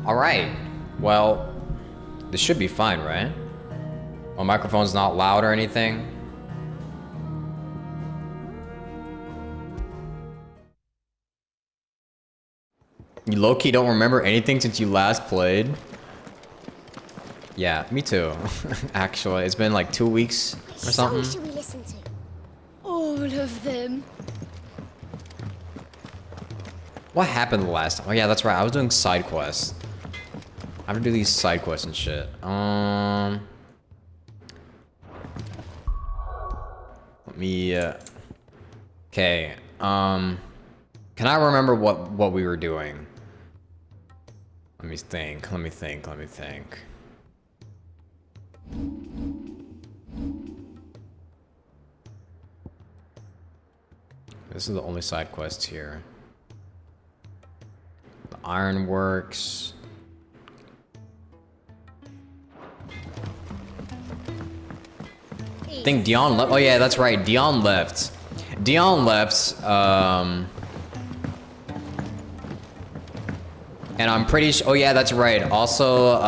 Alright. Well, this should be fine, right? My microphone's not loud or anything. You low-key don't remember anything since you last played? Yeah, me too. Actually, it's been like 2 weeks or something. Which song should we listen to? All of them. What happened the last time? Oh yeah, that's right. I was doing side quests. I have to do these side quests and shit. Let me. Okay. Can I remember what we were doing? Let me think. Let me think. Let me think. This is the only side quest here. The ironworks. I think Dion left. Oh yeah, that's right. Dion left. Dion left. And I'm pretty sure. Oh yeah, that's right. Also,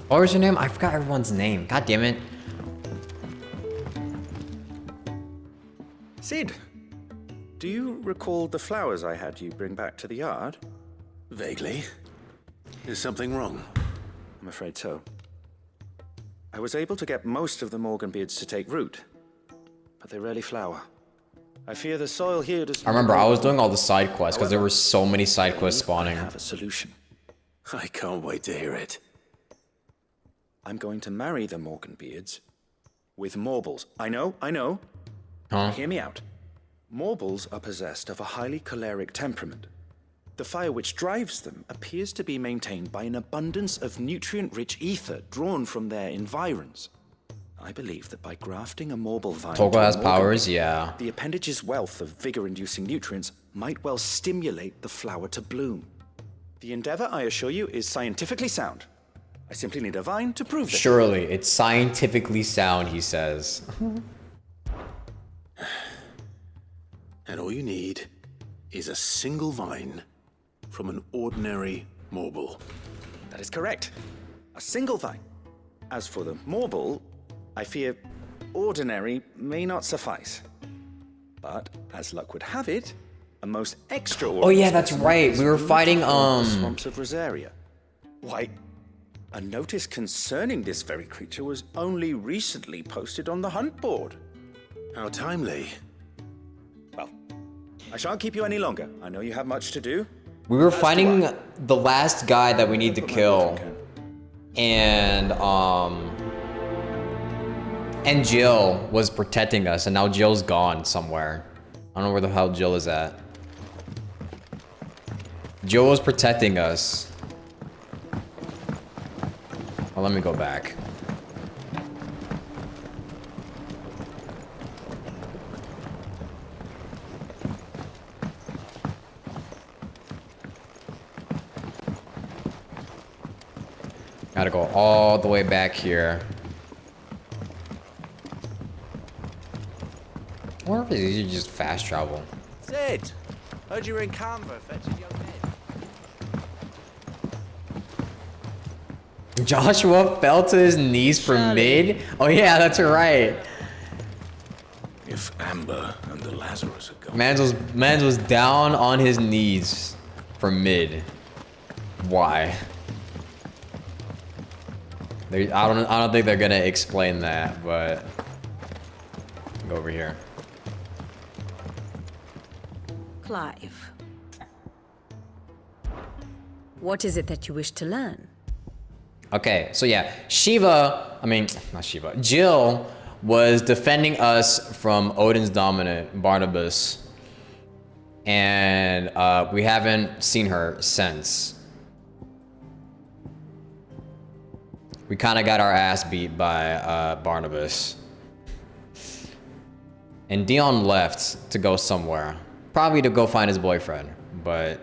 what was your name? I forgot everyone's name. God damn it. Sid, do you recall the flowers I had you bring back to the yard? Vaguely. Is something wrong? I'm afraid so. I was able to get most of the Morganbeards to take root, but they rarely flower. I fear the soil here does. I remember I was doing all the side quests because there were so many side quests spawning. I have a solution. I can't wait to hear it. I'm going to marry the Morganbeards with Morbles. I know. Huh? Hear me out. Morbles are possessed of a highly choleric temperament. The fire which drives them appears to be maintained by an abundance of nutrient-rich ether drawn from their environs. I believe that by grafting a Morble vine Togo to a has powers, Morganbeard, yeah. the appendage's wealth of vigor-inducing nutrients might well stimulate the flower to bloom. The endeavor, I assure you, is scientifically sound. I simply need a vine to prove that. Surely, it's scientifically sound, he says. And all you need is a single vine from an ordinary Morble. That is correct. A single vine. As for the Morble, I fear ordinary may not suffice. But, as luck would have it, a most extraordinary... Oh yeah, that's right. We were fighting, swamps of Rosaria. Why, a notice concerning this very creature was only recently posted on the hunt board. How timely. Well, I shan't keep you any longer. I know you have much to do. We were fighting the last guy that we need to kill. And Jill was protecting us, and now Jill's gone somewhere. I don't know where the hell Jill is at. Jill was protecting us. Well, let me go back. Gotta go all the way back here. Or if it's easier to just fast travel. Sid, heard you were in Canva fetching young men. Joshua fell to his knees for mid? Oh yeah, that's right. If Amber and the Lazarus had gone. Mans was down on his knees for mid. Why? I don't think they're gonna explain that, but go over here. Clive, what is it that you wish to learn? Okay, so yeah, not Shiva, Jill was defending us from Odin's dominant, Barnabus. And we haven't seen her since. We kind of got our ass beat by Barnabas. And Dion left to go somewhere. Probably to go find his boyfriend, but...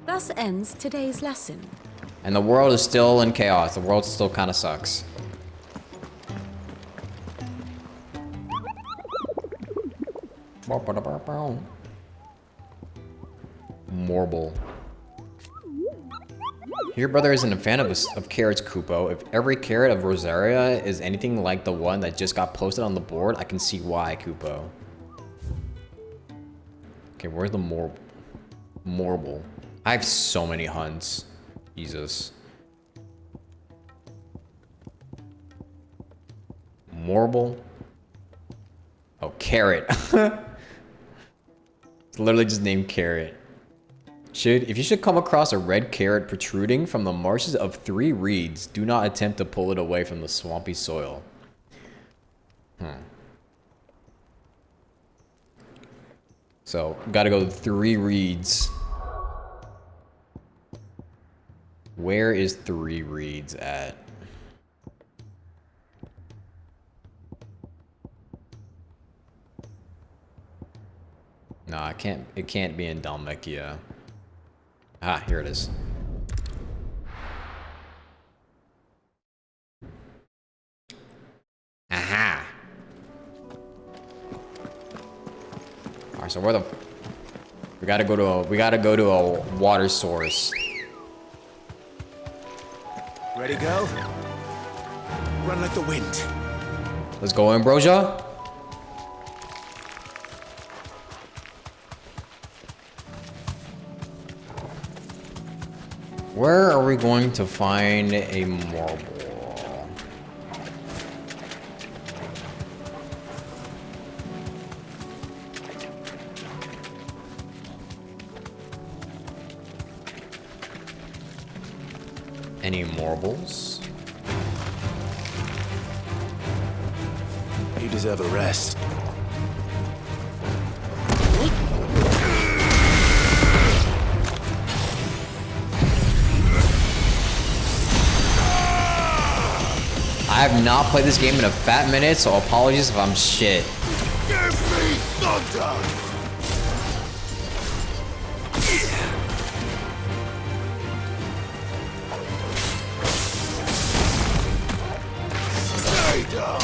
Thus ends today's lesson. And the world is still in chaos. The world still kind of sucks. Morble. Your brother isn't a fan of carrots, Kupo. If every carrot of Rosaria is anything like the one that just got posted on the board, I can see why, Kupo. Okay, where's the Morble? I have so many hunts. Jesus. Morble? Oh, carrot. It's literally just named carrot. If you should come across a red carrot protruding from the marshes of 3 reeds, do not attempt to pull it away from the swampy soil. So, gotta go 3 reeds. Where is 3 reeds at? Nah, it can't be in Dalmekia. Ah, here it is. Aha. Alright, so we gotta go to a water source. Ready, go? Run like the wind. Let's go, Ambrosia. Where are we going to find a marble? Any marbles? You deserve a rest. I have not played this game in a fat minute, so apologies if I'm shit. Give me thunder! Stay down!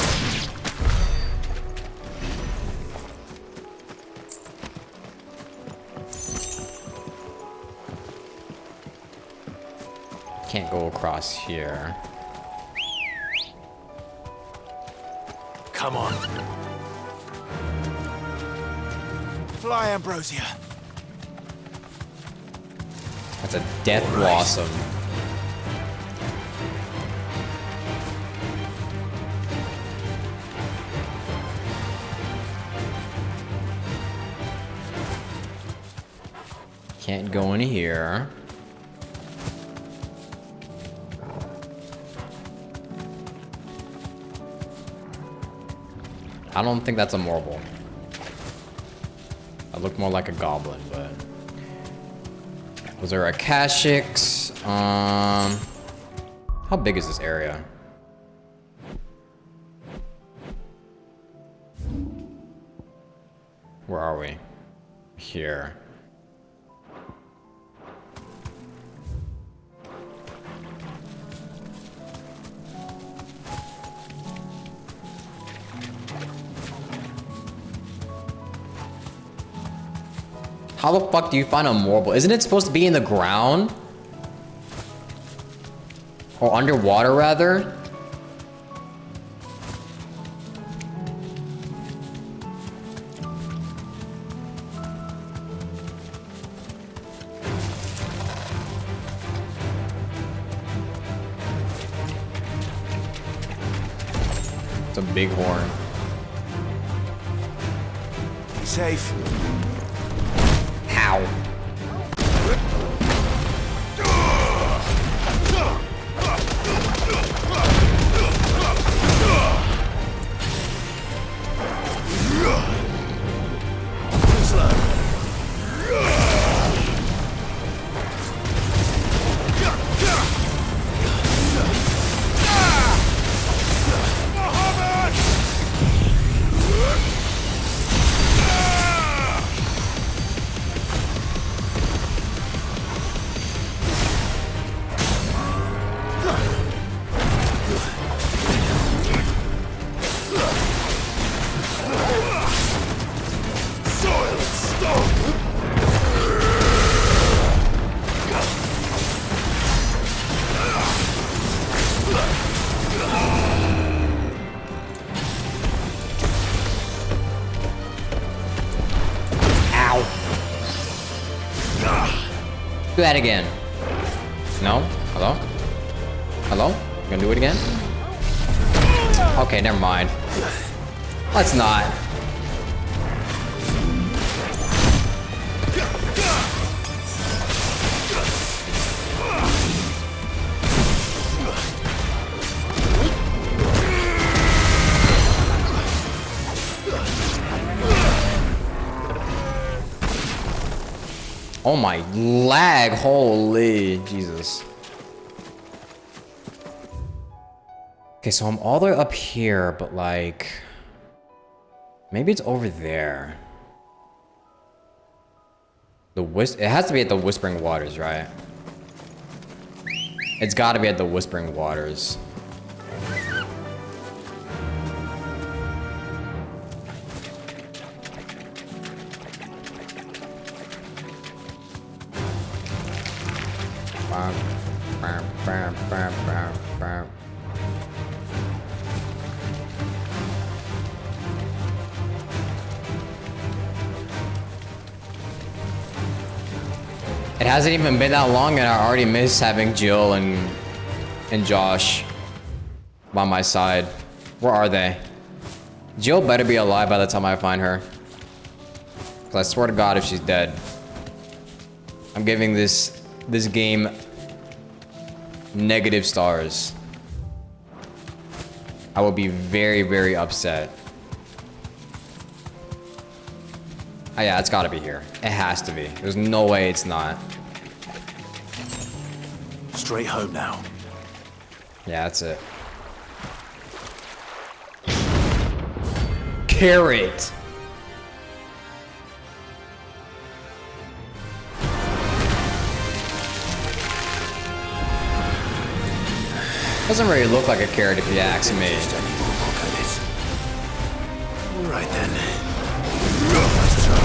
Can't go across here. Come on. Fly, Ambrosia. That's a death blossom. Can't go in here. I don't think that's a marble. I look more like a goblin, but... Was there a Kashix? How big is this area? Where are we? Here. How the fuck do you find a marble? Isn't it supposed to be in the ground? Or underwater, rather? It's a bighorn. Safe. Ow. Do that again. No? Hello? Hello? You gonna do it again? Okay, never mind. Let's not. Oh my lag, holy Jesus. Okay, so I'm all the way up here, but like, maybe it's over there. It has to be at the Whispering Waters, right? It's gotta be at the Whispering Waters. It hasn't even been that long and I already miss having Jill and Josh by my side. Where are they? Jill better be alive by the time I find her. Cause I swear to God if she's dead, I'm giving this game negative stars. I will be very, very upset. Oh yeah, it's gotta be here. It has to be. There's no way it's not. Straight home now. Yeah, that's it. Carrot! Doesn't really look like a carrot if you ask me. Just any more look at it. All right then. Let's try.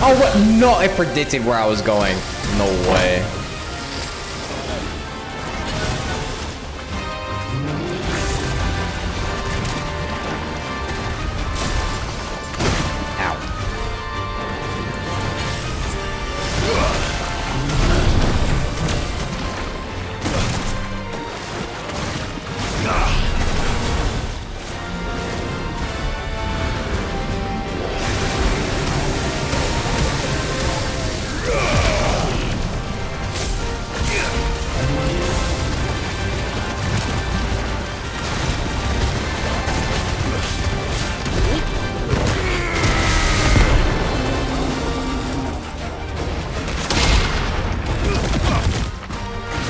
Oh, what? No, it predicted where I was going. No way. Ow.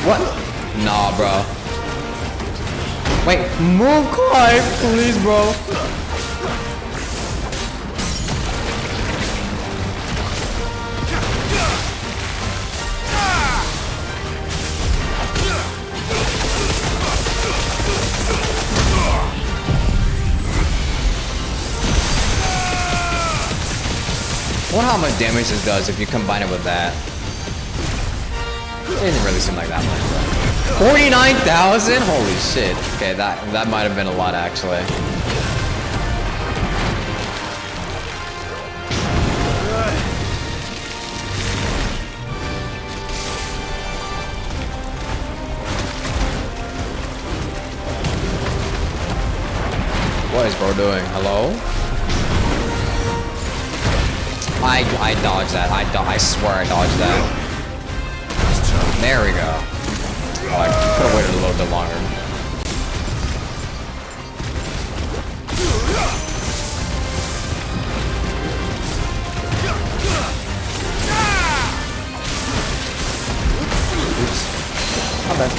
What? Nah, bro. Wait, move, Clive, please, bro. I wonder how much damage this does if you combine it with that. It doesn't really seem like that much, bro. 49,000? Holy shit. Okay, that might have been a lot, actually. What is bro doing? Hello? I dodged that. I swear I dodged that. There we go. Oh, I could have waited a little bit longer. Oops. My bad.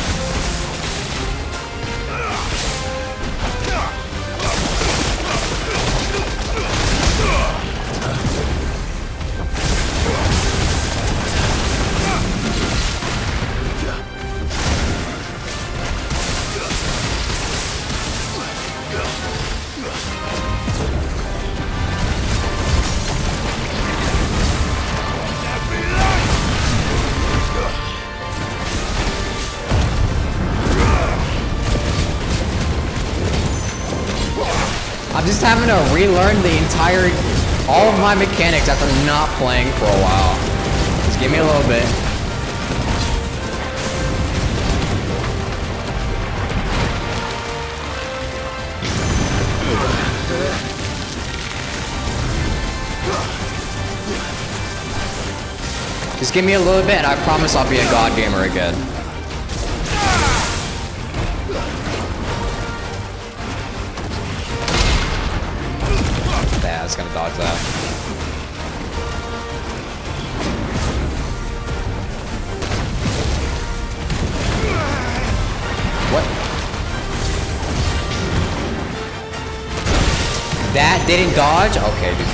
just having to relearn all of my mechanics after not playing for a while. Just give me a little bit. Just give me a little bit and I promise I'll be a god gamer again. Yeah, it's gonna dodge that. What? That didn't dodge? Okay, dude.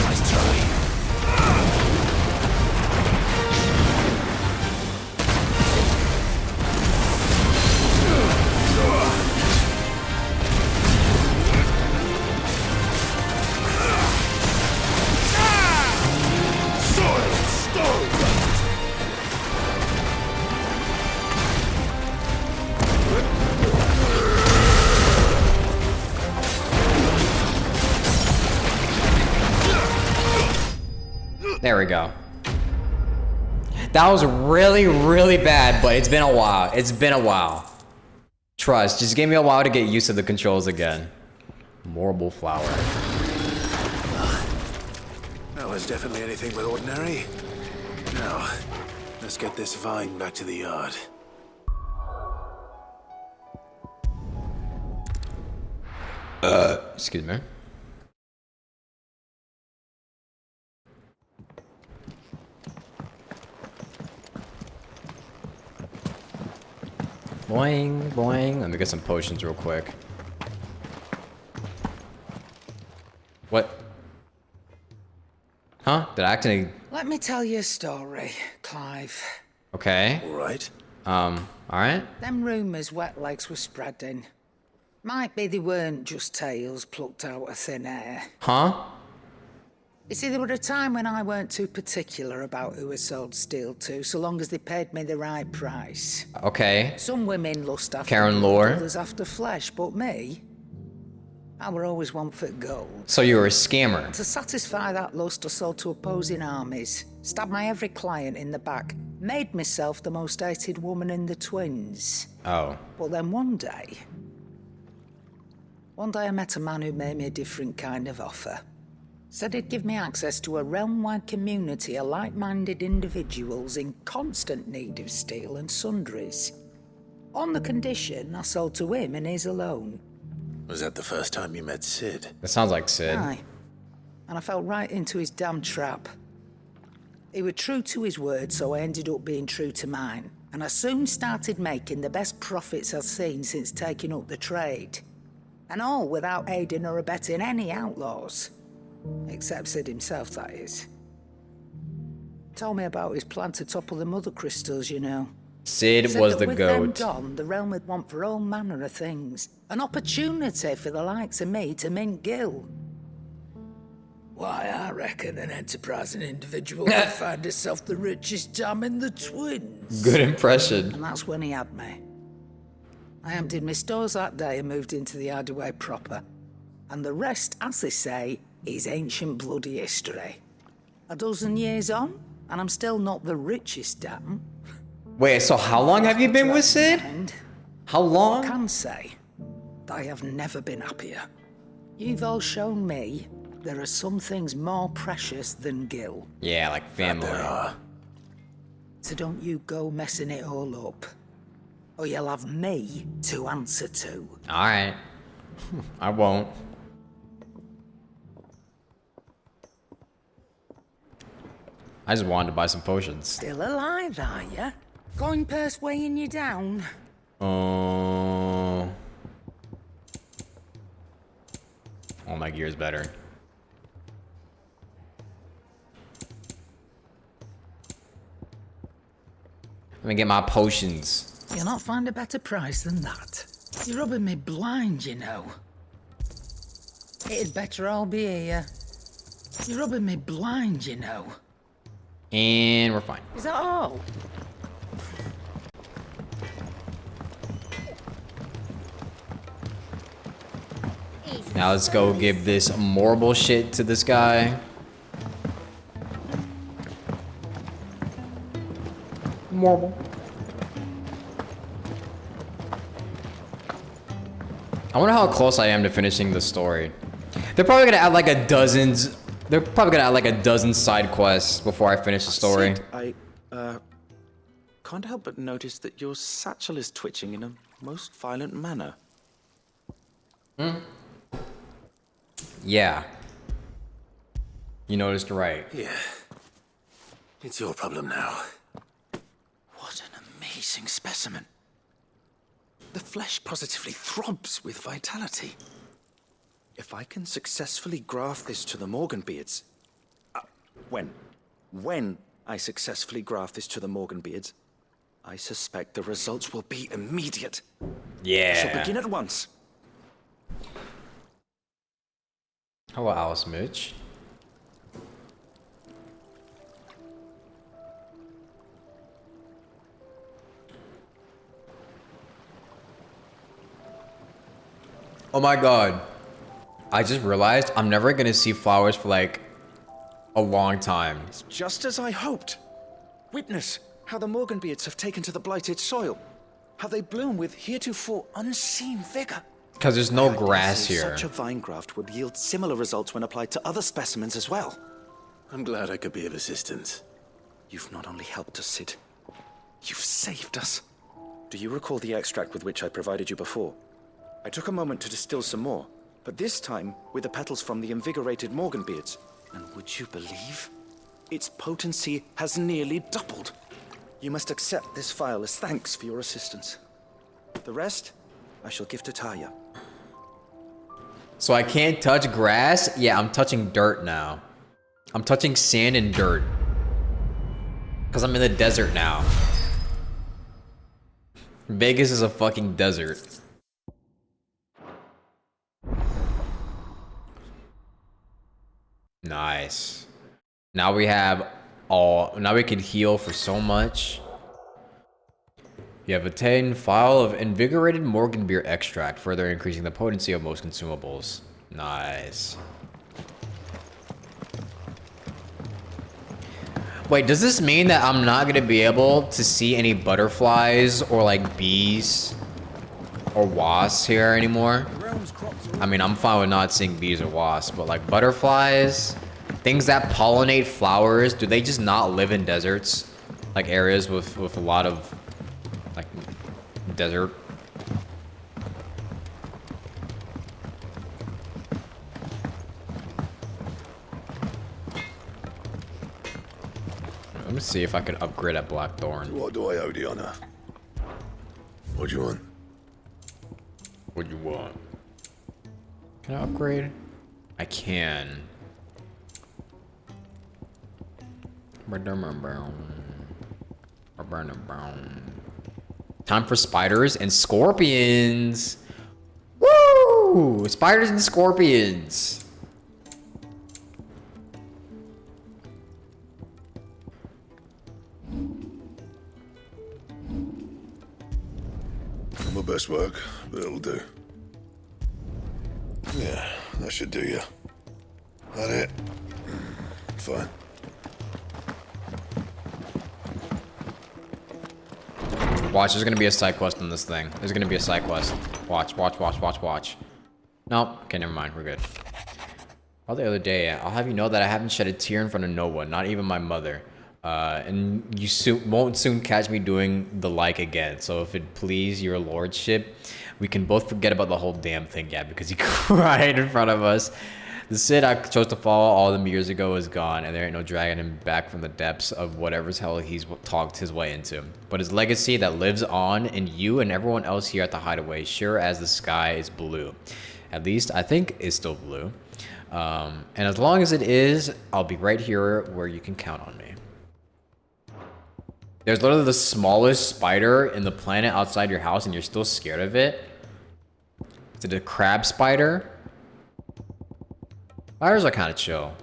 Nice try. There we go. That was really, really bad, but it's been a while. It's been a while. Trust, just give me a while to get used to the controls again. Marble flower. That was definitely anything but ordinary. Now, let's get this vine back to the yard. Excuse me. Boing, boing. Let me get some potions real quick. What? Huh? Did I actually... Let me tell you a story, Clive. Okay. All right. Alright. Them rumours wet legs were spreading. Might be they weren't just tales plucked out of thin air. Huh? You see, there were a time when I weren't too particular about who I sold steel to, so long as they paid me the right price. Okay. Some women lust after Karen blood, Lore. others after flesh, but me, I were always one for gold. So you were a scammer. To satisfy that lust, I sold to opposing armies, stabbed my every client in the back, made myself the most hated woman in the twins. Oh. But then one day I met a man who made me a different kind of offer. Said he'd give me access to a realm-wide community of like-minded individuals in constant need of steel and sundries. On the condition I sold to him and his alone. Was that the first time you met Sid? That sounds like Sid. Aye. And I fell right into his damn trap. He was true to his word, so I ended up being true to mine. And I soon started making the best profits I've seen since taking up the trade. And all without aiding or abetting any outlaws. Except Sid himself, that is. Told me about his plan to topple the mother crystals, you know. Sid Said was that the with them goat. gone, the realm would want for all manner of things. An opportunity for the likes of me to mint gil. Why, I reckon an enterprising individual would find himself the richest dam in the twins. Good impression. And that's when he had me. I emptied my stores that day and moved into the Hardaway proper. And the rest, as they say, is ancient bloody history. A dozen years on, and I'm still not the richest dam. Wait, so how long have you been with Sid? And How I long? can say that I have never been happier. You've all shown me there are some things more precious than gil. Yeah, like family. So don't you go messing it all up. Or you'll have me to answer to. Alright. I won't. I just wanted to buy some potions. Still alive, are ya? Coin purse weighing you down? Oh, my gear's better. Let me get my potions. You'll not find a better price than that. You're rubbing me blind, you know. It'd better all be here. You're rubbing me blind, you know. And we're fine. Is that all? Now let's go give this marble shit to this guy. Marble. I wonder how close I am to finishing the story. They're probably gonna add like a dozen side quests before I finish the story. Sid, I can't help but notice that your satchel is twitching in a most violent manner. Yeah. You noticed right. Yeah. It's your problem now. What an amazing specimen. The flesh positively throbs with vitality. If I can successfully graft this to the Morganbeards... when I successfully graft this to the Morganbeards, I suspect the results will be immediate. Yeah. I shall begin at once. Hello, Alice Mitch. Oh my god. I just realized I'm never gonna see flowers for like a long time. It's just as I hoped. Witness how the Morganbeards have taken to the blighted soil. How they bloom with heretofore unseen vigor. Because there's no I grass dare say here. Such a vine graft would yield similar results when applied to other specimens as well. I'm glad I could be of assistance. You've not only helped us, Sid, you've saved us. Do you recall the extract with which I provided you before? I took a moment to distill some more, but this time with the petals from the invigorated Morganbeards. And would you believe? Its potency has nearly doubled. You must accept this vial as thanks for your assistance. The rest, I shall give to Taya. So I can't touch grass? Yeah, I'm touching dirt now. I'm touching sand and dirt. Because I'm in the desert now. Vegas is a fucking desert. Nice. Now we have now we can heal for so much. You have obtained vial of invigorated Morganbeer extract, further increasing the potency of most consumables. Nice. Wait, does this mean that I'm not gonna be able to see any butterflies or like bees or wasps here anymore? I mean, I'm fine with not seeing bees or wasps, but like butterflies, things that pollinate flowers, do they just not live in deserts? Like areas with a lot of like desert? Let me see if I can upgrade at Blackthorn. What do I owe the honor? What do you want? What do you want? Can I upgrade? I can. Time for spiders and scorpions. Woo! Spiders and scorpions. Not my best work, but it'll do. Yeah, that should do you. That it? Fine. Watch, there's gonna be a side quest on this thing. There's gonna be a side quest. Watch, watch, watch, watch, watch. Nope. Okay, never mind. We're good. Well, the other day, I'll have you know that I haven't shed a tear in front of no one, not even my mother. And you won't soon catch me doing the like again. So if it please your lordship, we can both forget about the whole damn thing, yeah, because he cried in front of us. The Cid I chose to follow all them years ago is gone, and there ain't no dragging him back from the depths of whatever's hell he's talked his way into. But his legacy that lives on in you and everyone else here at the Hideaway, sure as the sky is blue. At least, I think it's still blue. And as long as it is, I'll be right here where you can count on me. There's literally the smallest spider in the planet outside your house, and you're still scared of it. Is it a crab spider? Spiders are kind of chill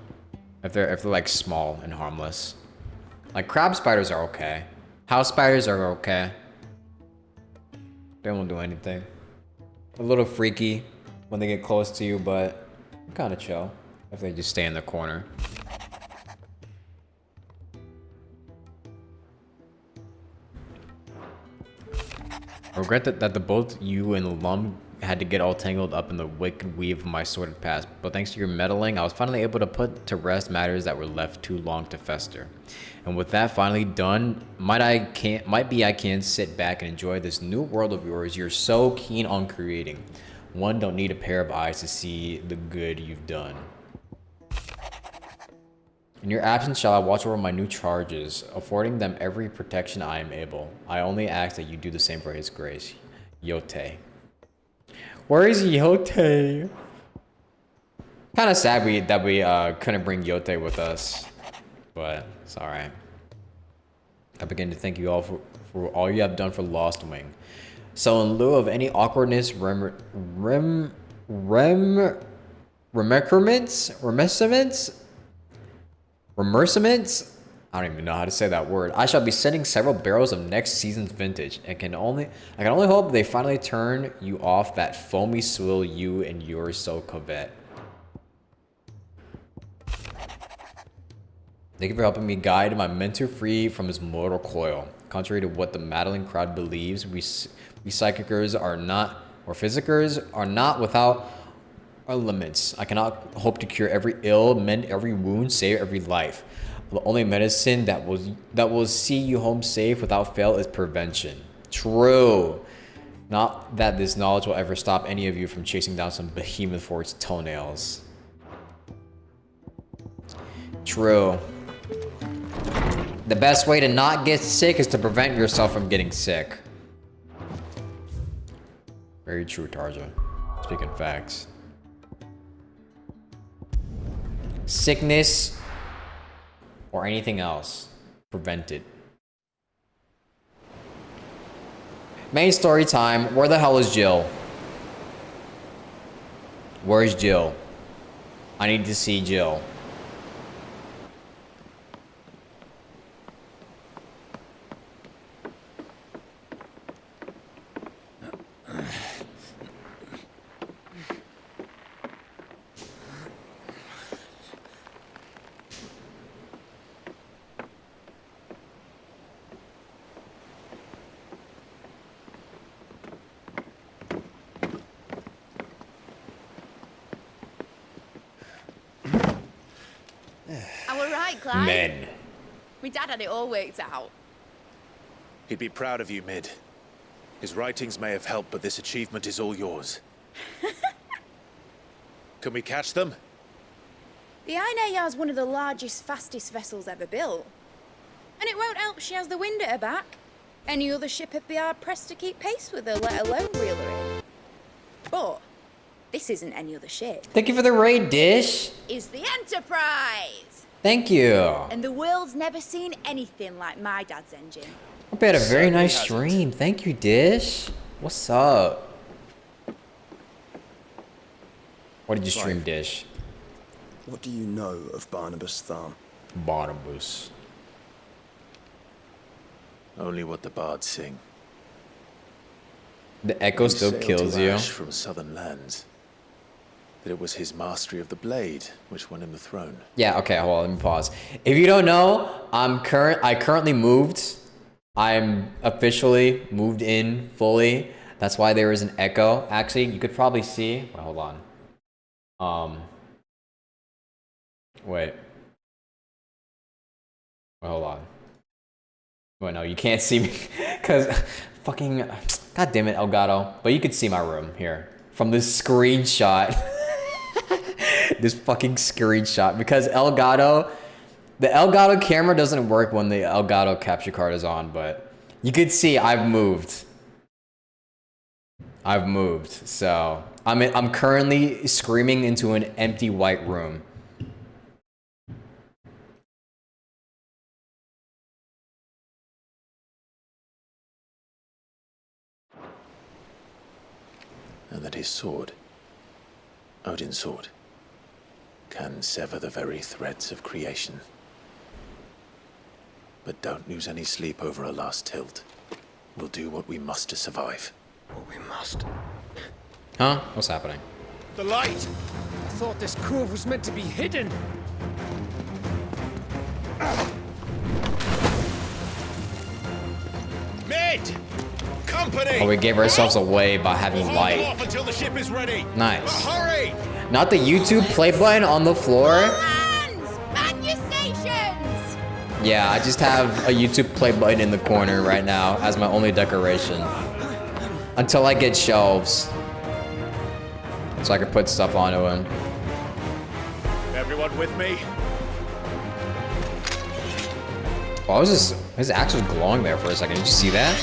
if they're like small and harmless. Like crab spiders are okay. House spiders are okay. They won't do anything. A little freaky, when they get close to you, but kind of chill if they just stay in the corner. I regret that the both you and Lum had to get all tangled up in the wicked weave of my sordid past, but thanks to your meddling, I was finally able to put to rest matters that were left too long to fester. And with that finally done, might be I can sit back and enjoy this new world of yours you're so keen on creating. One don't need a pair of eyes to see the good you've done. In your absence shall I watch over my new charges, affording them every protection I am able. I only ask that you do the same for his grace. Yote. Where is Yote? Kind of sad that we couldn't bring Yote with us, but it's all right. I begin to thank you all for all you have done for Lost Wing. So in lieu of any awkwardness, remersiments, I don't even know how to say that word. I shall be sending several barrels of next season's vintage, and I can only hope they finally turn you off that foamy swill you and yours so covet. Thank you for helping me guide my mentor free from his mortal coil. Contrary to what the maddling crowd believes, we psychicers are not, or physicers are not without our limits. I cannot hope to cure every ill, mend every wound, save every life. The only medicine that will see you home safe without fail is prevention. True. Not that this knowledge will ever stop any of you from chasing down some behemoth for its toenails. True. The best way to not get sick is to prevent yourself from getting sick. Very true, Tarja. Speaking facts. Sickness or anything else, prevent it. Main story time. Where the hell is Jill? Where is Jill? I need to see Jill. Men. My dad had it all worked out. He'd be proud of you, Mid. His writings may have helped, but this achievement is all yours. Can we catch them? The Ainea is one of the largest, fastest vessels ever built. And it won't help she has the wind at her back. Any other ship would be hard-pressed to keep pace with her, let alone reel her in. But this isn't any other ship. Thank you for the raid, Dish. It's the Enterprise! Thank you. And the world's never seen anything like my dad's engine. Hope you had a very nice stream. Thank you, Dish. What's up? What did you stream, Dish? What do you know of Barnabus Tharm? Barnabus. Only what the bards sing. The echo still kills you. From southern lands. That it was his mastery of the blade which won him the throne. Yeah, okay, hold on, let me pause. If you don't know, I currently moved. I'm officially moved in fully. That's why there is an echo. Actually, you could probably see. Wait, hold on. Wait, hold on. Wait, no, you can't see me because fucking, god damn it, Elgato. But you could see my room here from this screenshot. This fucking screenshot, because Elgato, the Elgato camera doesn't work when the Elgato capture card is on, but you could see I've moved. So I'm currently screaming into an empty white room. And that his sword, Odin's sword, can sever the very threads of creation. But don't lose any sleep over a last tilt. We'll do what we must to survive. What we must. Huh? What's happening? The light! I thought this cove was meant to be hidden. Mid! Company! Oh, we gave ourselves away by having Hold light. off until the ship is ready. Nice. Hurry! Not the YouTube play button on the floor. Hands! Man your stations! Yeah, I just have a YouTube play button in the corner right now as my only decoration. Until I get shelves. So I can put stuff onto them. Everyone with me? Oh, his axe was glowing there for a second. Did you see that?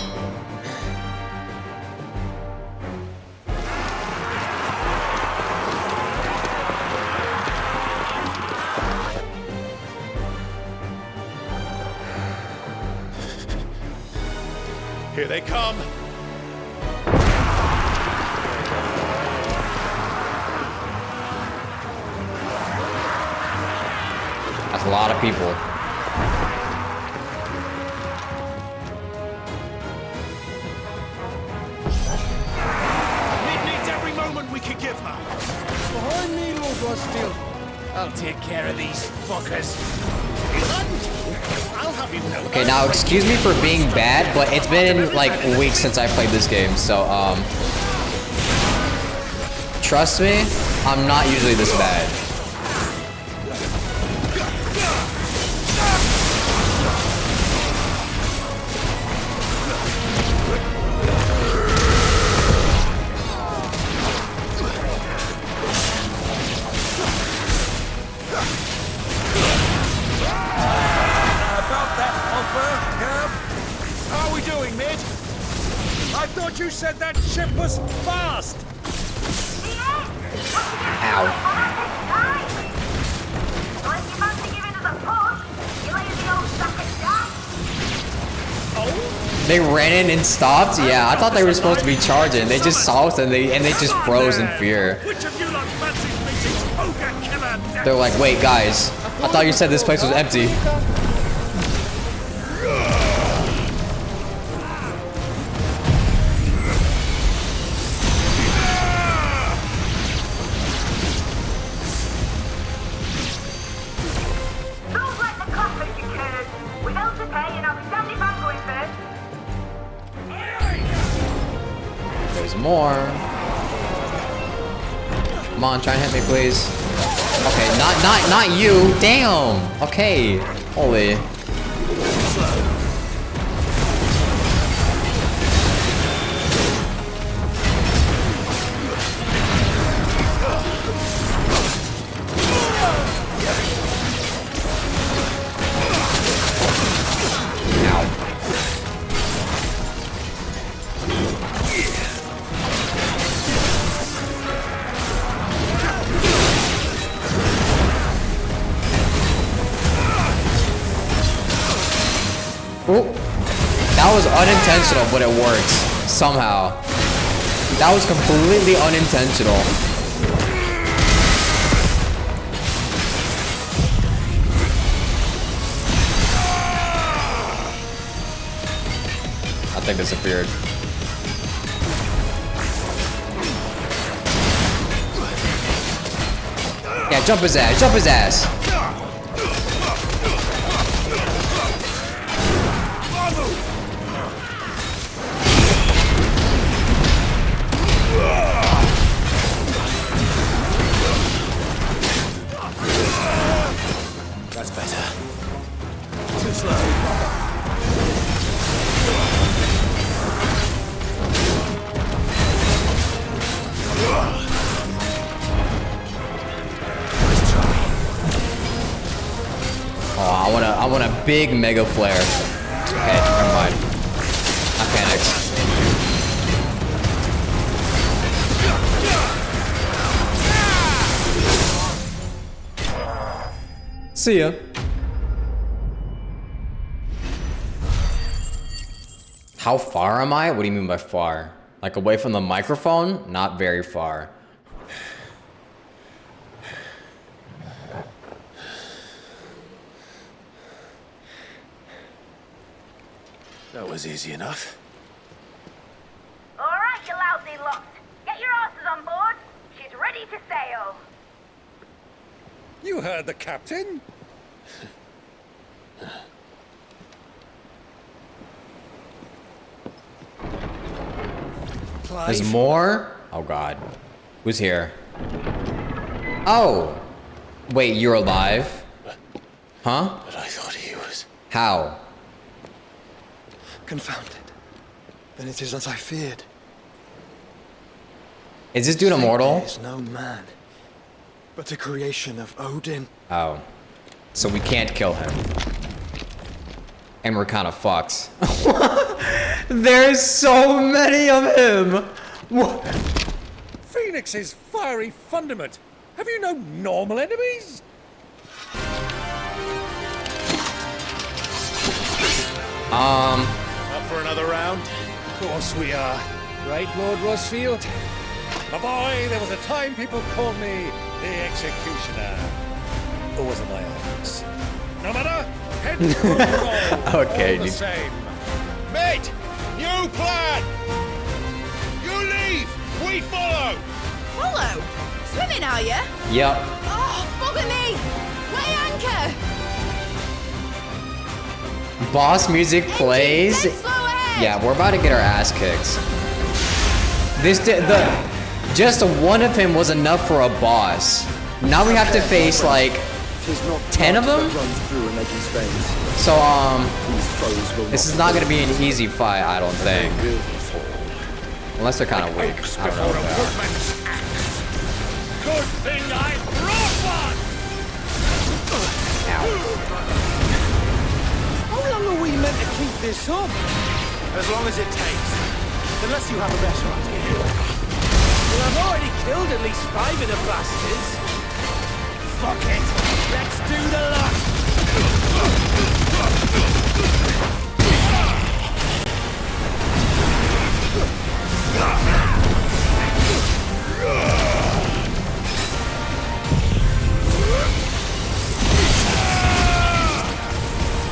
Here they come. That's a lot of people. Mid needs every moment we can give her. Behind me, Lord Rosfield. I'll take care of these fuckers. I'll have you know. Okay, now excuse me for being bad, but it's been like weeks since I played this game, so trust me, I'm not usually this bad. How are we doing, Mid? I thought you said that ship was fast. Ow. They ran in and stopped? Yeah, I thought they were supposed to be charging. They just saw us and they just froze in fear. Which of you lot fancies meeting ogre killer? They're like, wait, guys, I thought you said this place was empty. There's more. Come on, try and hit me, please. Okay, not you. Damn. Okay. Holy. Oh, that was unintentional, but it worked somehow. That was completely unintentional. That thing disappeared. Yeah, jump his ass, jump his ass. That's better. Too slow. Oh, I want a big mega flare. Okay, never mind. I panicked. See ya. How far am I? What do you mean by far? Like away from the microphone? Not very far. That was easy enough. All right, you lousy lot. Get your asses on board. She's ready to You heard the captain. There's more? Oh god. Who's here? Oh! Wait, you're alive? Huh? But I thought he was. How? Confounded. Then it is as I feared. Is this dude immortal? He is no man, but a creation of Odin. Oh. So we can't kill him. And we're kind of fucked. There's so many of him! What? Phoenix's fiery fundament. Have you no normal enemies? Up for another round? Of course we are. Right, Lord Rosfield? My boy, there was a time people called me the Executioner. Or was it my eyes? No matter, head to roll. Okay, All the dude. same. Mate! New plan! You leave! We follow! Follow? Swimming, are you? Yep. Oh, bugger me! Weigh anchor! Boss music plays. Dead slow ahead! Yeah, we're about to get our ass kicked. Just one of him was enough for a boss. Now we have to face like 10 of them? Runs through Renegi's veins. So These foes will this not is not gonna be an easy fight, I don't think. will fall. Unless they're kind of weak. I don't know. Before a woodman's axe. Good thing I brought one! How long are we meant to keep this up? As long as it takes. Unless you have a better idea. Well, I've already killed at least 5 of the bastards. Fuck it. Let's do the lot.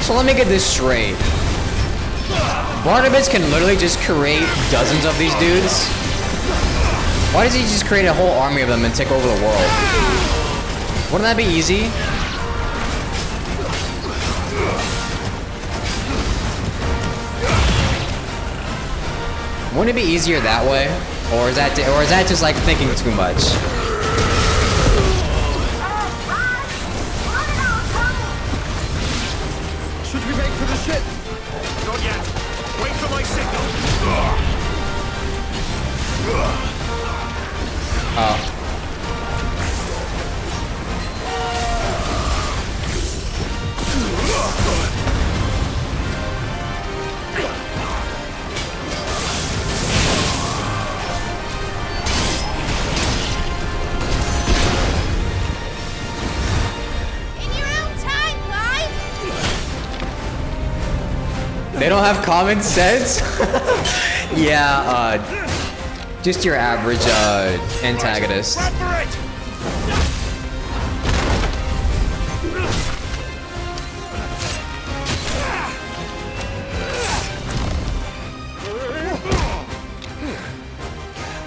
So let me get this straight. Barnabus can literally just create dozens of these dudes. Why does he just create a whole army of them and take over the world? Wouldn't that be easy? Wouldn't it be easier that way? Or is that just like thinking too much? Should we make for the ship? Not yet. Wait for my signal. In your own time, Clive! They don't have common sense? Yeah, just your average antagonist. Run for it!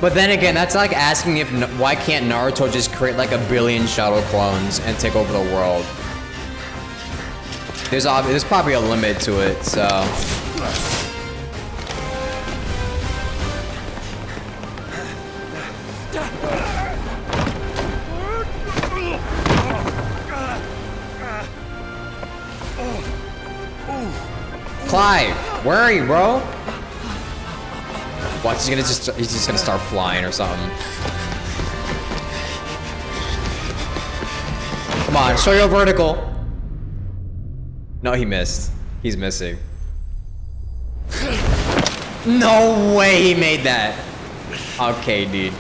But then again, that's like asking if why can't Naruto just create like a billion shadow clones and take over the world? There's probably a limit to it, so. Clive, where are you, bro? Watch, he's just gonna start flying or something. Come on, show your vertical. No, he missed. He's missing. No way he made that. Okay, dude.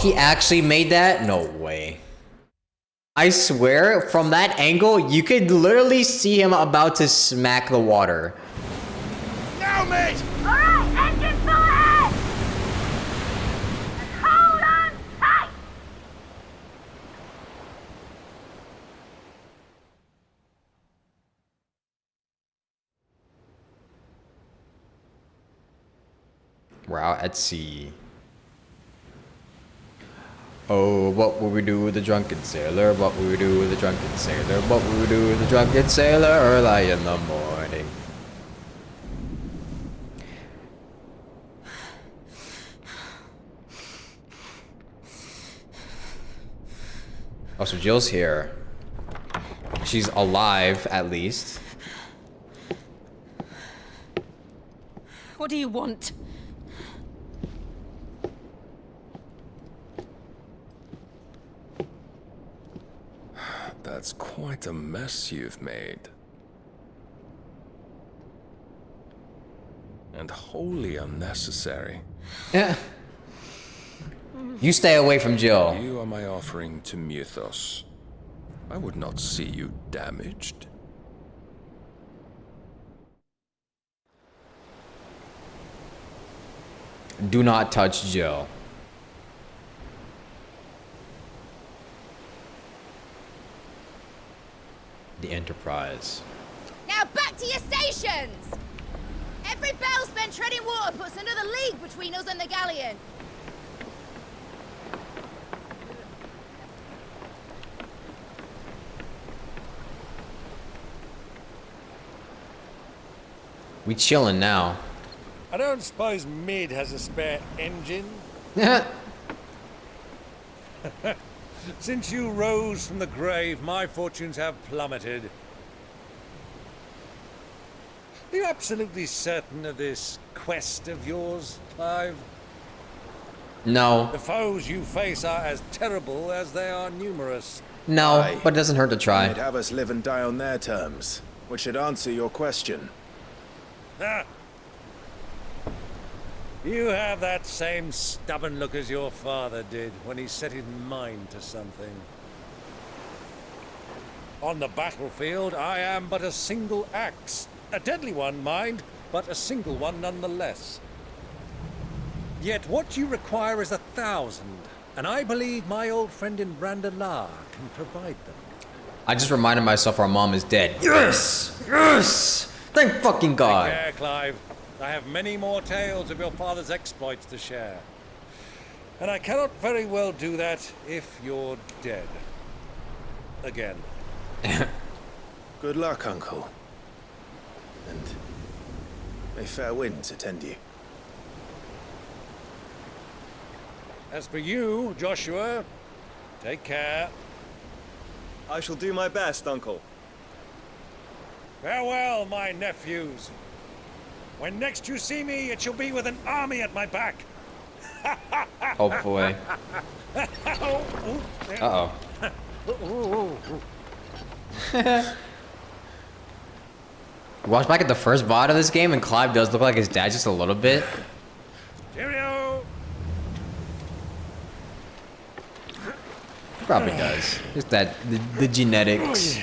He actually made that? No way. I swear, from that angle, you could literally see him about to smack the water. Now, mate! Alright, engine full ahead! And hold on tight! We're out at sea. Oh, what will we do with the drunken sailor? What will we do with the drunken sailor? What will we do with the drunken sailor early in the morning? Oh, so Jill's here. She's alive, at least. What do you want? That's quite a mess you've made. And wholly unnecessary. Yeah. You stay away from Jill. You are my offering to Mythos. I would not see you damaged. Do not touch Jill. The Enterprise. Now back to your stations! Every bell spent treading water puts another league between us and the galleon. We chillin' now. I don't suppose Mid has a spare engine? Since you rose from the grave, my fortunes have plummeted. Are you absolutely certain of this quest of yours, Clive? No. The foes you face are as terrible as they are numerous. No, Aye. but it doesn't hurt to They'd try. have us live and die on their terms, which should answer your question. Ah. You have that same stubborn look as your father did when he set his mind to something. On the battlefield, I am but a single axe. A deadly one, mind, but a single one nonetheless. Yet what you require is 1,000, and I believe my old friend in Brandalar can provide them. I just reminded myself our mom is dead. Yes! Yes! Thank fucking God. Take care, Clive. I have many more tales of your father's exploits to share. And I cannot very well do that if you're dead. Again. Good luck, Uncle. And may fair winds attend you. As for you, Joshua, take care. I shall do my best, Uncle. Farewell, my nephews. When next you see me, it shall be with an army at my back. Hopefully. Uh-oh. Watch back at the first VOD of this game, and Clive does look like his dad just a little bit. Cheerio! Probably does. Just that, the genetics.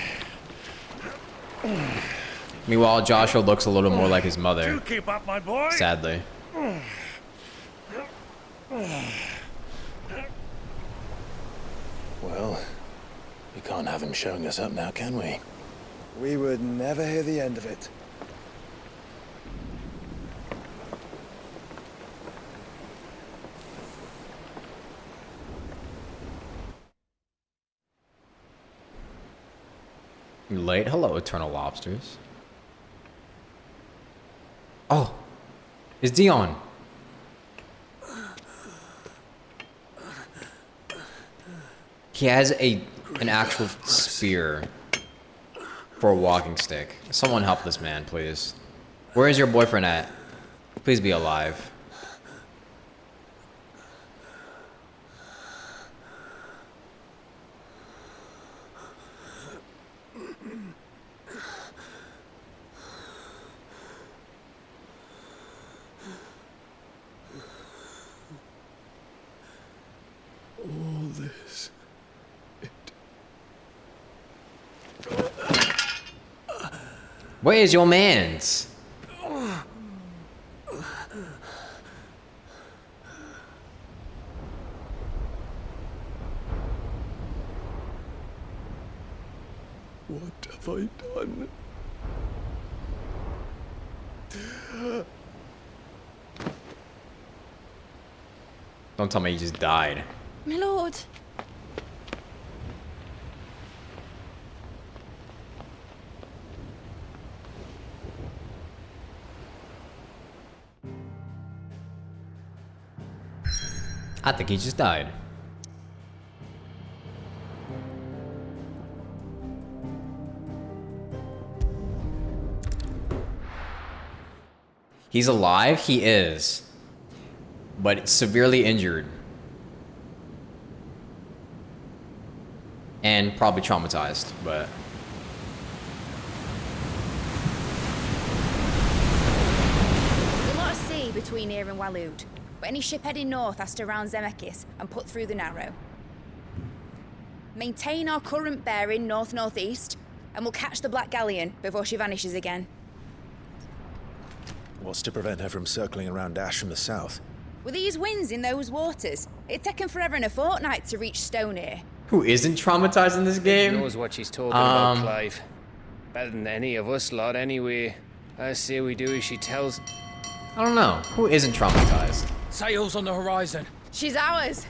Meanwhile, Joshua looks a little more like his mother. You keep up, my boy. Sadly. Well, we can't have him showing us up now, can we? We would never hear the end of it. You late? Hello, Eternal Lobsters. Oh, it's Dion. He has an actual spear for a walking stick. Someone help this man, please. Where is your boyfriend at? Please be alive. All this. Where is your mans? What have I done? Don't tell me he just died. My lord. I think he just died. He's alive? He is. But severely injured. And probably traumatized, but... There's a lot of sea between here and Waloed, but any ship heading north has to round Zemeckis and put through the Narrow. Maintain our current bearing north-northeast, and we'll catch the Black Galleon before she vanishes again. What's to prevent her from circling around Ash from the south? With these winds in those waters, it'd take 'em forever and a fortnight to reach Stonehere. Who isn't traumatized in this game? Knows what she's talking about, Clive. Better than any of us lot, anyway. I say we do as she tells. I don't know. Who isn't traumatized? Sails on the horizon. She's ours.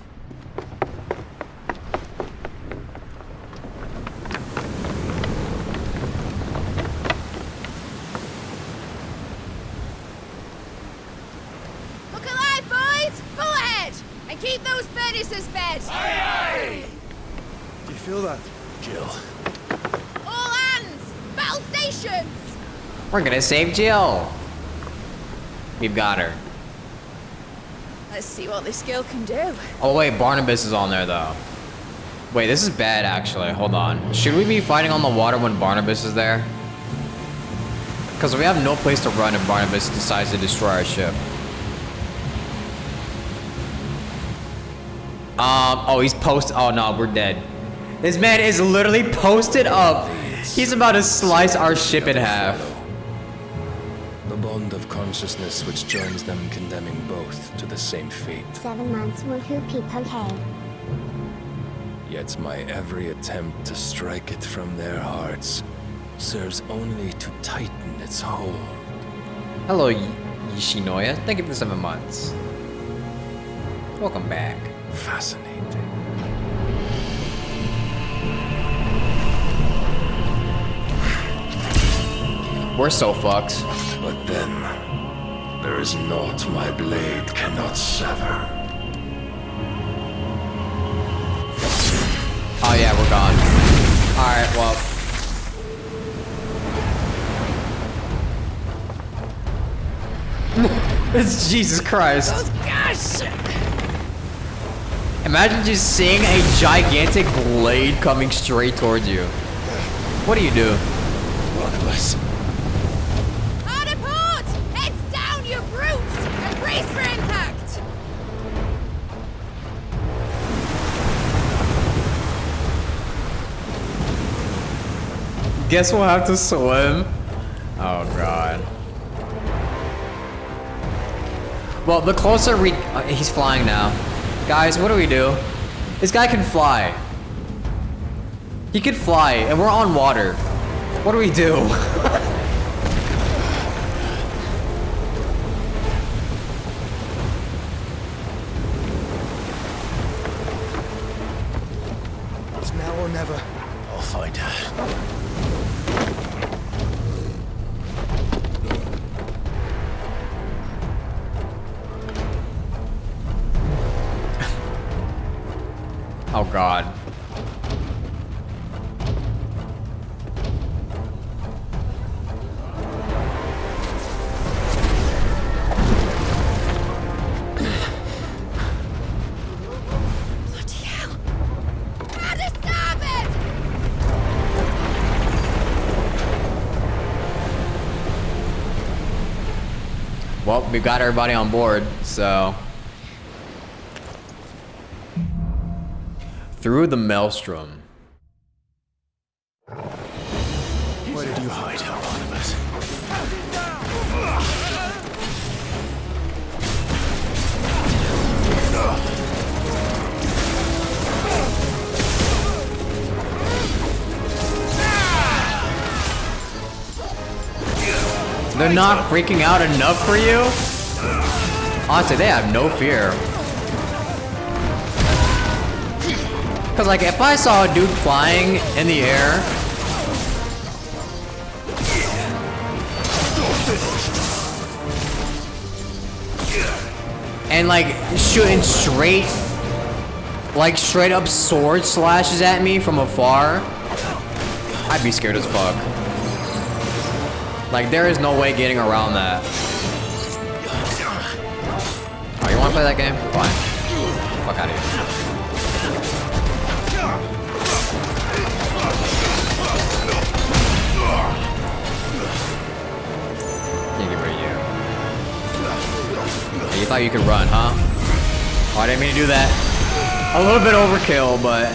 Look alive, boys! Full ahead! And keep those furnaces fed! Aye, aye! Do you feel that? Jill. All hands! Battle stations! We're gonna save Jill. We've got her. Let's see what this girl can do. Oh wait, Barnabus is on there though. Wait, this is bad actually. Hold on. Should we be fighting on the water when Barnabus is there? Because we have no place to run if Barnabus decides to destroy our ship. Oh, he's posted. Oh no, we're dead. This man is literally posted up. He's about to slice our ship in half. The bond of consciousness which joins them, condemning both to the same fate. 7 months will hoop okay. Yet my every attempt to strike it from their hearts serves only to tighten its hold. Hello, Yishinoya. Thank you for 7 months. Welcome back. Fascinating. We're so fucked. But then, there is naught my blade cannot sever. Oh yeah, we're gone. Alright, well. It's Jesus Christ. Oh gosh! Imagine just seeing a gigantic blade coming straight towards you. What do you do? Barnabus. Hard a port! Heads down, you brutes! And brace for impact! Guess we'll have to swim. Oh god. Well, the closer we... he's flying now. Guys, what do we do? This guy can fly. He could fly, and we're on water. What do we do? It's now or never. I'll find her. Oh god. Bloody hell! How to stop it! Well, we've got everybody on board, so... Through the maelstrom. Where did you hide her, Barnabus? They're not freaking out enough for you? Honestly, they have no fear. Cause like if I saw a dude flying in the air and like shooting straight up sword slashes at me from afar, I'd be scared as fuck. Like there is no way getting around that. Oh, you wanna play that game? Fine. Fuck out of here. Can't get rid of you. Hey, you thought you could run, huh? Oh, I didn't mean to do that. A little bit overkill, but...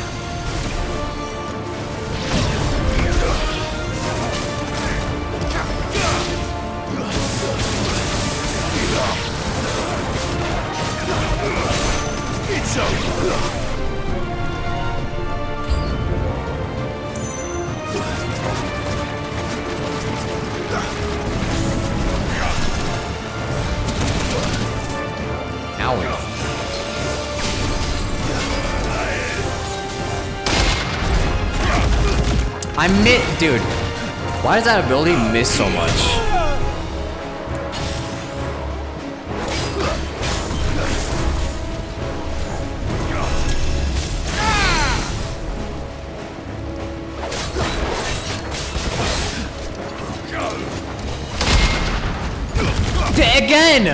It's over. I miss, dude. Why does that ability miss so much? Again!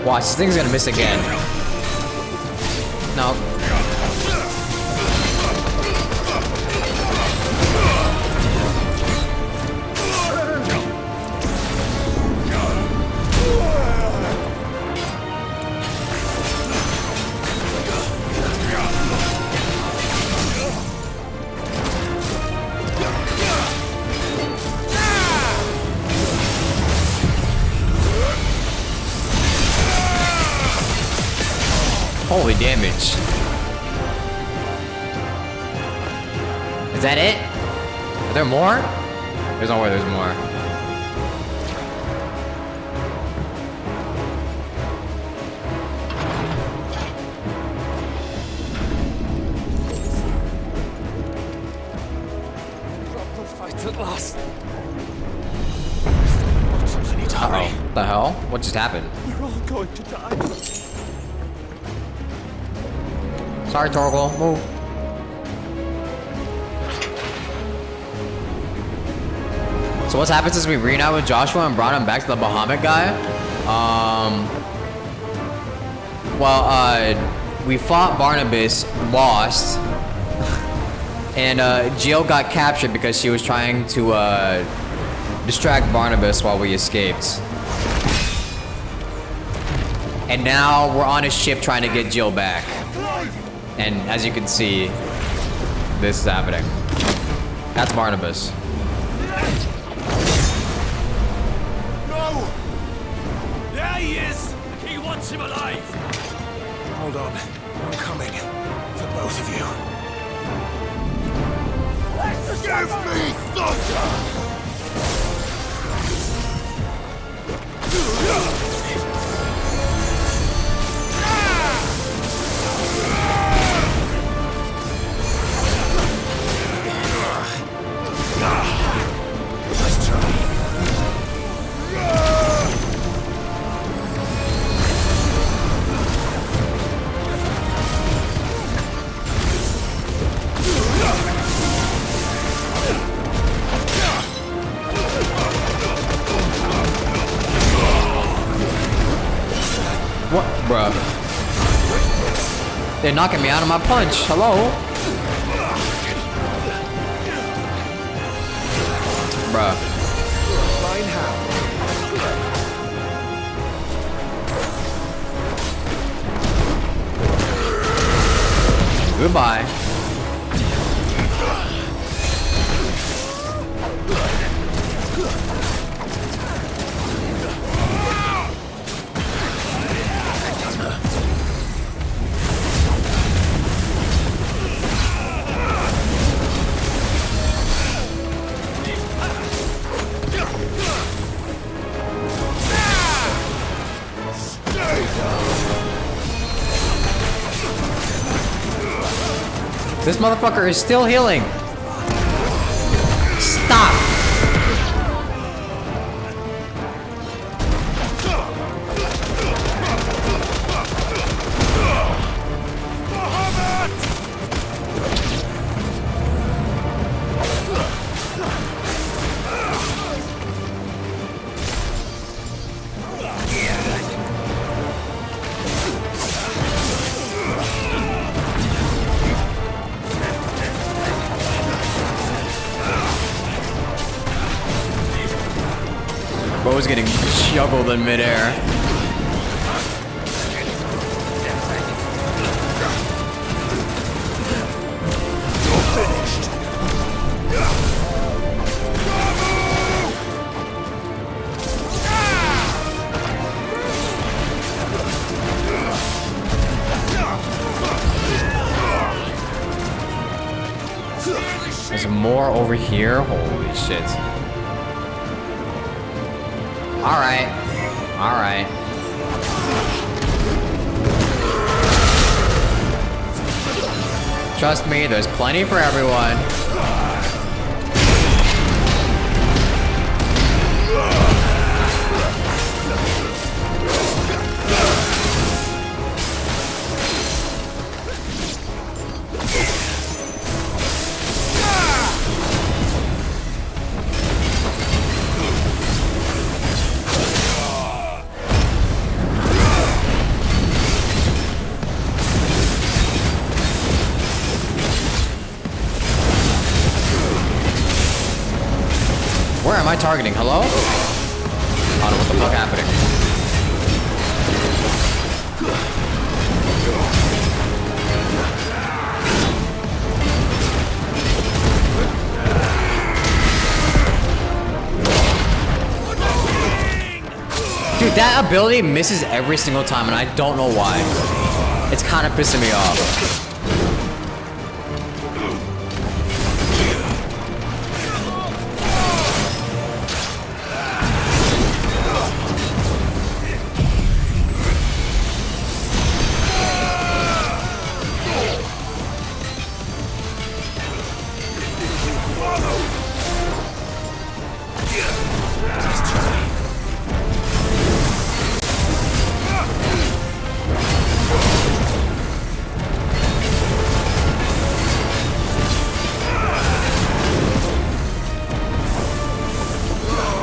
Watch, this thing's gonna miss again. No. Holy damage. Is that it? Are there more? There's no way there's more. Proper fight at last. Uh-oh. What the hell? What just happened? We're all going to die. Sorry, Torgal. Move. So what's happened since we reunited with Joshua and brought him back to the Bahamut guy? We fought Barnabus, lost, and Jill got captured because she was trying to distract Barnabus while we escaped. And now we're on a ship trying to get Jill back. And as you can see, this is happening. That's Barnabus. No! There he is! He wants him alive! Hold on. I'm coming. For both of you. Give me thunder! Nice try. What? Bruh. They're knocking me out of my punch. Hello? Bruh. Fine how. Goodbye. This motherfucker is still healing. Stop. Bo's getting juggled in midair. There's more over here. Holy shit. Alright. Alright. Trust me, there's plenty for everyone. Where am I targeting? Hello? Oh, what the fuck happening? Dude, that ability misses every single time, and I don't know why. It's kind of pissing me off.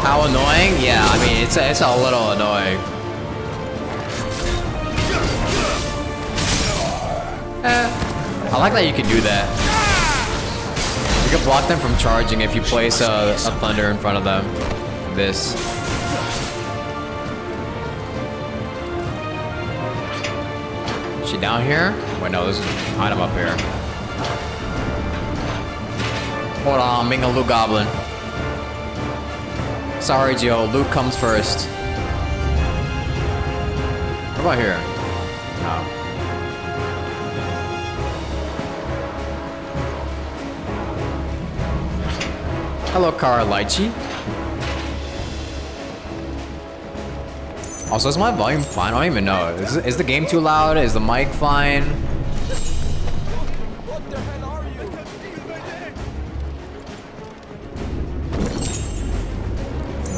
How annoying? Yeah, I mean, it's a little annoying. I like that you can do that. You can block them from charging if you place a thunder in front of them. This. Is she down here? Wait, no, there's an item up here. Hold on, I'm being a loot goblin. Sorry, Joe. Loot comes first. What about here? No. Hello, Kara Lychee. Also, is my volume fine? I don't even know. Is the game too loud? Is the mic fine?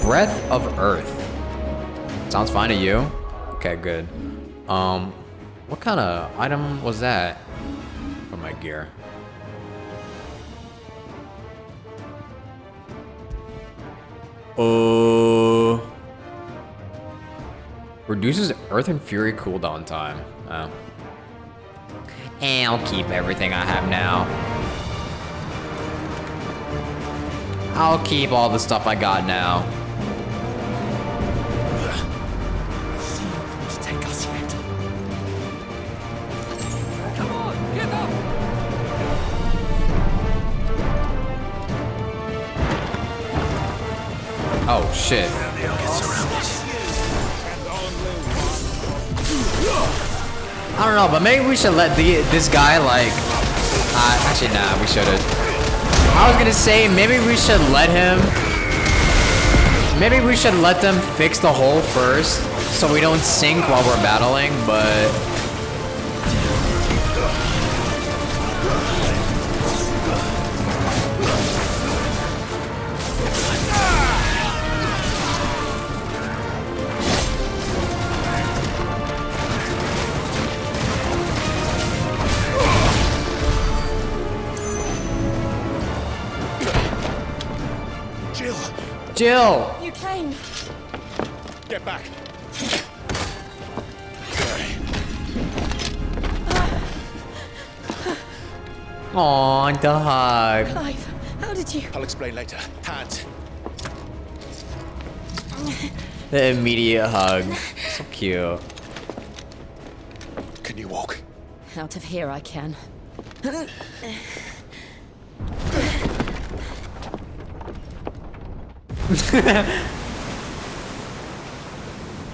Breath of Earth. Sounds fine to you? Okay, good. What kind of item was that from my gear? Reduces Earth and Fury cooldown time. Oh. And I'll keep everything I have now. I'll keep all the stuff I got now. Take us yet. Come on, get up! Oh shit. I don't know, but maybe we should let this guy like. Actually, nah, we shouldn't. I was gonna say maybe we should let him. Maybe we should let them fix the hole first, so we don't sink while we're battling. But Jill! You came. Get back. Aw, the hug. Clive, how did you? I'll explain later. Hands. The immediate hug. So cute. Can you walk? Out of here I can.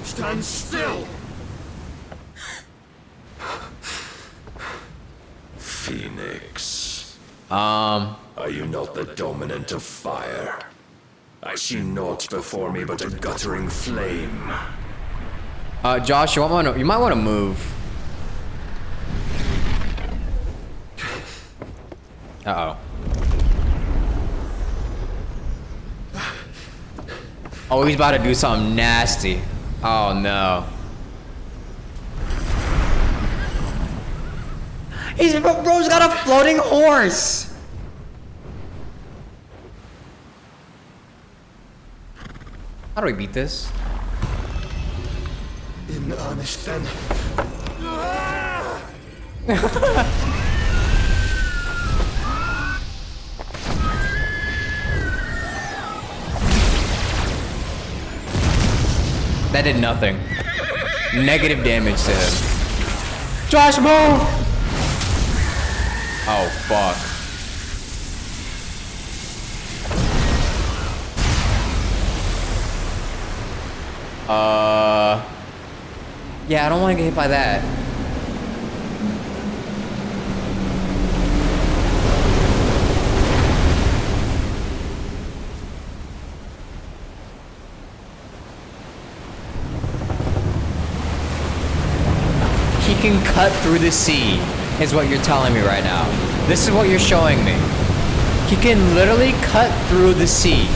Stand still! Phoenix. Are you not the dominant of fire? I see naught before me but a guttering flame. Josh, you might want to move. Uh-oh. Oh, he's about to do something nasty. Oh, no. Bro's got a floating horse. How do we beat this? In earnest then. That did nothing. Negative damage to him. Josh, move! Oh, fuck. Yeah, I don't want to get hit by that. He can cut through the sea, is what you're telling me right now. This is what you're showing me. He can literally cut through the sea.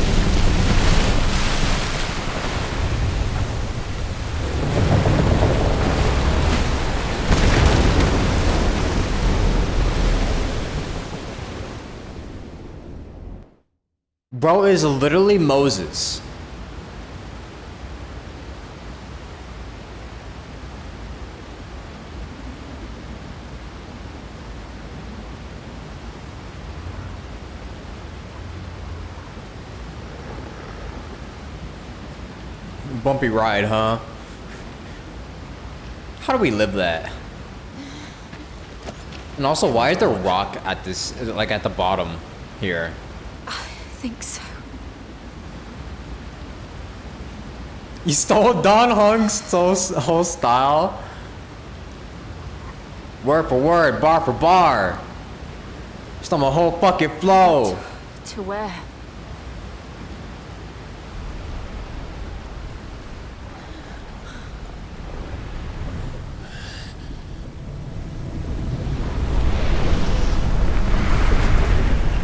Bro is literally Moses. Bumpy ride, huh? How do we live that? And also, why is there rock at this, like at the bottom here? I think so. You stole Don Hung's whole style? Word for word, bar for bar. Stole my whole fucking flow. To where?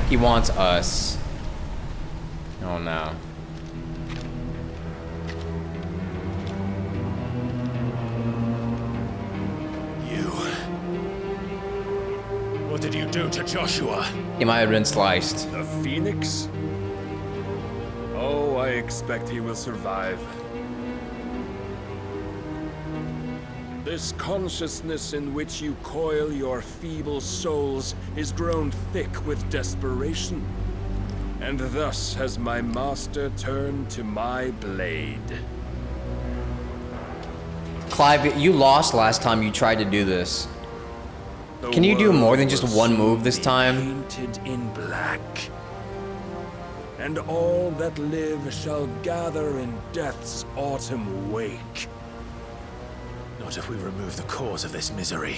He wants us. Oh no. You. What did you do to Joshua? He might have been sliced. The Phoenix? Oh, I expect he will survive. This consciousness in which you coil your feeble souls is grown thick with desperation. And thus has my master turned to my blade. Clive, you lost last time you tried to do this. Can you do more than just one move this time? Painted in black. And all that live shall gather in death's autumn wake. Not if we remove the cause of this misery.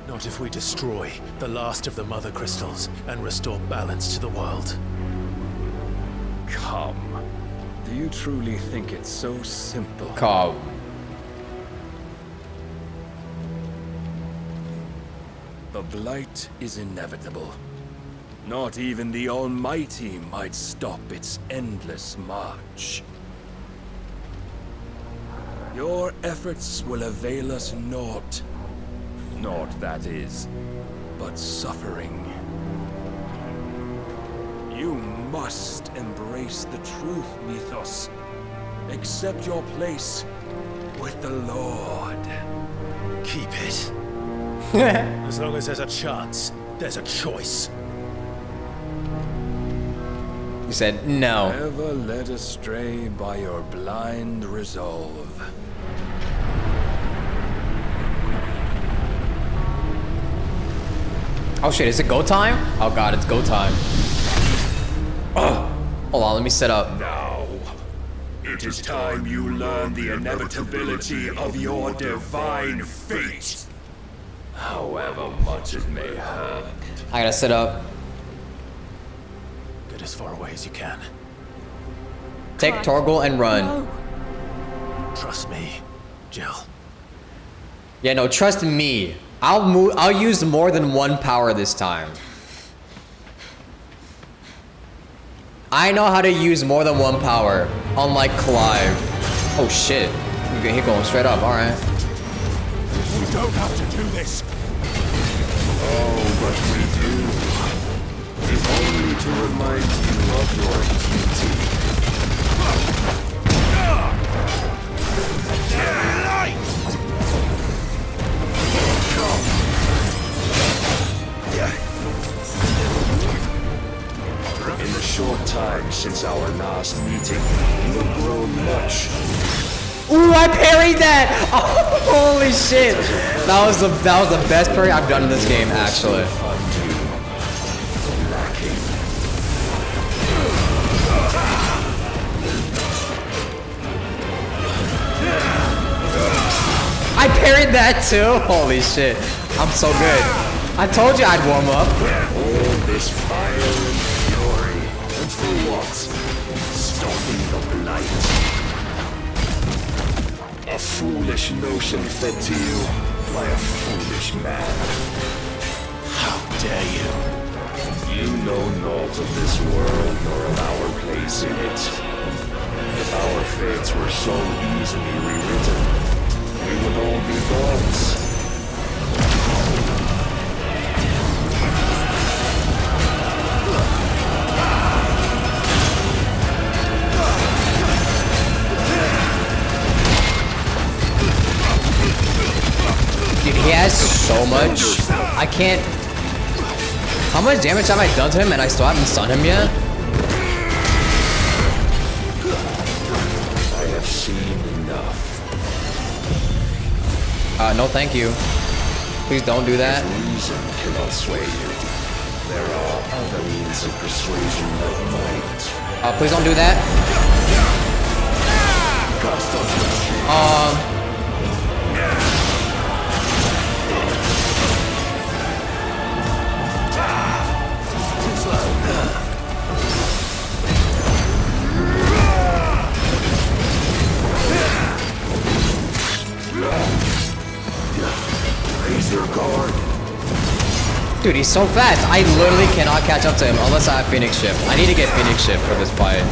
Not if we destroy the last of the mother crystals and restore balance to the world. Come. Do you truly think it's so simple? Come. The blight is inevitable. Not even the Almighty might stop its endless march. Your efforts will avail us naught. Naught, that is, but suffering. You must embrace the truth, Mythos. Accept your place with the Lord. Keep it. As long as there's a chance, there's a choice. You said no. Never led astray by your blind resolve. Oh shit, is it go time? Oh god, it's go time. Oh, hold on, let me set up. Now, it is time you learn the inevitability of your divine fate. However much it may hurt. I gotta set up. Get as far away as you can. Take Torgal and run. No. Trust me, Jill. Yeah, no, trust me. I'll use more than one power this time. I know how to use more than one power, unlike Clive. Oh shit. He going straight up, alright. We don't have to do this. Oh, but we do. If only to remind you of your duty. In the short time since our last meeting, you have grown much. Ooh, I parried that! Oh, holy shit! That was the best parry I've done in this game, actually. I parried that too? Holy shit. I'm so good. I told you I'd warm up. All this fire and fury, and for what? Stopping the blight. A foolish notion fed to you by a foolish man. How dare you? You know naught of this world nor of our place in it. If our fates were so easily rewritten, we would all be gods. Dude, he has so much. I can't... How much damage have I done to him and I still haven't stunned him yet? I have seen enough. No thank you. Please don't do that. Reason cannot sway you. There are other means of persuasion that might. Please don't do that. Raise your guard. Dude, he's so fast. I literally cannot catch up to him unless I have Phoenix Shift. I need to get Phoenix Shift for this fight.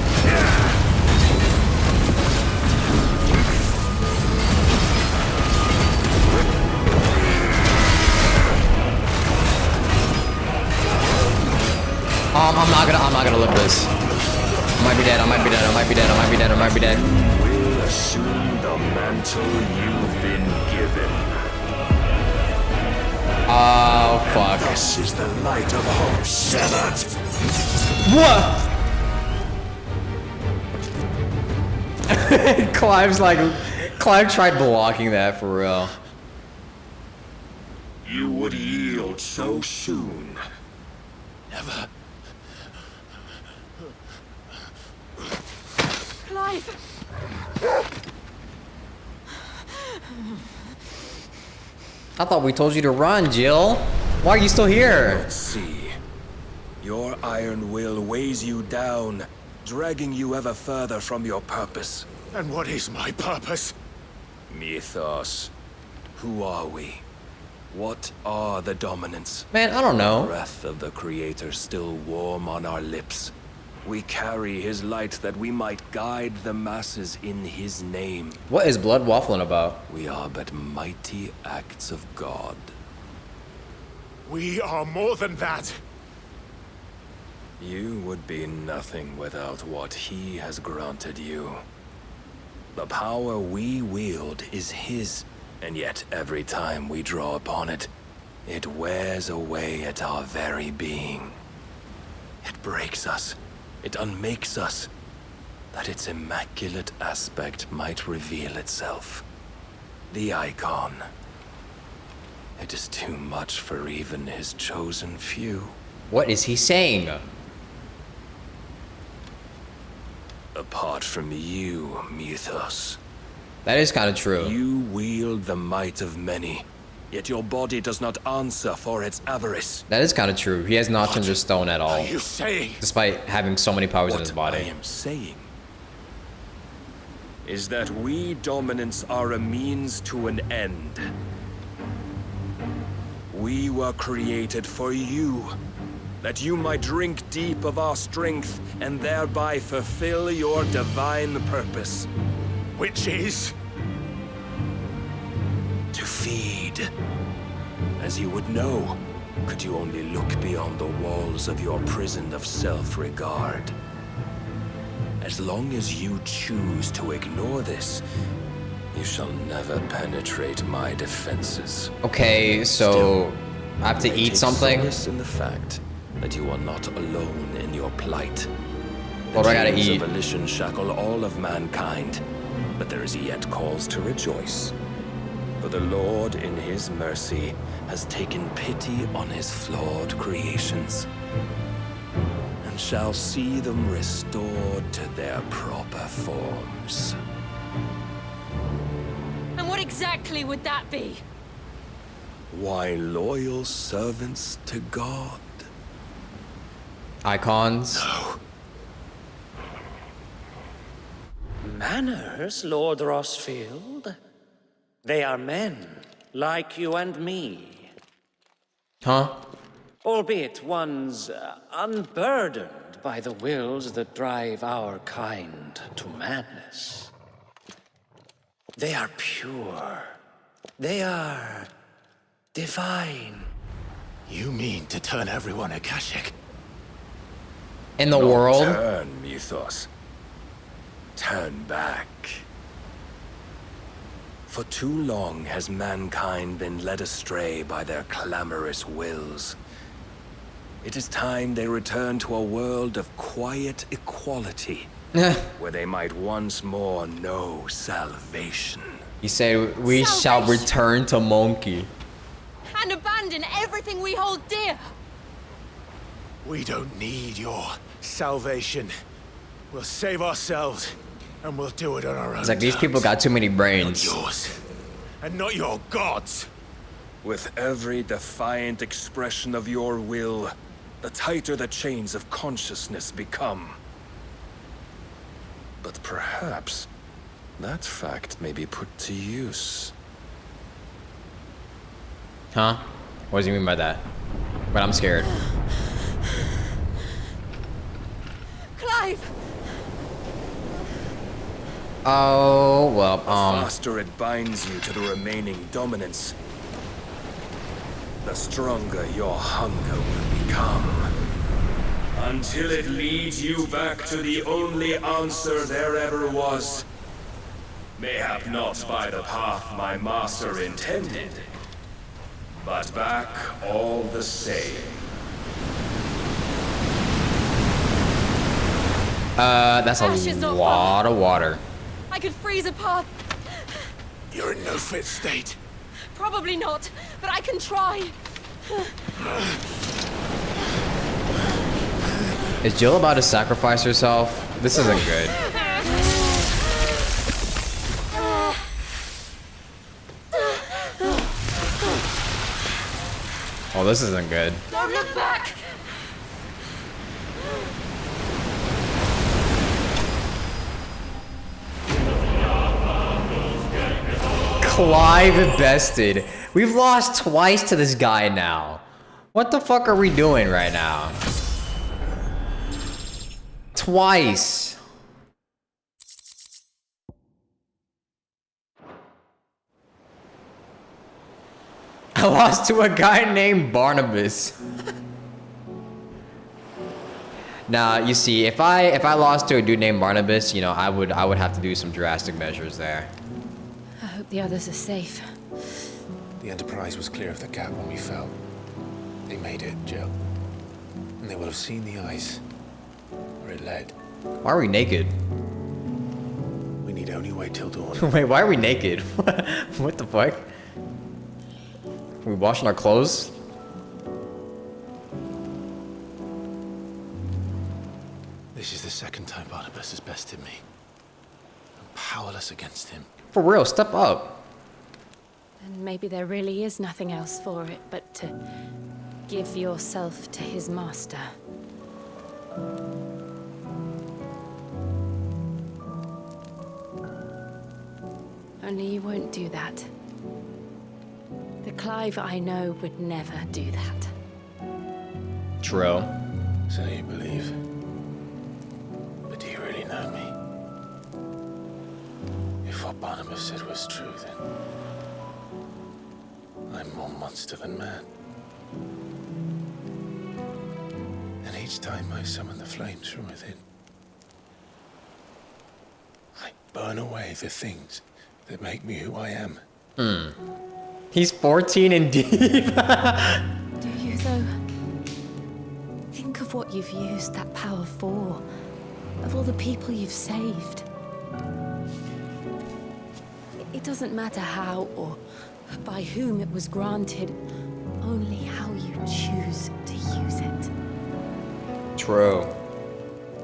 I'm not gonna live this. I might be dead, I might be dead, I might be dead, I might be dead, I might be dead. Will assume the the mantle you've been given. Oh, fuck. This is the light of hope severed. What? Clive tried blocking that for real. You would yield so soon. Never. Clive! I thought we told you to run, Jill. Why are you still here? Let's see. Your iron will weighs you down, dragging you ever further from your purpose. And what is my purpose? Mythos. Who are we? What are the dominants? Man, I don't know. The breath of the Creator still warm on our lips. We carry his light that we might guide the masses in his name. What is Blood waffling about? We are but mighty acts of God. We are more than that. You would be nothing without what he has granted you. The power we wield is his, and yet every time we draw upon it, it wears away at our very being. It breaks us. It unmakes us, that its immaculate aspect might reveal itself. The icon. It is too much for even his chosen few. What is he saying? Apart from you, Mythos. That is kind of true. You wield the might of many, yet your body does not answer for its avarice. That is kind of true. He has not turned to stone at all. What are you saying? Despite having so many powers in his body. What I am saying is that we dominants are a means to an end. We were created for you, that you might drink deep of our strength and thereby fulfill your divine purpose. Which is? To feed. As you would know, could you only look beyond the walls of your prison of self-regard. As long as you choose to ignore this, you shall never penetrate my defenses. Okay, so Still, I have to I eat take something? solace in the fact that you are not alone in your plight. What do I gotta chains eat? of volition shackle all of mankind, but there is yet cause to rejoice. For the Lord, in his mercy, has taken pity on his flawed creations, and shall see them restored to their proper forms. And what exactly would that be? Why, loyal servants to God. Icons? No. Manners, Lord Rossfield? They are men, like you and me. Huh? Albeit ones unburdened by the wills that drive our kind to madness. They are pure. They are divine. You mean to turn everyone Akashic? In the Not world? Turn, Mythos. Turn back. For too long has mankind been led astray by their clamorous wills. It is time they return to a world of quiet equality, where they might once more know salvation. He said, we shall return to Monkey. And abandon everything we hold dear. We don't need your salvation. We'll save ourselves, and we'll do it on our own. It's like these people got too many brains. Not yours, and not your gods. With every defiant expression of your will, the tighter the chains of consciousness become. But perhaps that fact may be put to use. Huh? What does he mean by that? But I'm scared. Clive! Oh, well, The faster it binds you to the remaining dominance, the stronger your hunger will become. Until it leads you back to the only answer there ever was. Mayhap not by the path my master intended, but back all the same. That's a lot of water. I could freeze a path. You're in no fit state. Probably not, but I can try. Is Jill about to sacrifice herself? This isn't good. Oh, this isn't good. Don't look back. Clive bested. We've lost twice to this guy now. What the fuck are we doing right now? Twice. I lost to a guy named Barnabus. Now, you see, if I lost to a dude named Barnabus, you know, I would have to do some drastic measures there. I hope the others are safe. The Enterprise was clear of the gap when we fell. They made it, Jill. And they will have seen the ice where it led. Why are we naked? We need only wait till dawn. Wait, why are we naked? What the fuck? Are we washing our clothes? This is the second time Barnabus has bested me. I'm powerless against him. For real, step up. And maybe there really is nothing else for it but to give yourself to his master. Only you won't do that. The Clive I know would never do that. True. So you believe. But do you really know me? If what Barnabas said was true, then I'm more monster than man. And each time I summon the flames from within, I burn away the things that make me who I am. He's 14 and deep. Do you, though? Think of what you've used that power for. Of all the people you've saved. It doesn't matter how or by whom it was granted, only how you choose to use it. True.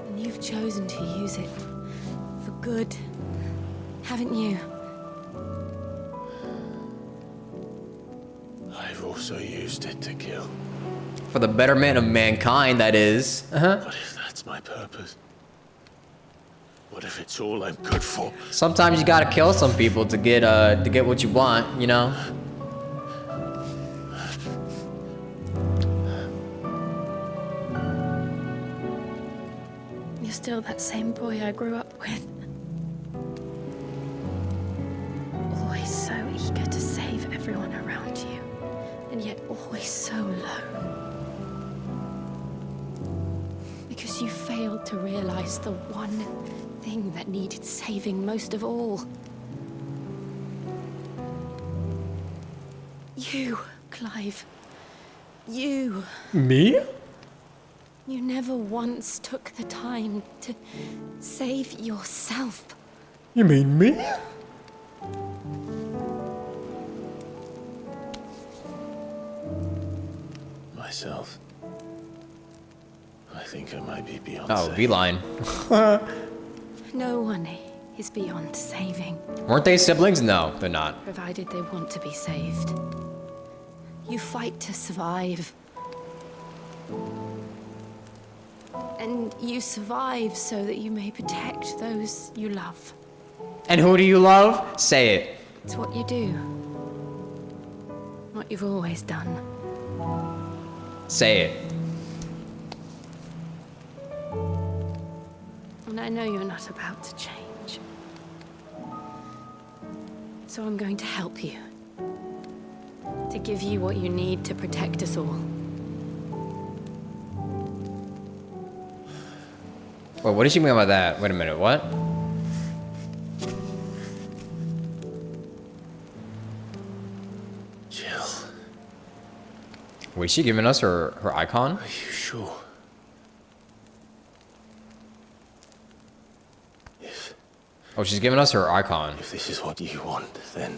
And you've chosen to use it for good, haven't you? I've also used it to kill. For the betterment of mankind, that is. What if that's my purpose? What if it's all I'm good for? Sometimes you gotta kill some people to get what you want, you know? You're still that same boy I grew up with. Always so eager to save everyone around you, and yet always so low. Because you failed to realize the one thing that needed saving most of all. You, Clive. You. Me? You never once took the time to save yourself. You mean me? Myself. I think I might be beyond Oh, saving. V-line. No one is beyond saving. Weren't they siblings? No, they're not. Provided they want to be saved. You fight to survive. And you survive so that you may protect those you love. And who do you love? Say it. It's what you do. What you've always done. Say it. And I know you're not about to change. So I'm going to help you. To give you what you need to protect us all. Wait, what did she mean by that? Wait a minute, what? Wait, is she giving us her icon? Are you sure? Oh, she's giving us her icon. If this is what you want, then...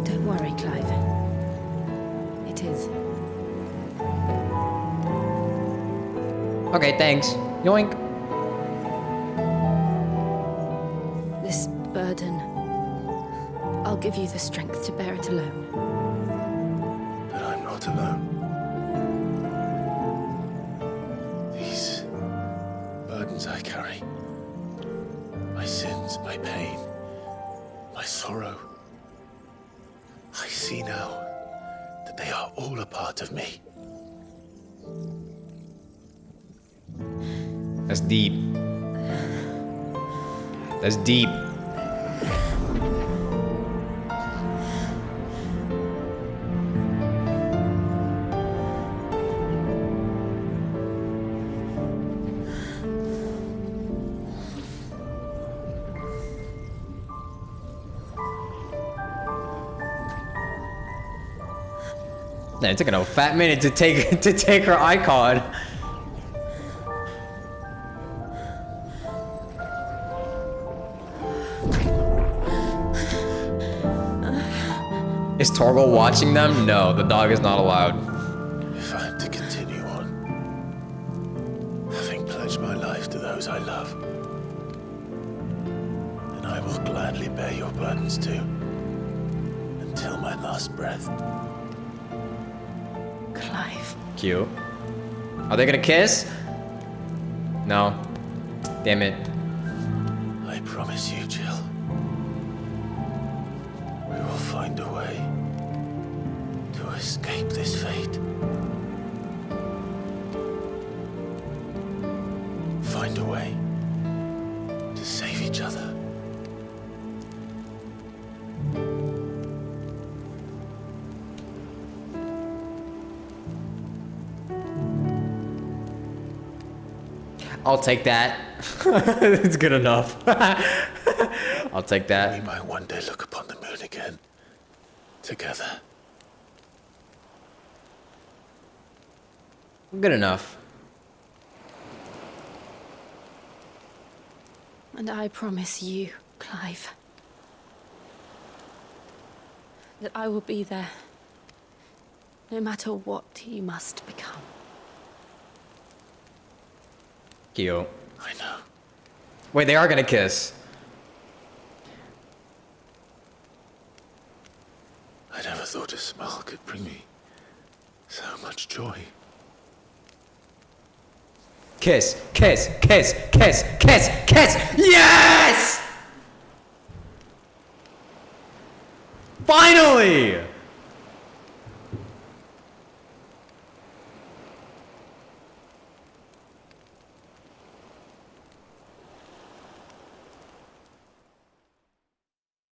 Don't worry, Clive. It is. Okay, thanks. Yoink. This burden, I'll give you the strength to bear it alone. But I'm not alone. These burdens I carry, my sins, my pain, my sorrow, I see now that they are all a part of me. That's deep. That's deep. Man, it took a fat minute to take her icon. Is Torgal watching them? No, the dog is not allowed. If I am to continue on, having pledged my life to those I love, then I will gladly bear your burdens too, until my last breath. Clive. Cute. Are they gonna kiss? No. Damn it. I promise you, Jill. We will find a way to escape this fate. Find a way to save each other. I'll take that. It's good enough. I'll take that. We might one day look upon the moon again, together. Good enough. And I promise you, Clive, that I will be there, no matter what you must become. Cute. I know. Wait, they are gonna kiss. I never thought a smile could bring me so much joy. Kiss, kiss, kiss, kiss, kiss, kiss. Yes! Finally!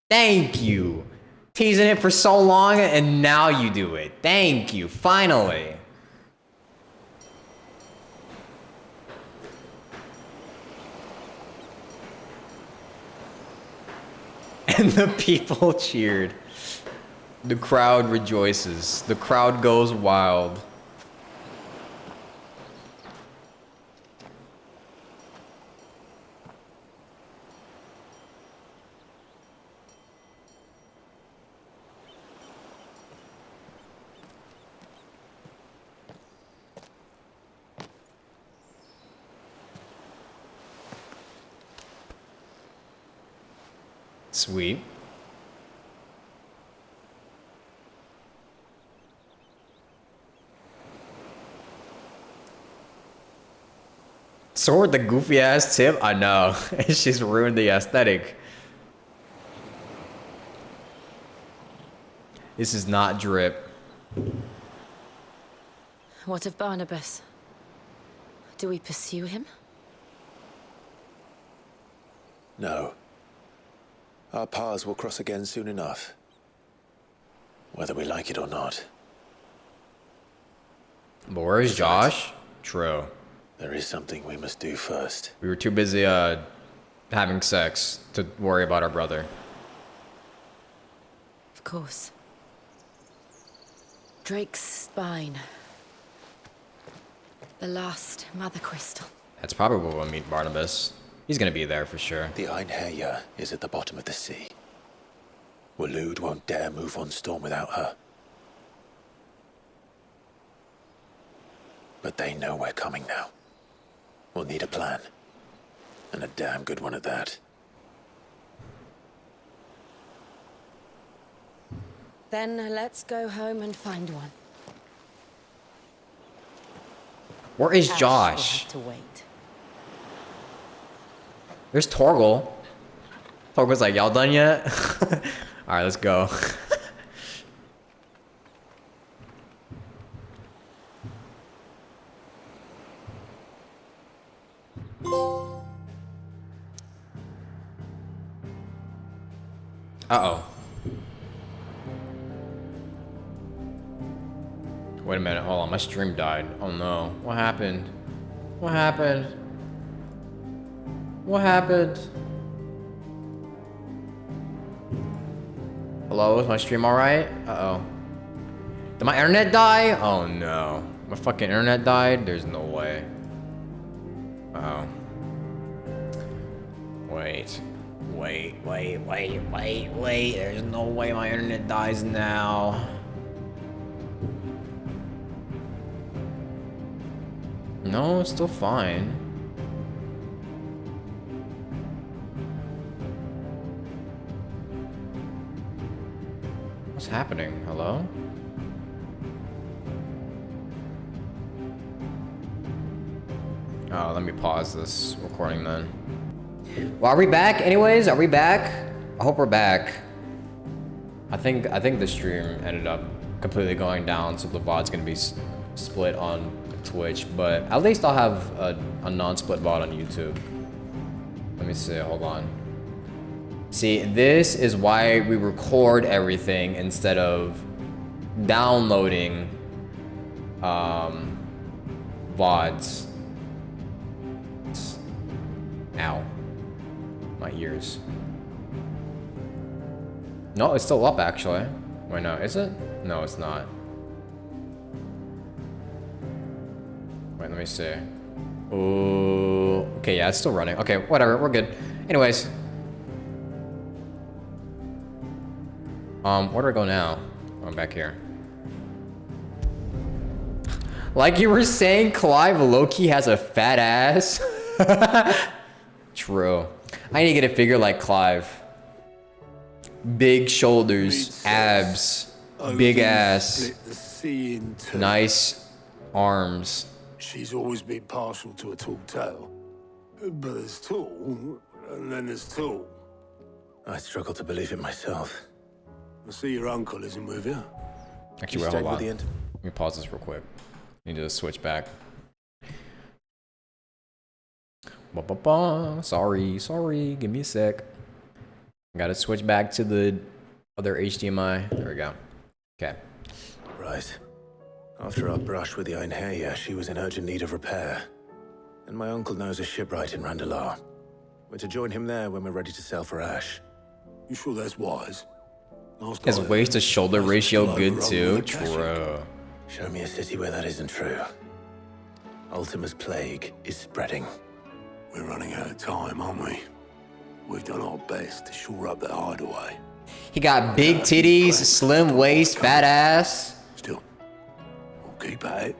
Thank you. Teasing it for so long and now you do it. Thank you, finally. And the people cheered. The crowd rejoices. The crowd goes wild. Sweet. Sword, the goofy ass tip? I know. It's just ruined the aesthetic. This is not drip. What of Barnabus? Do we pursue him? No. Our paths will cross again soon enough. Whether we like it or not. But where's Josh? True. There is something we must do first. We were too busy having sex to worry about our brother. Of course. Drake's spine. The last Mother Crystal. That's probably where we'll meet Barnabus. He's gonna be there for sure. The Einherja is at the bottom of the sea. Waloed won't dare move on Storm without her. But they know we're coming now. We'll need a plan. And a damn good one at that. Then let's go home and find one. Where is Ash will Josh? have to wait. There's Torgal. Torgal's like, y'all done yet? Alright, let's go. Uh-oh. Wait a minute, hold on, my stream died. Oh no, what happened? What happened? What happened? Hello, is my stream alright? Uh-oh. Did my internet die? Oh no. My fucking internet died? There's no way. Uh-oh. Wait. Wait. There's no way my internet dies now. No, it's still fine. What's happening? Hello? Oh, let me pause this recording then. Well, are we back anyways? Are we back? I hope we're back. I think the stream ended up completely going down, so the VOD's gonna be split on Twitch, but at least I'll have a non-split VOD on YouTube. Let me see, hold on. See, this is why we record everything instead of downloading VODs. Ow. My ears. No, it's still up actually. Wait, no, is it? No, it's not. Wait, let me see. Oh, okay, yeah, it's still running. Okay, whatever, we're good. Anyways. Where do I go now? Oh, I'm back here. Like you were saying, Clive low-key has a fat ass. True. I need to get a figure like Clive. Big shoulders, abs, big ass, nice arms. She's always been partial to a tall tale. But there's tall, and then there's tall. I struggle to believe it myself. I see your uncle isn't with you. Actually, wait, hold on. Let me pause this real quick. Need to switch back. Sorry, give me a sec. Gotta switch back to the other HDMI. There we go. Okay. Right. After our brush with the Einherja, she was in urgent need of repair. And my uncle knows a shipwright in Randalar. We're to join him there when we're ready to sail for Ash. You sure that's wise? His waist to shoulder ratio good too. True. Show me a city where that isn't true. Ultima's plague is spreading. We're running out of time, aren't we? We've done our best to shore up the hideaway. He got big titties, slim waist, fat ass. Still, we'll keep at it.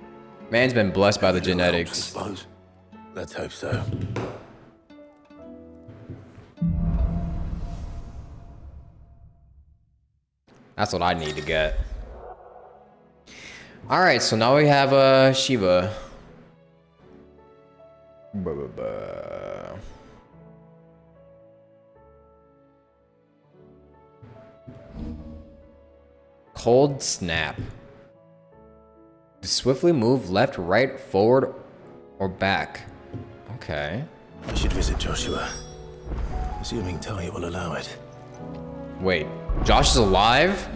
Man's been blessed by the genetics. Let's hope so. That's what I need to get. Alright, so now we have Shiva. Cold snap. Swiftly move left, right, forward, or back. Okay. I should visit Joshua. Assuming Talia will allow it. Wait, Josh is alive?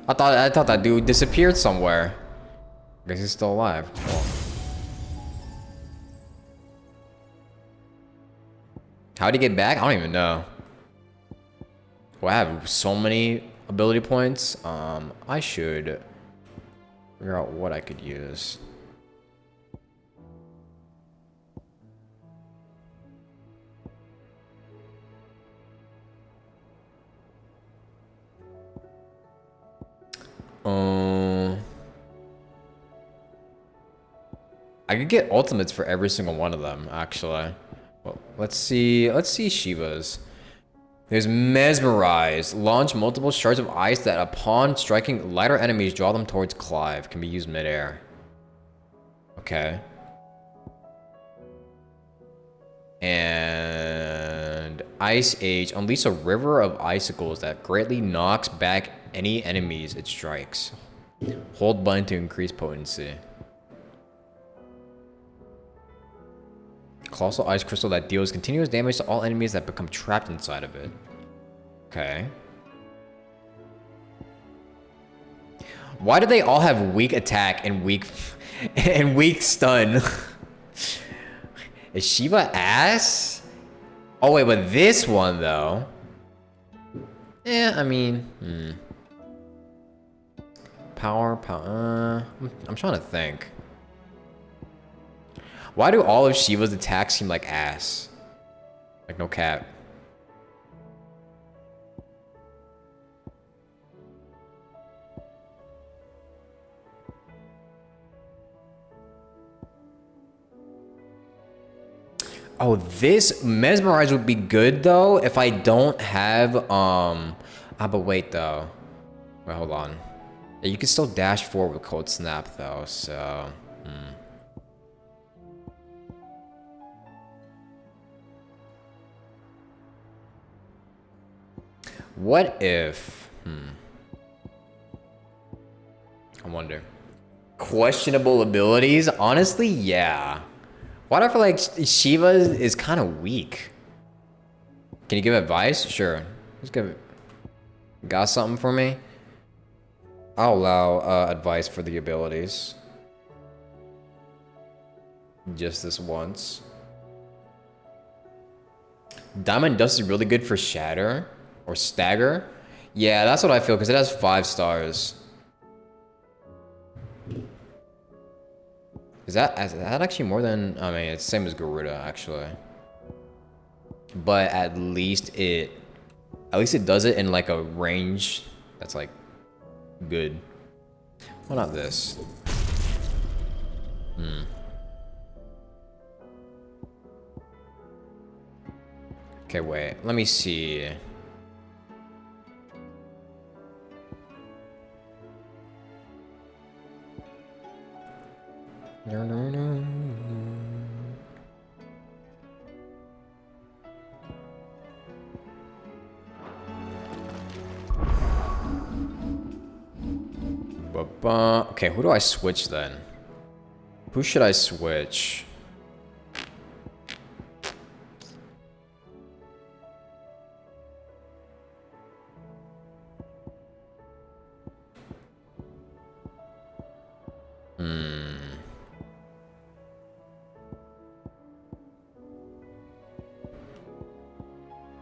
I thought that dude disappeared somewhere. I guess he's still alive. Well. How'd he get back? I don't even know. Well, I have so many ability points. I should figure out what I could use. I could get ultimates for every single one of them, actually. Well, let's see Shiva's. There's Mesmerize. Launch multiple shards of ice that upon striking lighter enemies draw them towards Clive. Can be used midair. Okay. And Ice Age. Unleash a river of icicles that greatly knocks back any enemies it strikes. Hold button to increase potency. Colossal ice crystal that deals continuous damage to all enemies that become trapped inside of it. Okay. Why do they all have weak attack and weak stun? Is Shiva ass? Oh wait, but this one though. Yeah, I mean, Power. I'm trying to think. Why do all of Shiva's attacks seem like ass? Like no cap. Oh, this Mesmerize would be good though if I don't have but wait though. Wait, hold on. Yeah, you can still dash forward with Cold Snap though, so What if... I wonder. Questionable abilities? Honestly, yeah. Why do I feel like Shiva is kind of weak? Can you give advice? Sure. Just give it. Got something for me? I'll allow advice for the abilities. Just this once. Diamond Dust is really good for Shatter. Or Stagger? Yeah, that's what I feel, because it has 5 stars. Is that actually more than... I mean, it's the same as Garuda, actually. But at least it does it in, like, a range that's, like, good. Why not this? Okay, wait. Let me see... Okay, who do I switch then? Who should I switch?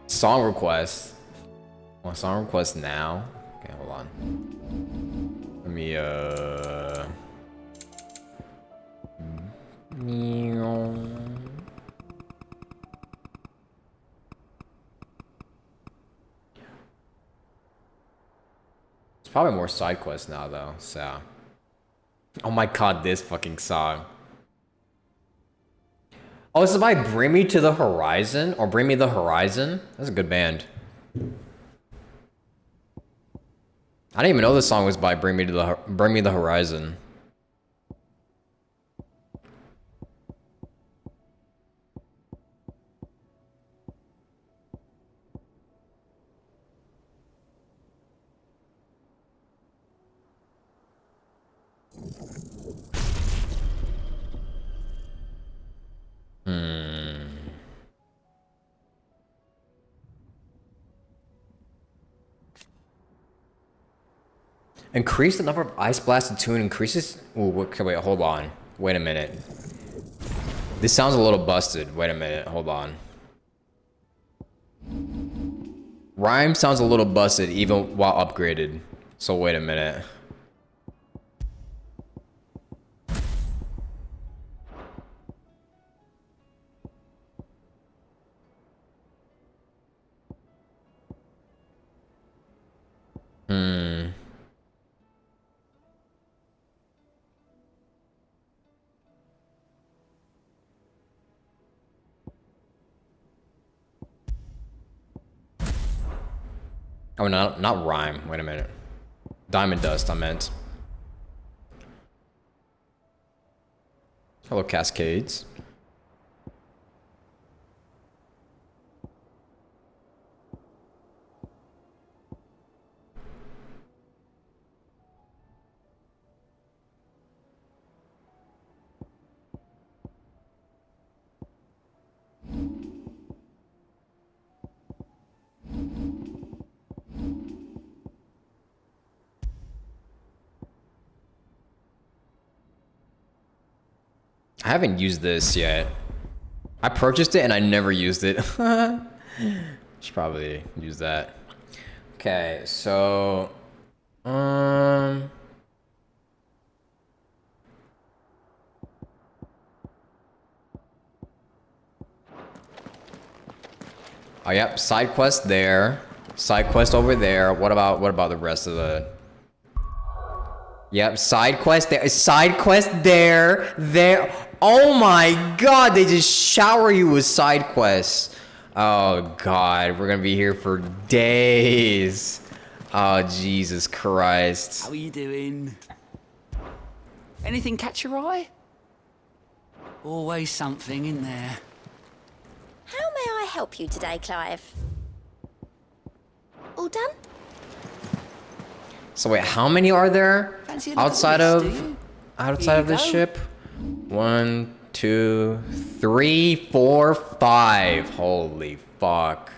Song request. Want song request now? Okay, hold on. Let me It's probably more side quests now though, so. Oh my god, this fucking song. Oh, this is by Bring Me to the Horizon? Or Bring Me the Horizon? That's a good band. I didn't even know this song was by Bring Me the Horizon. Increase the number of Ice Blasted Tune increases... Ooh, okay, wait, hold on. Wait a minute. This sounds a little busted. Wait a minute, hold on. Rhyme sounds a little busted even while upgraded. So wait a minute. Oh, no, not rhyme. Wait a minute. Diamond dust, I meant. Hello, Cascades. I haven't used this yet. I purchased it and I never used it. Should probably use that. Okay, so oh yep, side quest there. Side quest over there. What about the rest of the? Yep, side quest there. Side quest there. There. Oh my god, they just shower you with side quests. Oh god, we're gonna be here for days. Oh Jesus Christ. How are you doing? Anything catch your eye? Always something in there. How may I help you today, Clive? All done? So wait, how many are there outside of this go. ship? 1, 2, 3, 4, 5. Holy fuck.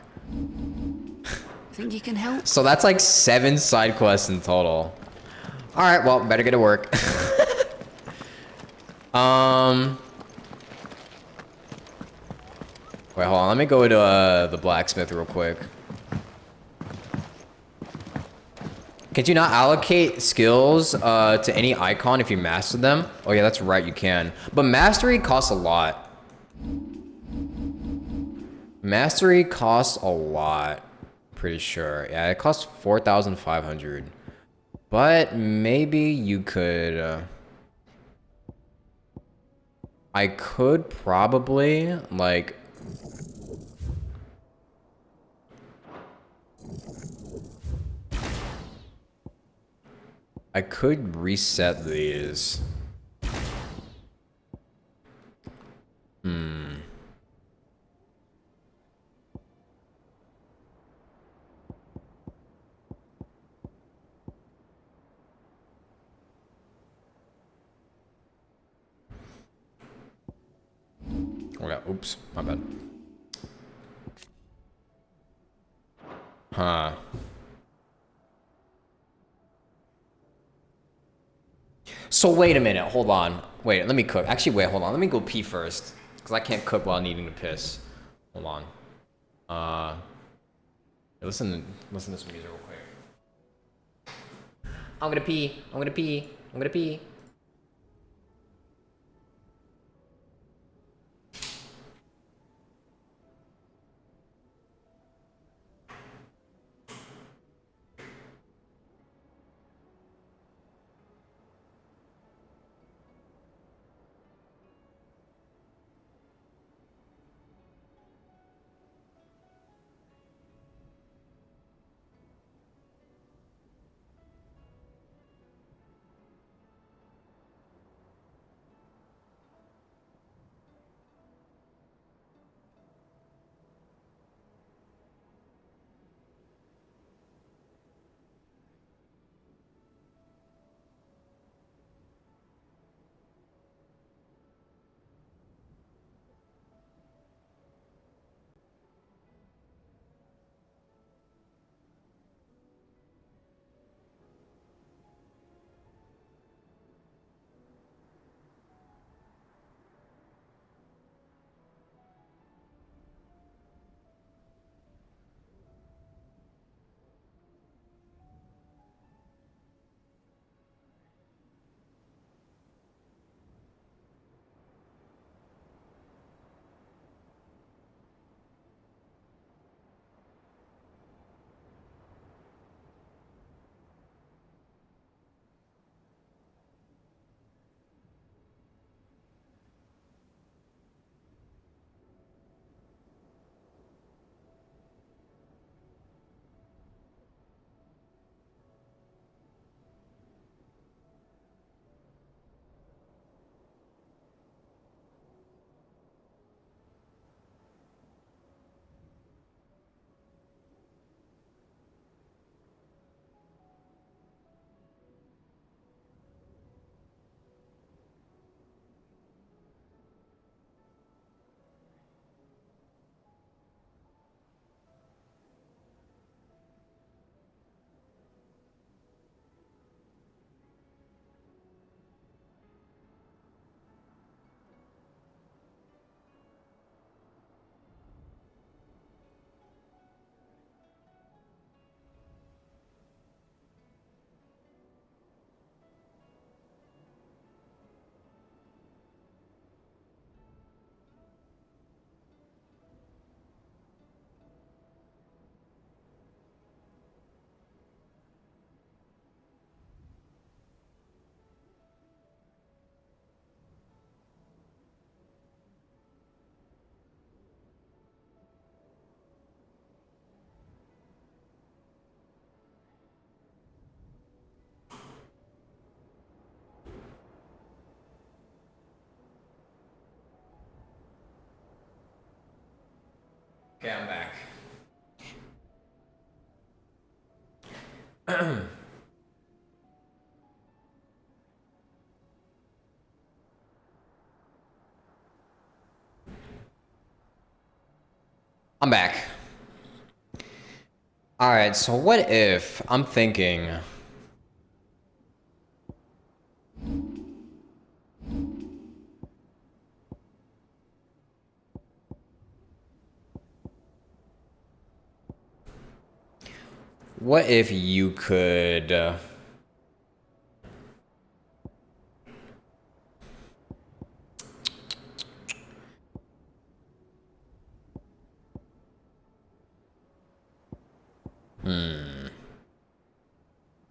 Think you can help? So that's like 7 side quests in total. All right, well, better get to work. Wait, hold on. Let me go to the blacksmith real quick. Can you not allocate skills to any icon if you master them? Oh yeah, that's right, you can. But mastery costs a lot. Mastery costs a lot. Pretty sure. Yeah, it costs 4,500. But maybe you could. I could probably like. I could reset these. Oh yeah, oops, my bad. Huh. So wait a minute, hold on. Wait, let me cook. Actually, wait, hold on. Let me go pee first. Because I can't cook while needing to piss. Hold on. Listen to some music real quick. I'm gonna pee. I'm gonna pee. I'm gonna pee. Okay, I'm back. I'm back. All right, so what if I'm thinking what if you could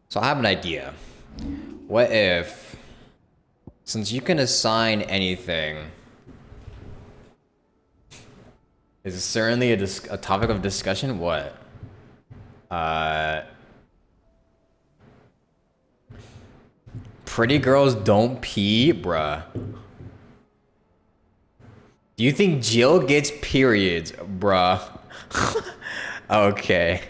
So I have an idea. What if, since you can assign anything, is certainly a topic of discussion? What? Pretty girls don't pee, bruh. Do you think Jill gets periods, bruh? Okay.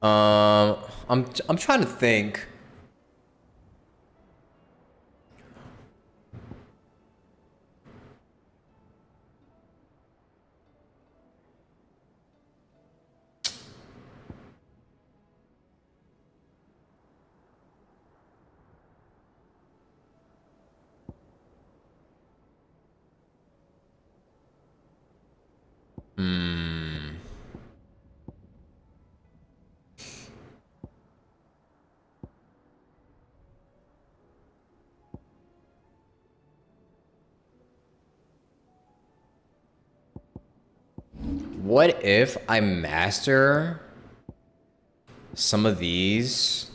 I'm trying to think. What if I master some of these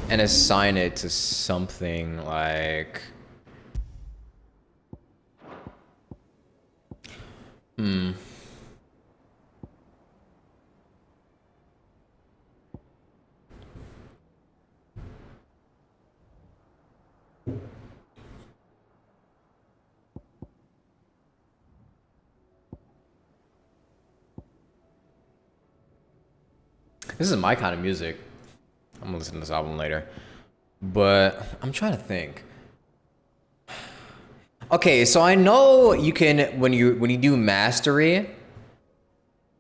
and assign it to something like... This is my kind of music. I'm gonna listen to this album later. But I'm trying to think. Okay, so I know you can, when you do mastery,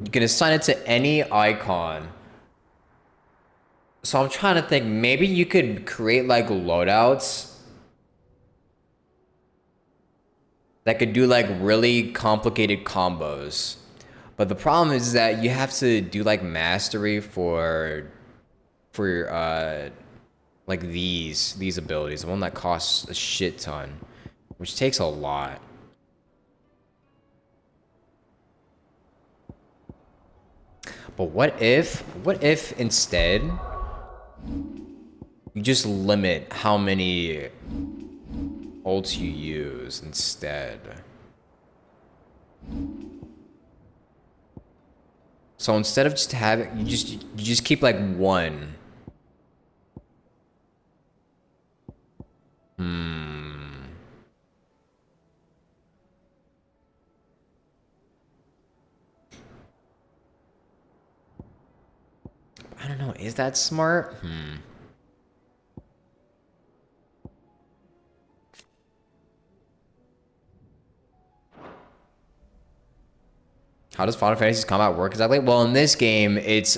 you can assign it to any icon. So I'm trying to think, maybe you could create like loadouts that could do like really complicated combos. But the problem is that you have to do like mastery for like these abilities, the one that costs a shit ton, which takes a lot. But what if instead you just limit how many ults you use instead? So instead of just having, you just keep like one. I don't know, is that smart? How does Final Fantasy combat work exactly? Well, in this game, it's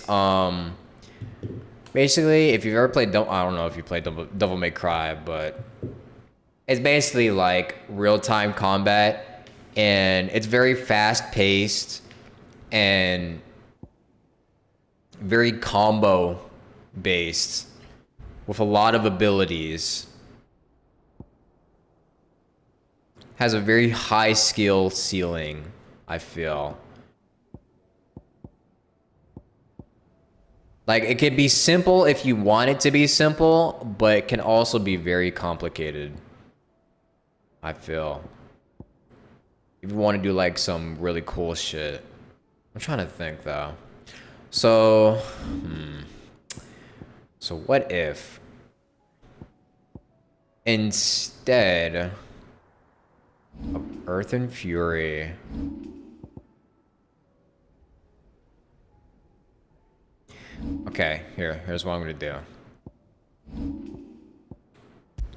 basically, if you've ever played, I don't know if you played Devil May Cry, but it's basically like real-time combat, and it's very fast-paced and very combo-based with a lot of abilities. Has a very high skill ceiling, I feel. Like, it could be simple if you want it to be simple, but it can also be very complicated, I feel. If you want to do, like, some really cool shit. I'm trying to think, though. So, So what if instead of Earth and Fury. Okay, here's what I'm gonna do.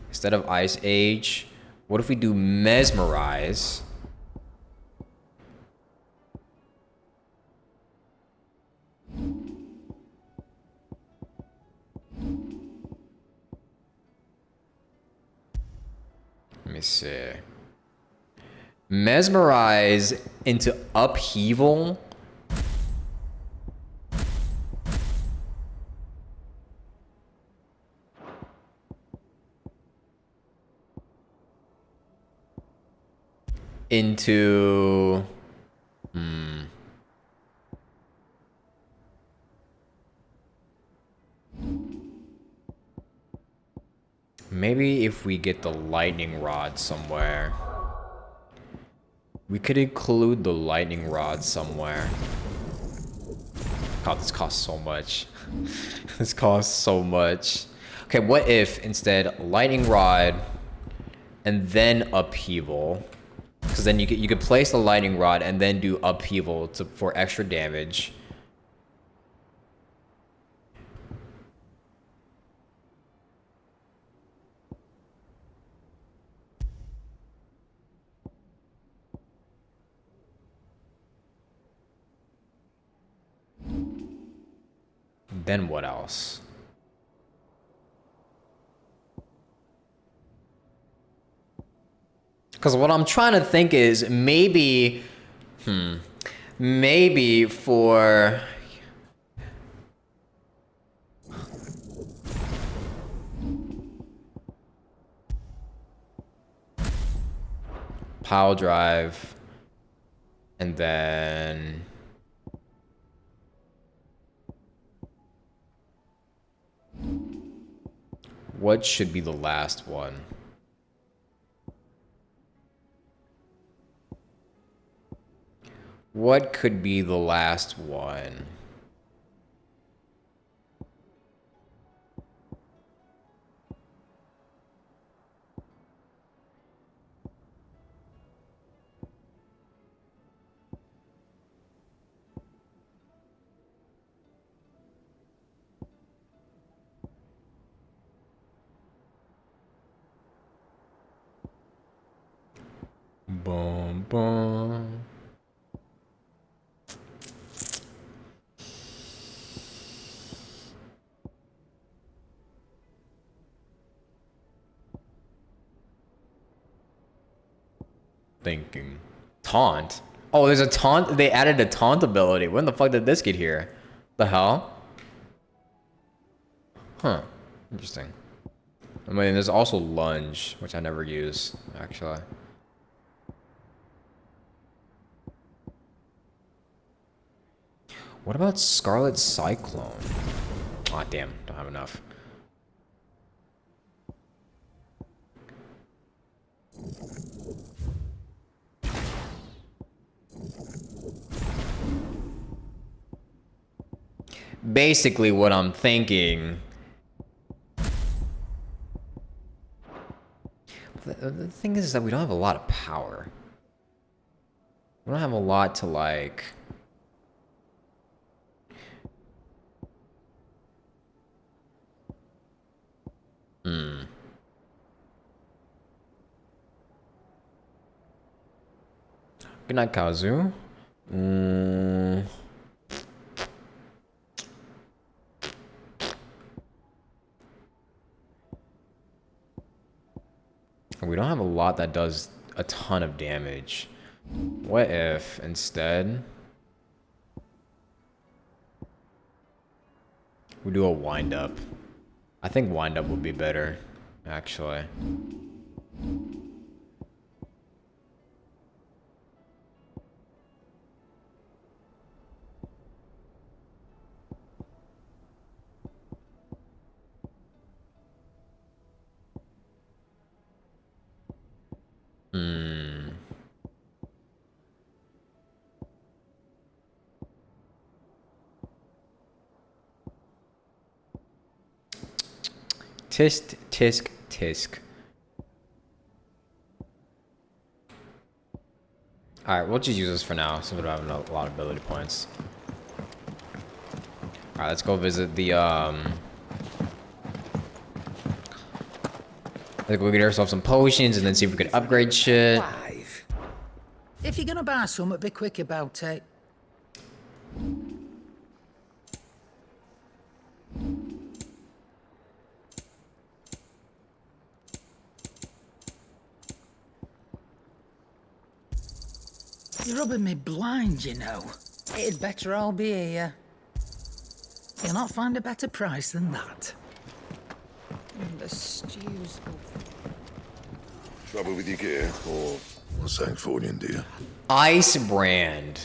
Instead of Ice Age, what if we do Mesmerize? Let me see. Mesmerize into Upheaval. Into maybe if we get the lightning rod somewhere. We could include the lightning rod somewhere. God, this costs so much. This costs so much. Okay, what if instead lightning rod and then upheaval? Because then you could place the lightning rod and then do upheaval for extra damage. Then what else? Because what I'm trying to think is maybe, maybe for pile drive, and then what should be the last one? What could be the last one? Boom, boom. Thinking. Taunt? Oh, there's a taunt. They added a taunt ability. When the fuck did this get here? The hell? Huh. Interesting. I mean, there's also lunge, which I never use, actually. What about Scarlet Cyclone? Aw, damn. Don't have enough. Basically, what I'm thinking... The thing is that we don't have a lot of power. We don't have a lot to, like... Good night, Kazu. We don't have a lot that does a ton of damage. What if instead we do a wind up? I think wind up would be better, actually. Tisk, tisk, tisk. Alright, we'll just use this for now, so we don't have a lot of ability points. Alright, let's go visit the, let's go get ourselves some potions and then see if we can upgrade shit. If you're gonna buy something, be quick about it. You're rubbing me blind, you know. It'd better all be here. You'll not find a better price than that. The stew's Trouble with your gear, or Sancthornian dear? Ice brand.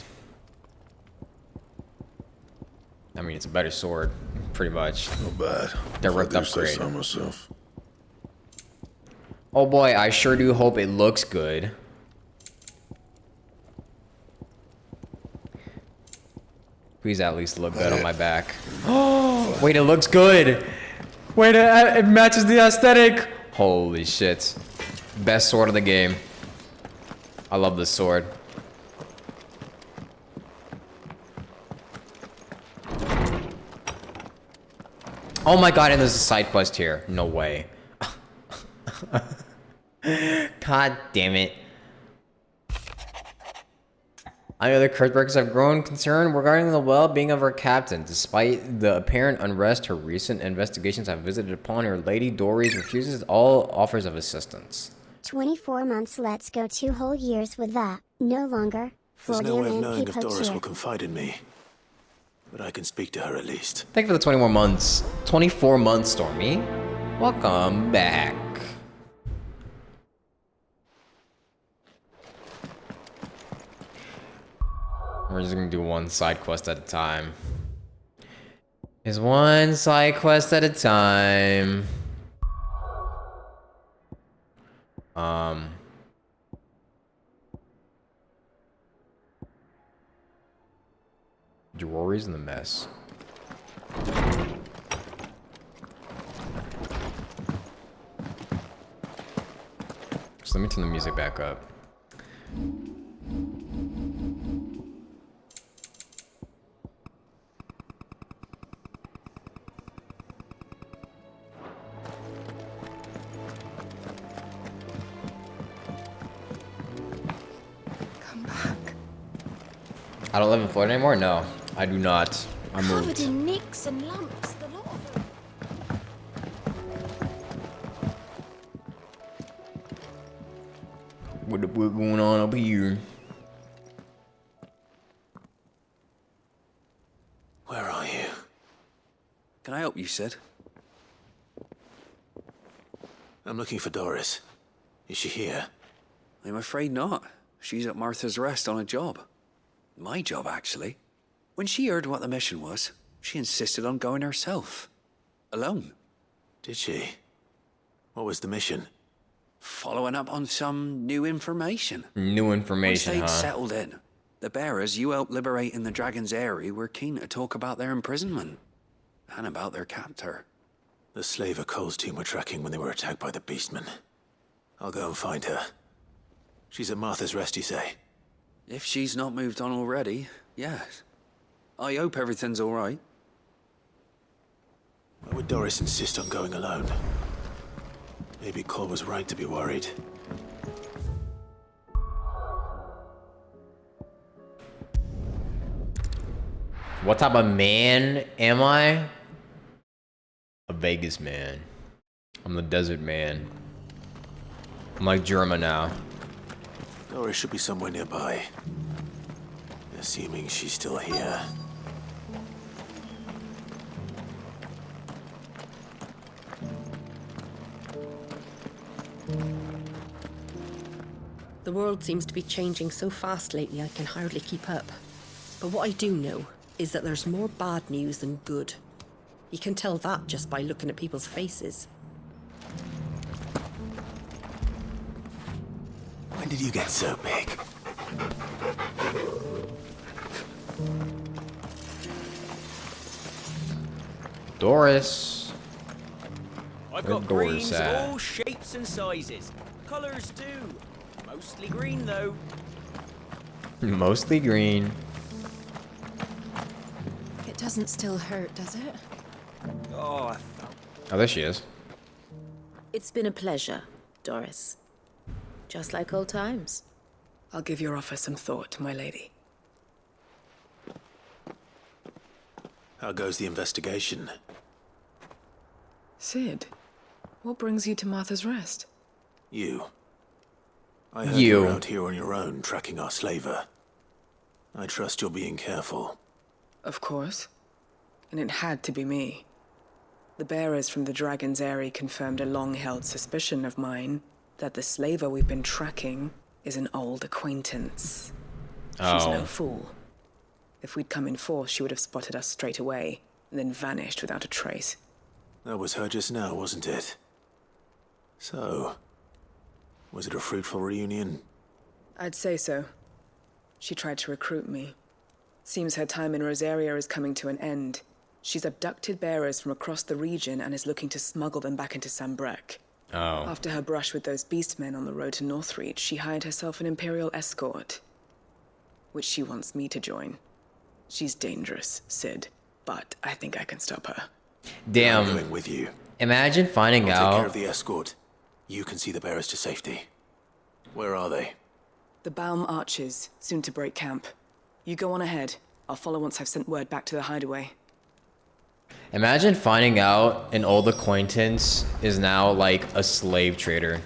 I mean, it's a better sword, pretty much. Not bad. Direct I do say upgrade. so myself. Oh boy, I sure do hope it looks good. Please at least look good on my back. Oh, wait, it looks good. Wait, it matches the aesthetic. Holy shit. Best sword of the game. I love this sword. Oh my god, and there's a side quest here. No way. God damn it. Other Kurtbergs have grown concerned regarding the well-being of her captain. Despite the apparent unrest her recent investigations have visited upon, her Lady Doris refuses all offers of assistance. 24 months, let's go 2 whole years with that. No longer. There's no way of knowing if people Doris cheer. will confide in me. But I can speak to her at least. Thank you for the 24 months. 24 months, Stormy. Welcome back. We're just gonna do one side quest at a time. Is one side quest at a time. Rory's in the mess. So let me turn the music back up. I don't live in Florida anymore? No, I do not. I covered moved. in nicks and lumps, the lot of them. What going on up here? Where are you? Can I help you, Sid? I'm looking for Doris. Is she here? I'm afraid not. She's at Martha's Rest on a job. My job, actually. When she heard what the mission was, she insisted on going herself. Alone. Did she? What was the mission? Following up on some new information. New information, Once they'd huh? settled in, the bearers you helped liberate in the Dragon's Eyrie were keen to talk about their imprisonment. And about their captor. The slaver Cole's team were tracking when they were attacked by the Beastmen. I'll go and find her. She's at Martha's Rest, you say? If she's not moved on already, yes. I hope everything's all right. Why would Doris insist on going alone? Maybe Cole was right to be worried. What type of man am I? A Vegas man. I'm the desert man. I'm like Germa now. Doris should be somewhere nearby. Assuming she's still here. The world seems to be changing so fast lately I can hardly keep up. But what I do know is that there's more bad news than good. You can tell that just by looking at people's faces. When did you get so big? Doris. I've Where got Doris greens at? all shapes and sizes. Colours too. Mostly green though. Mostly green. It doesn't still hurt, does it? Oh, there she is. It's been a pleasure, Doris. Just like old times. I'll give your offer some thought, my lady. How goes the investigation? Sid, what brings you to Martha's Rest? You. I heard you were out here on your own, tracking our slaver. I trust you're being careful. Of course. And it had to be me. The bearers from the Dragon's Eyrie confirmed a long-held suspicion of mine that the slaver we've been tracking is an old acquaintance. She's no fool. If we'd come in force, she would have spotted us straight away, and then vanished without a trace. That was her just now, wasn't it? So, was it a fruitful reunion? I'd say so. She tried to recruit me. Seems her time in Rosaria is coming to an end. She's abducted bearers from across the region and is looking to smuggle them back into Sambrec. After her brush with those beastmen on the road to Northreach, she hired herself an Imperial escort, which she wants me to join. She's dangerous, Sid, but I think I can stop her. Damn. I'm going with you. Imagine finding I'll out. take care of the escort. You can see the bearers to safety. Where are they? The Baum Archers, soon to break camp. You go on ahead. I'll follow once I've sent word back to the hideaway. Imagine finding out an old acquaintance is now like a slave trader.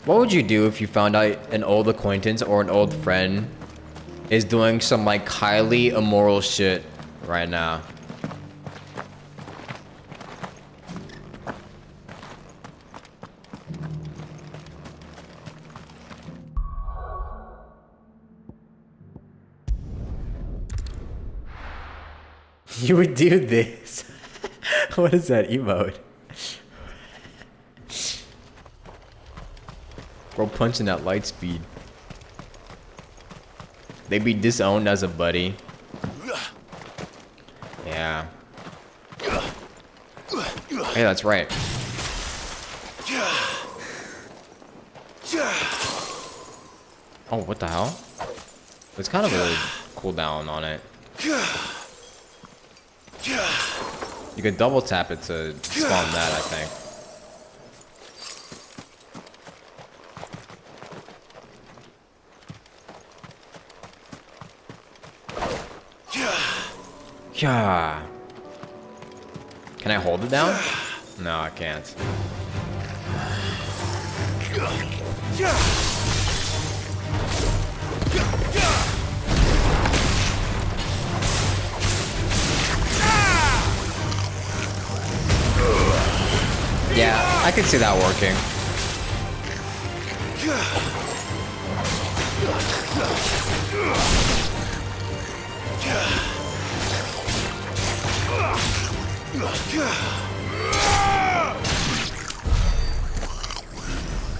What would you do if you found out an old acquaintance or an old friend is doing some like highly immoral shit right now? You would do this? What is that emote? Bro punching that light speed. They be disowned as a buddy. Yeah. Hey, that's right. Oh, what the hell? There's kind of a cooldown on it. You can double tap it to spawn that, I think. Yeah. Can I hold it down? No, I can't. Yeah, I can see that working.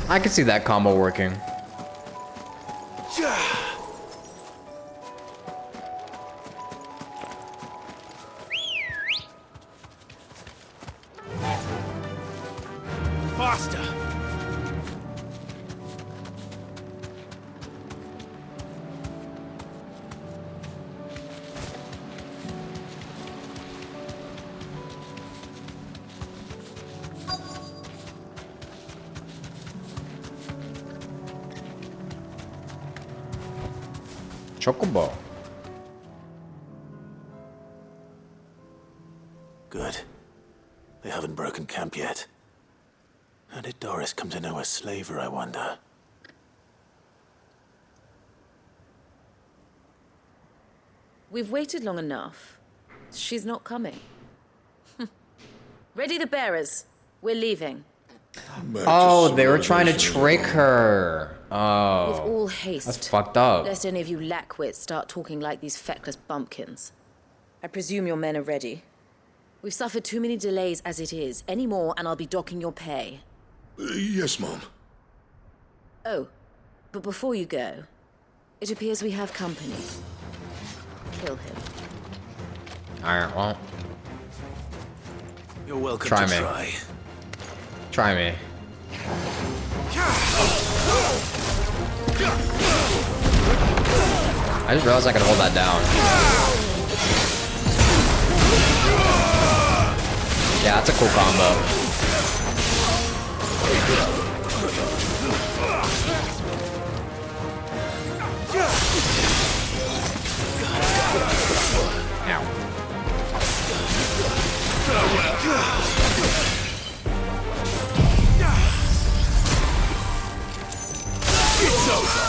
I can see that combo working. Faster! Chocobo. Good. They haven't broken camp yet. How did Doris come to know a slaver, I wonder? We've waited long enough. She's not coming. Ready the bearers. We're leaving. Oh, they were trying to trick her. With Oh. all haste. That's fucked up. Lest any of you lackwits start talking like these feckless bumpkins. I presume your men are ready. We've suffered too many delays as it is. Any more and I'll be docking your pay. Yes, Mom. Oh, but before you go, it appears we have company. Kill him. Alright, well. You're welcome Try to me. try. Try me. I just realized I could hold that down. Yeah, that's a cool combo. It's over.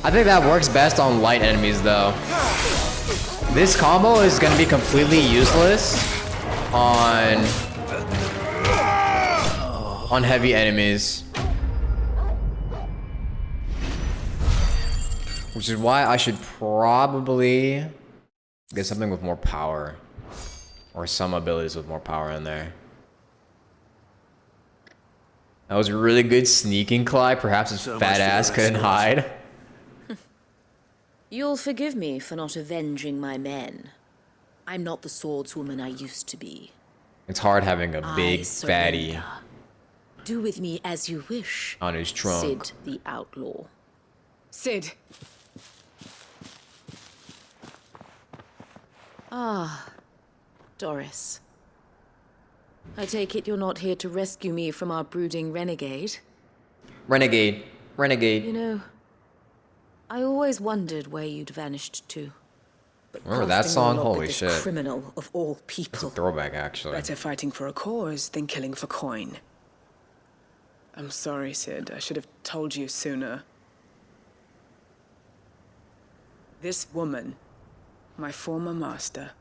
I think that works best on light enemies though. This combo is gonna be completely useless on heavy enemies. Which is why I should probably get something with more power. Or some abilities with more power in there. That was really good sneaking, Clyde. Perhaps his fat ass couldn't hide. You'll forgive me for not avenging my men. I'm not the swordswoman I used to be. It's hard having a big fatty Do with me as you wish. on his trunk. Sid the outlaw. Sid. Ah, Doris. I take it you're not here to rescue me from our brooding renegade? Renegade. Renegade. You know, I always wondered where you'd vanished to. But Remember that casting song? your lot with Holy this shit. Criminal of all people. It's a throwback, actually. Better fighting for a cause than killing for coin. I'm sorry, Sid. I should have told you sooner. This woman, my former master,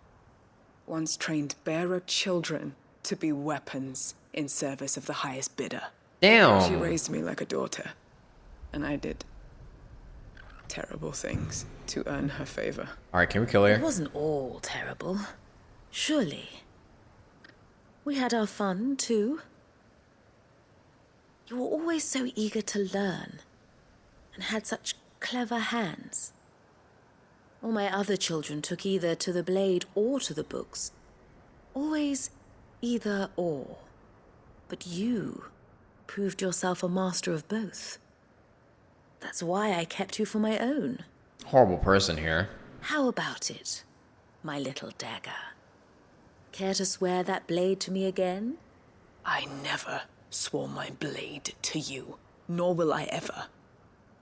once trained bearer children to be weapons in service of the highest bidder. Damn. She raised me like a daughter, and I did terrible things to earn her favor. Alright, can we kill her? It wasn't all terrible. Surely. We had our fun, too. You were always so eager to learn, and had such clever hands. All my other children took either to the blade or to the books. Always either or. But you proved yourself a master of both. That's why I kept you for my own. Horrible person here. How about it, my little dagger? Care to swear that blade to me again? I never swore my blade to you, nor will I ever.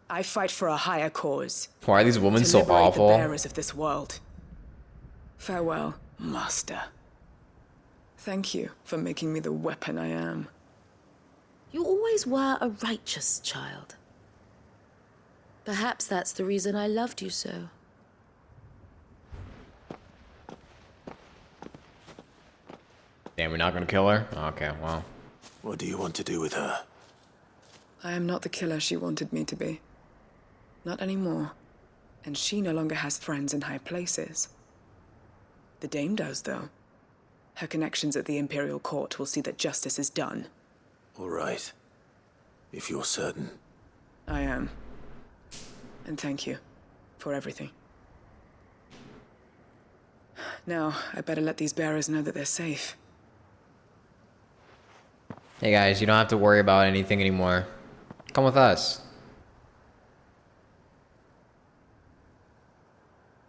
I fight for a higher cause. Why are these women to so liberate awful? the bearers of this world. Farewell, master. Thank you for making me the weapon I am. You always were a righteous child. Perhaps that's the reason I loved you so. Damn, we're not gonna kill her? Okay, well. What do you want to do with her? I am not the killer she wanted me to be. Not anymore. And she no longer has friends in high places. The Dame does, though. Her connections at the Imperial Court will see that justice is done. All right. If you're certain. I am. And thank you for everything. Now, I better let these bearers know that they're safe. Hey guys, you don't have to worry about anything anymore. Come with us.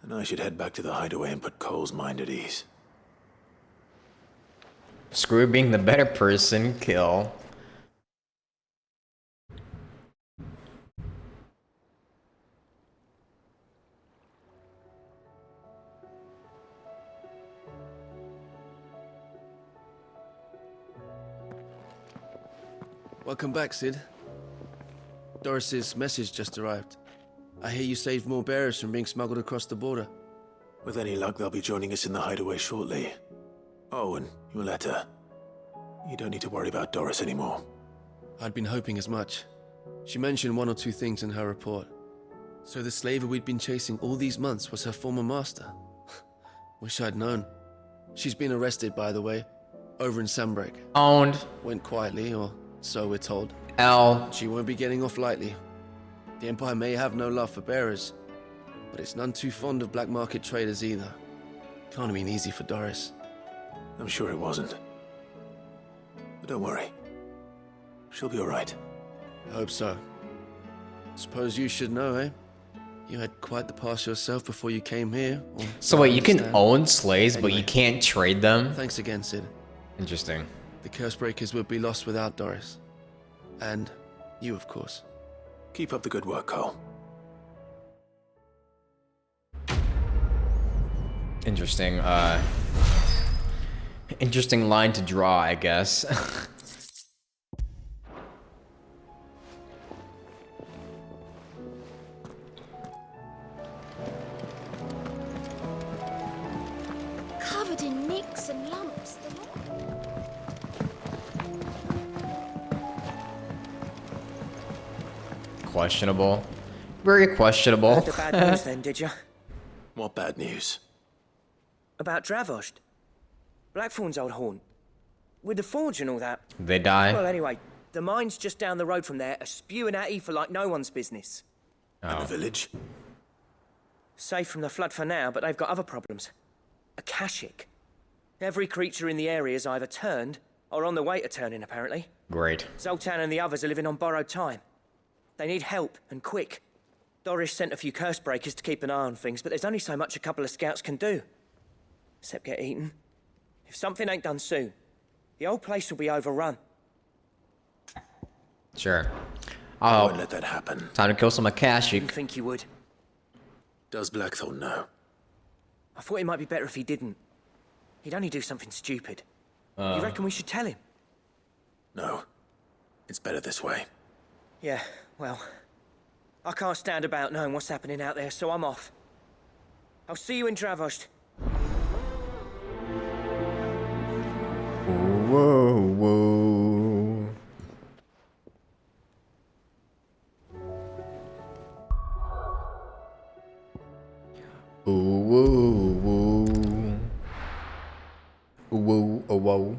And I should head back to the hideaway and put Cole's mind at ease. Screw being the better person, kill. Welcome back, Sid. Doris's message just arrived. I hear you saved more bearers from being smuggled across the border. With any luck, they'll be joining us in the hideaway shortly. Oh, and your letter. You don't need to worry about Doris anymore. I'd been hoping as much. She mentioned one or two things in her report. So the slaver we'd been chasing all these months was her former master. Wish I'd known. She's been arrested, by the way, over in Sunbreak. Owned. Went quietly, or so we're told. L. She won't be getting off lightly. The Empire may have no love for bearers, but it's none too fond of black market traders either. Can't have been easy for Doris. I'm sure it wasn't. But don't worry. She'll be all right. I hope so. Suppose you should know, eh? You had quite the past yourself before you came here. So wait, you can own slaves, but you can't trade them? Thanks again, Sid. Interesting. The Cursebreakers would be lost without Doris. And you, of course. Keep up the good work, Cole. Interesting, interesting line to draw, I guess. Covered in nicks and lumps. Questionable. Very questionable. Heard the bad news then, did you? What bad news? About Dravost. Blackthorn's old haunt. With the forge and all that. They die? Well, anyway, the mines just down the road from there are spewing at ether like no one's business. And the village? Safe from the flood for now, but they've got other problems. Akashic. Every creature in the area is either turned or on the way to turning, apparently. Great. Zoltan and the others are living on borrowed time. They need help, and quick. Doris sent a few curse breakers to keep an eye on things, but there's only so much a couple of scouts can do. Except get eaten. If something ain't done soon, the old place will be overrun. Sure. I won't let that happen. Time to kill some Akashic. Didn't think you would. Does Blackthorn know? I thought it might be better if he didn't. He'd only do something stupid. You reckon we should tell him? No. It's better this way. Yeah, well, I can't stand about knowing what's happening out there, so I'm off. I'll see you in Dravost. Whoa, whoa. Ooh, whoa, whoa. Ooh, whoa, oh, whoa.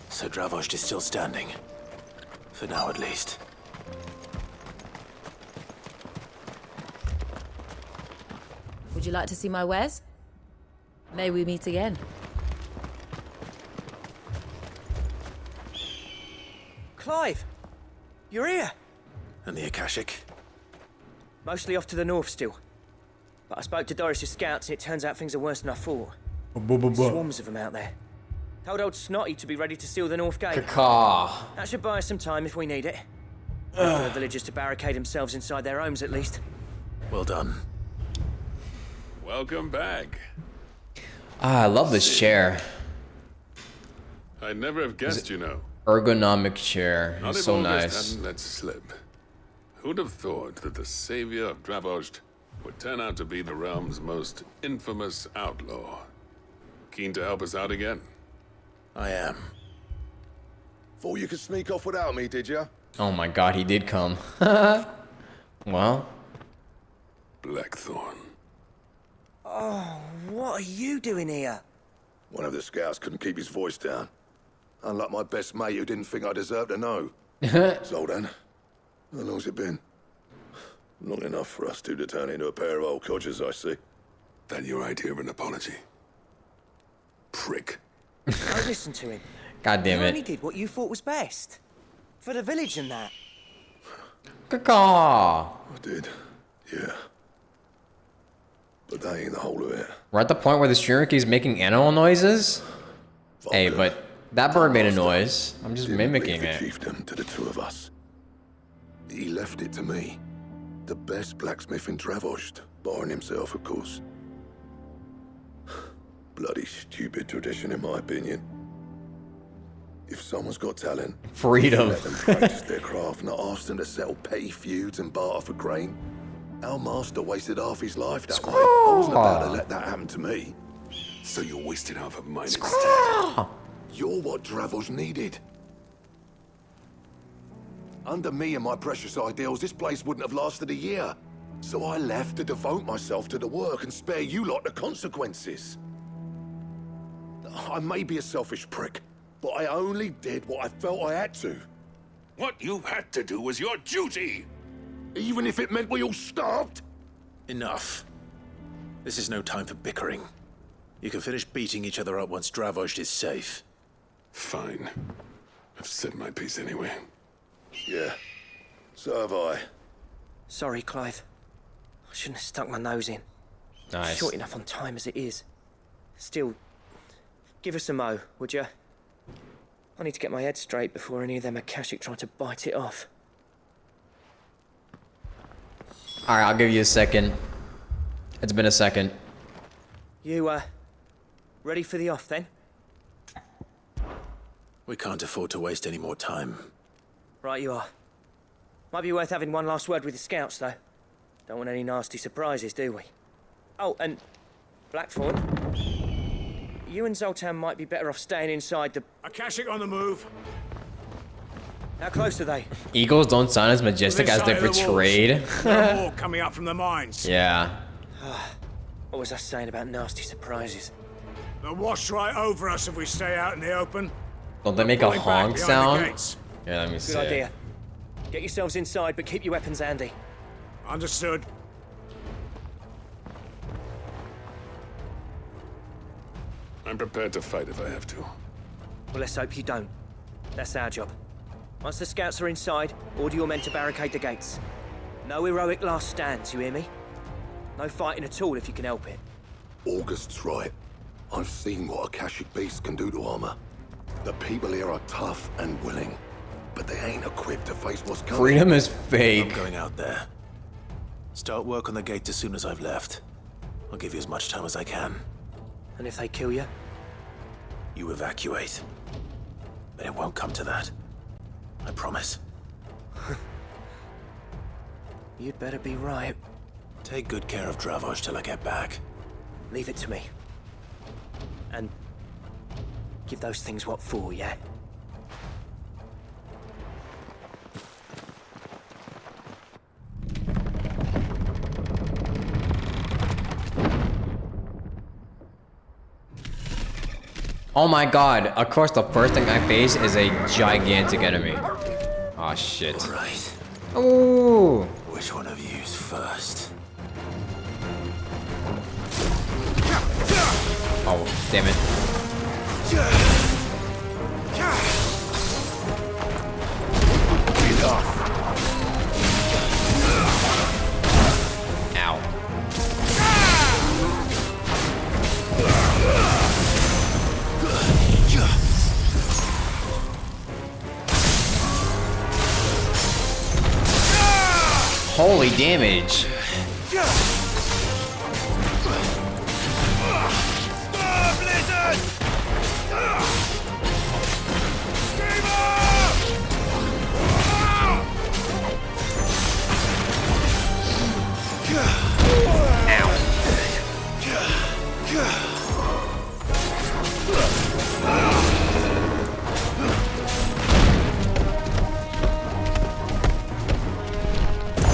So Dravost is still standing. For now, at least. Would you like to see my wares? May we meet again. Clive! You're here! And the Akashic? Mostly off to the north still. But I spoke to Doris's scouts and it turns out things are worse than I thought. Swarms of them out there. Told old Snotty to be ready to seal the north gate. Caw. That should buy us some time if we need it. For the villagers to barricade themselves inside their homes at least. Well done. Welcome back. Ah, I love this chair. I'd never have guessed, you know. Ergonomic chair. Not It's if so August nice. hadn't let slip. Who'd have thought that the savior of Dravost would turn out to be the realm's most infamous outlaw? Keen to help us out again? I am. Thought you could sneak off without me, did you? Oh my god, he did come. Well. Blackthorn. Oh, what are you doing here? One of the scouts couldn't keep his voice down. Unlike my best mate who didn't think I deserved to know. So then, how long's it been? Long enough for us two to turn into a pair of old codgers, I see. That your idea of an apology? Prick. Don't listen to him. God damn You it. only did what you thought was best. For the village and that. Caw. I did, yeah. But that ain't the whole of it. We're at the point where the streamer keeps making animal noises? Hey, but that bird made a noise. I'm just mimicking the it. chieftain to the two of us. He left it to me. The best blacksmith in Dravost, barring himself, of course. Bloody stupid tradition, in my opinion. If someone's got talent, Freedom. let them practice their craft, not ask them to settle petty feuds and barter for grain. Our master wasted half his life that way. I wasn't about to let that happen to me. So you wasted half of mine instead. You're what Dravost needed. Under me and my precious ideals, this place wouldn't have lasted a year. So I left to devote myself to the work and spare you lot the consequences. I may be a selfish prick, but I only did what I felt I had to. What you had to do was your duty! Even if it meant we all starved? Enough. This is no time for bickering. You can finish beating each other up once Dravost is safe. Fine. I've said my piece anyway. Yeah, so have I. Sorry, Clive. I shouldn't have stuck my nose in. Nice. Short enough on time as it is. Still, give us a mo, would you? I need to get my head straight before any of them Akashic try to bite it off. Alright, I'll give you a second. It's been a second. You, ready for the off then? We can't afford to waste any more time. Right you are. Might be worth having one last word with the scouts, though. Don't want any nasty surprises, do we? Oh, and Blackthorn, you and Zoltan might be better off staying inside the... Akashic on the move. How close are they? Eagles don't sound as majestic as they're portrayed. There are more coming up from the mines. Yeah. What was I saying about nasty surprises? They'll wash right over us if we stay out in the open. Don't they make a honk sound? Yeah, let me see. Good idea. Get yourselves inside, but keep your weapons handy. Understood. I'm prepared to fight if I have to. Well, let's hope you don't. That's our job. Once the scouts are inside, order your men to barricade the gates. No heroic last stands, you hear me? No fighting at all if you can help it. August's right. I've seen what Akashic beasts can do to armor. The people here are tough and willing, but they ain't equipped to face what's coming. Freedom is fake. I'm going out there. Start work on the gate as soon as I've left. I'll give you as much time as I can. And if they kill you? You evacuate. But it won't come to that. I promise. You'd better be right. Take good care of Dravost till I get back. Leave it to me. And give those things what for, yeah? Oh my god, of course the first thing I face is a gigantic enemy. Oh shit. Right. Ooh. Which one of you's first? Oh, damn it. Holy damage.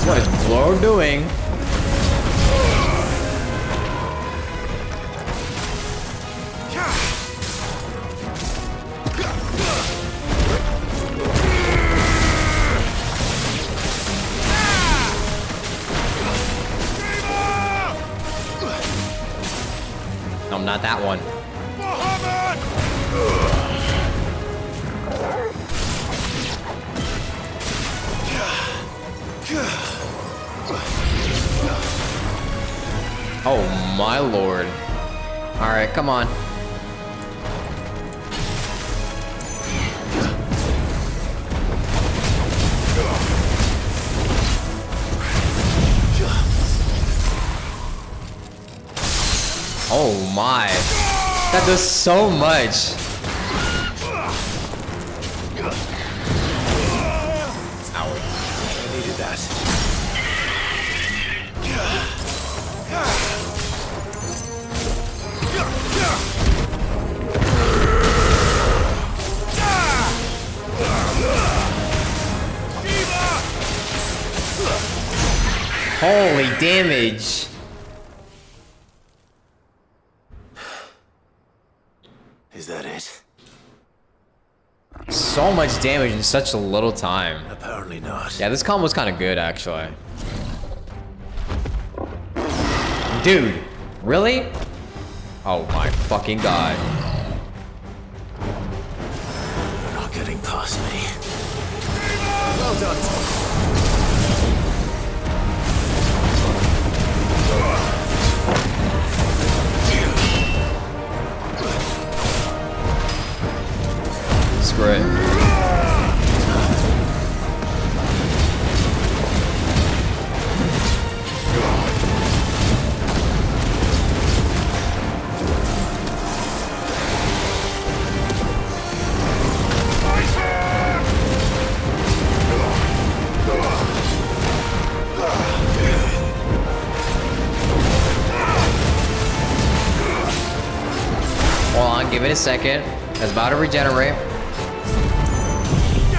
What is Blur doing? No, not that one. Oh my lord. Alright, come on. Oh my. That does so much. I needed that. Holy damage. that it? So much damage in such a little time. Apparently not. Yeah, this combo's kind of good, actually. Dude, really? Oh my fucking god. You're not getting past me. Well done. Screw it. Hold on, give it a second. It's about to regenerate.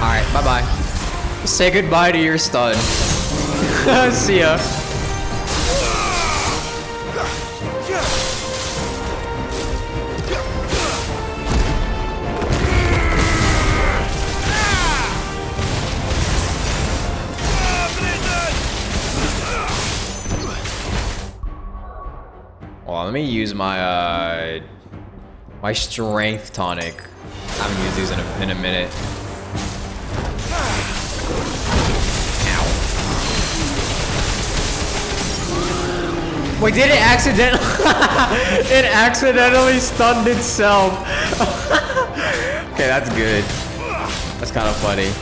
Alright, bye-bye. Say goodbye to your stun. See ya. Well, let me use my my strength tonic. I haven't used these in a minute. Ow. Wait, did it accidentally? It accidentally stunned itself. Okay, that's good. That's kind of funny.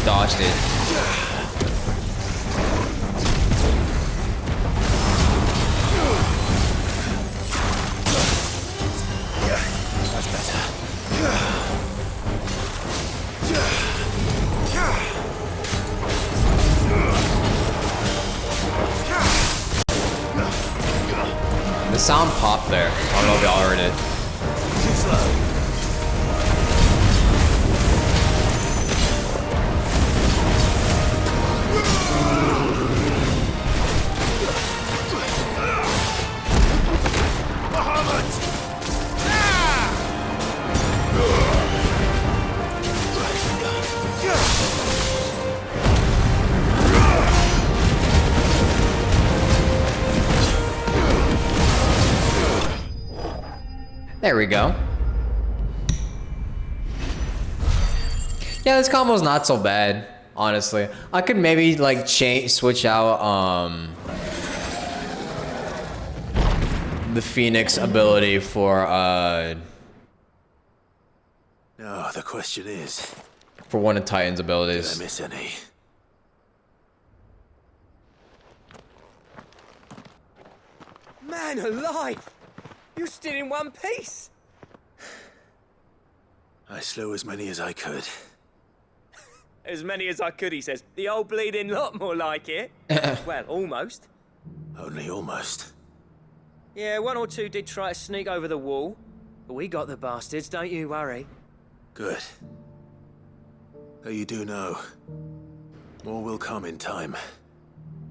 Dodged it. That's better. The sound popped there. I don't know if y'all heard it. Too slow. There we go. Yeah, this combo's not so bad, honestly. I could maybe like switch out the Phoenix ability for No, the question is, for one of Titan's abilities. did I miss any? Man alive! You're still in one piece! I slew as many as I could. As many as I could, he says. The old bleeding lot, more like it. Well, almost. Only almost. Yeah, one or two did try to sneak over the wall. But we got the bastards, don't you worry. Good. Though you do know, more will come in time.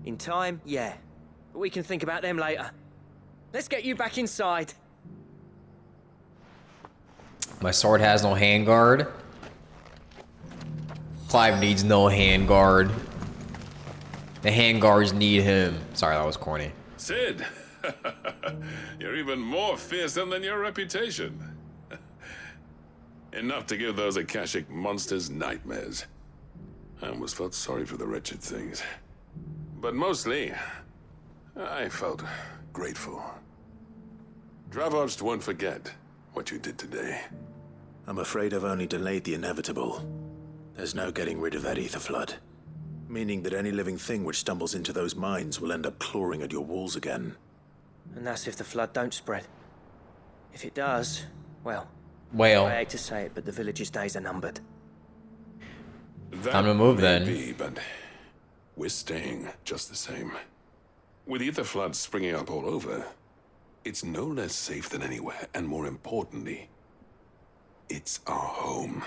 In time, yeah. But we can think about them later. Let's get you back inside. My sword has no handguard. Clive needs no handguard. The handguards need him. Sorry, that was corny. Sid, you're even more fearsome than your reputation. Enough to give those Akashic monsters nightmares. I almost felt sorry for the wretched things. But mostly, I felt grateful. Dravost won't forget what you did today. I'm afraid I've only delayed the inevitable. There's no getting rid of that ether flood. Meaning that any living thing which stumbles into those mines will end up clawing at your walls again. And that's if the flood don't spread. If it does, well... Well. I hate to say it, but the village's days are numbered. Time to move may then. Be, but we're staying just the same. With ether floods springing up all over, it's no less safe than anywhere, and more importantly, it's our home.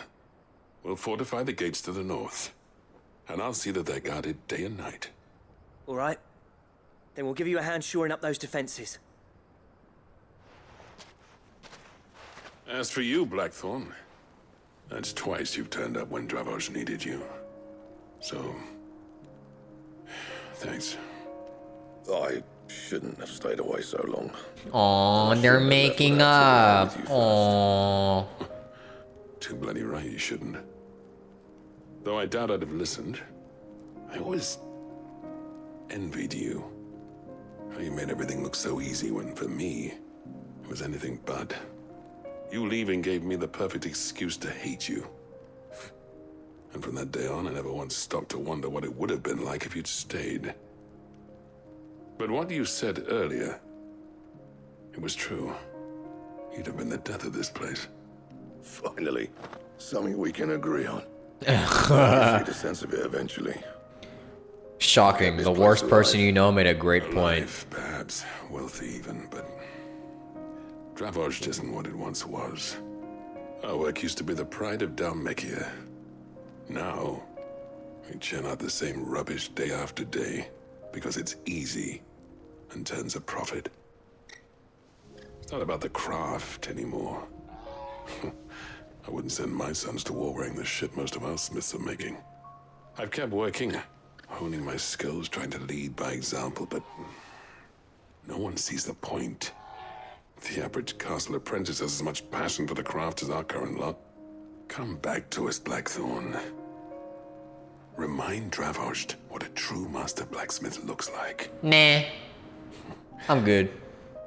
We'll fortify the gates to the north, and I'll see that they're guarded day and night. All right. Then we'll give you a hand shoring up those defenses. As for you, Blackthorn, that's twice you've turned up when Dravos needed you. So, thanks. I shouldn't have stayed away so long. Aw, they're making up. Aw. Too bloody right you shouldn't. Though I doubt I'd have listened. I always envied you. How you made everything look so easy when, for me, it was anything but. You leaving gave me the perfect excuse to hate you. And from that day on, I never once stopped to wonder what it would have been like if you'd stayed. But what you said earlier, it was true. You'd have been the death of this place. Finally, something we can agree on. I'll see the sense of it eventually. Shocking. The worst person you know made a great point. Alive, perhaps wealthy even, but Dravos isn't what it once was. Our work used to be the pride of Dalmekia. Now, we churn out the same rubbish day after day because it's easy and turns a profit. It's not about the craft anymore. I wouldn't send my sons to war wearing the shit most of our smiths are making. I've kept working, honing my skills, trying to lead by example, but no one sees the point. The average castle apprentice has as much passion for the craft as our current lot. Come back to us, Blackthorn. Remind Dravos what a true master blacksmith looks like. Nah. I'm good.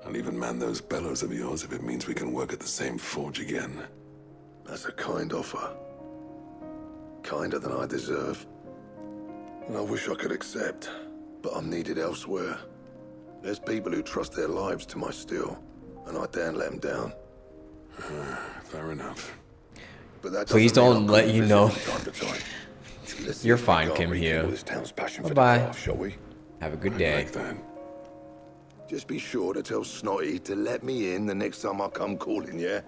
I'll even man those bellows of yours if it means we can work at the same forge again. That's a kind offer. Kinder than I deserve. And I wish I could accept, but I'm needed elsewhere. There's people who trust their lives to my steel, and I daren't let them down. Fair enough. But that Please don't let you know. Time to time. You're fine, Kim Hugh. Bye-bye. Shall we? Have a good day. Just be sure to tell Snotty to let me in the next time I come calling, yeah?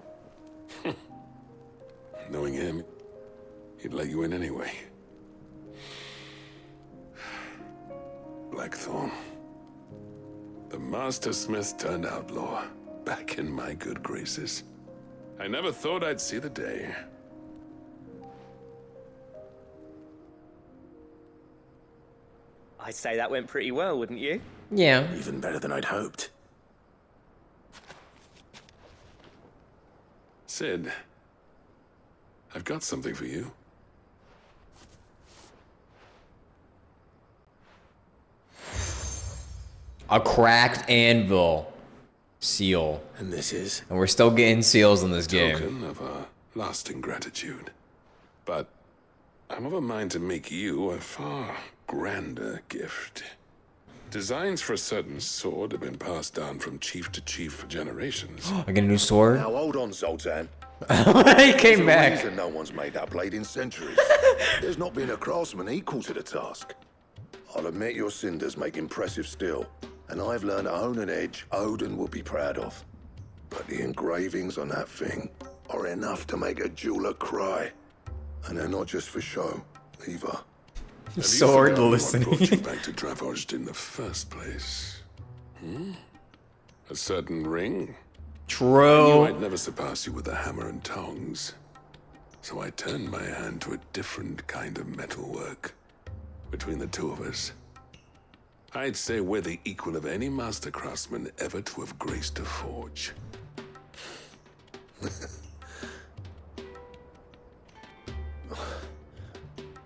Knowing him, he'd let you in anyway. Blackthorn. The Master Smith turned outlaw, back in my good graces. I never thought I'd see the day. I'd say that went pretty well, wouldn't you? Yeah. Even better than I'd hoped. Sid, I've got something for you. A cracked anvil. Seal. And this is? And we're still getting seals in this game. Token of a lasting gratitude. But I'm of a mind to make you a far grander gift. Designs for a certain sword have been passed down from chief to chief for generations. I get a new sword? Now hold on, Zoltan. He came back. There's a reason no one's made that blade in centuries. There's not been a craftsman equal to the task. I'll admit your cinders make impressive steel, and I've learned to own an edge Odin will be proud of. But the engravings on that thing are enough to make a jeweler cry. And they're not just for show, either. Sword listening. What brought you back to Dravos in the first place? A certain ring? True. I knew I'd never surpass you with the hammer and tongs. So I turned my hand to a different kind of metalwork. Between the two of us, I'd say we're the equal of any master craftsman ever to have graced a forge.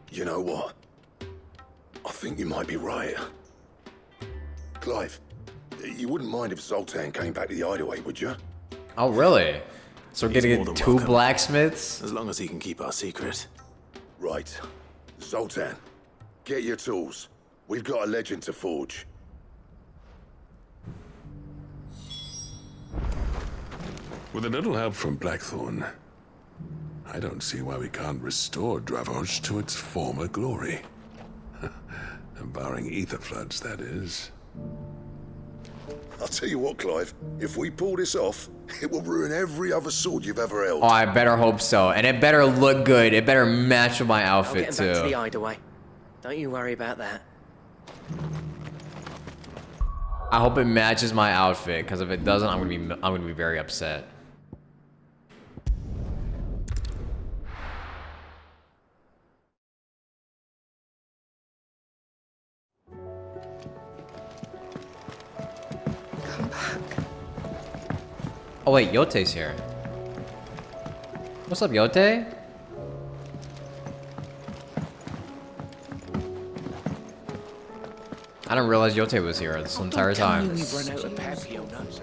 You know what? I think you might be right. Clive, you wouldn't mind if Zoltan came back to the hideaway, would you? Oh, really? So we're He's gonna more get than two welcome. blacksmiths? As long as he can keep our secret. Right. Zoltan, Get your tools. We've got a legend to forge. With a little help from Blackthorn, I don't see why we can't restore Dravosh to its former glory. Barring ether floods, that is. I'll tell you what, Clive. If we pull this off, it will ruin every other sword you've ever held. Oh, I better hope so. And it better look good. It better match with my outfit, I'll get him back to too. the hideaway. Don't you worry about that. I hope it matches my outfit, because if it doesn't, I'm gonna be very upset. Come back. Oh wait, Yote's here. What's up, Yote? I didn't realize Yote was here this entire time. We've run out of Papio nuts.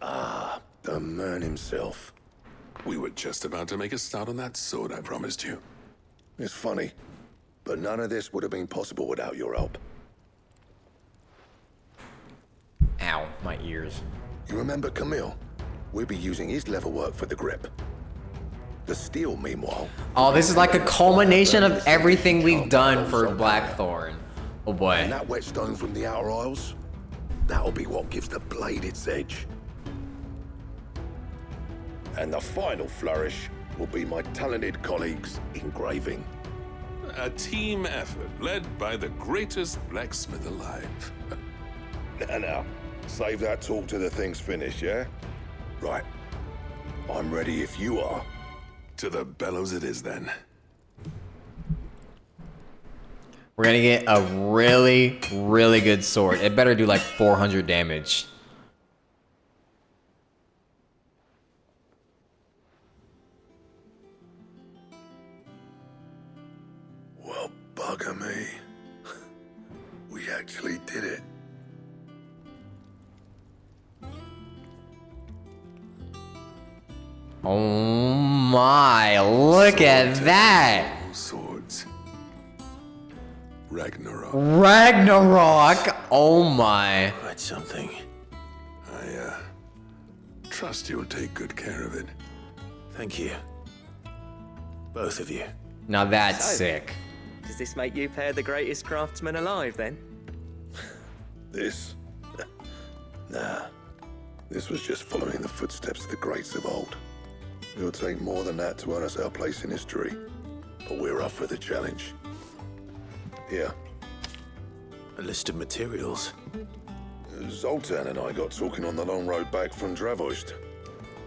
Ah, the man himself. We were just about to make a start on that sword I promised you. It's funny, but none of this would have been possible without your help. Ow, my ears. You remember Camille? We'll be using his leather work for the grip. The steel, meanwhile. Oh, this is like a culmination of everything we've done for Blackthorn. Oh boy. And that whetstone from the Outer Isles, that'll be what gives the blade its edge. And the final flourish will be my talented colleagues' engraving. A team effort led by the greatest blacksmith alive. Now, save that talk till the thing's finished, yeah? Right. I'm ready if you are. To the bellows it is then. We're gonna get a really, really good sword. It better do like 400 damage. Well, bugger me. We actually did it. Oh my, look at that! Swords. Ragnarok. Ragnarok! Oh my. That's something. I, trust you'll take good care of it. Thank you. Both of you. Now that's So, sick. Does this make you pair the greatest craftsman alive, then? This? Nah. This was just following the footsteps of the greats of old. It'll take more than that to earn us our place in history. But we're up for the challenge. Here. A list of materials. Zoltan and I got talking on the long road back from Dravost.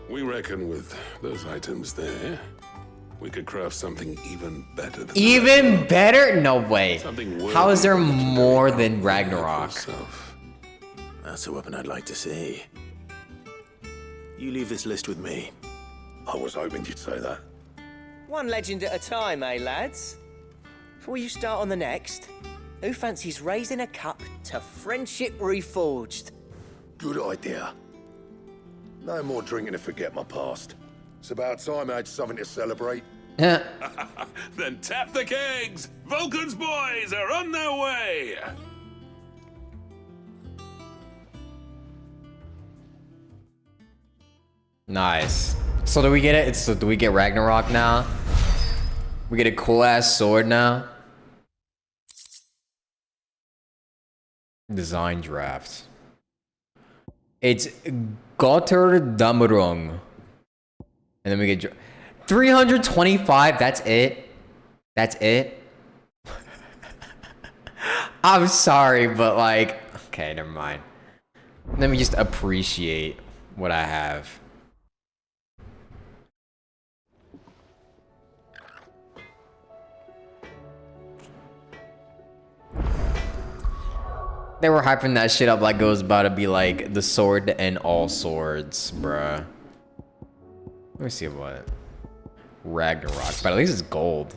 We reckon with those items there, we could craft something even better than Even better? No way. Something How is there worthy of more than Ragnarok? That's a weapon I'd like to see. You leave this list with me. I was hoping you'd say that. One legend at a time, eh, lads? Before you start on the next, who fancies raising a cup to friendship reforged? Good idea. No more drinking to forget my past. It's about time I had something to celebrate. Then tap the kegs! Vulcan's boys are on their way! Nice. So do we get it? So do we get Ragnarok now? We get a cool ass sword now. Design draft. It's Gotterdammerung. And then we get 325. That's it. That's it. I'm sorry, but like, okay, never mind. Let me just appreciate what I have. They were hyping that shit up like it was about to be like the sword to end all swords, bruh. Let me see what. Ragnarok, but at least it's gold.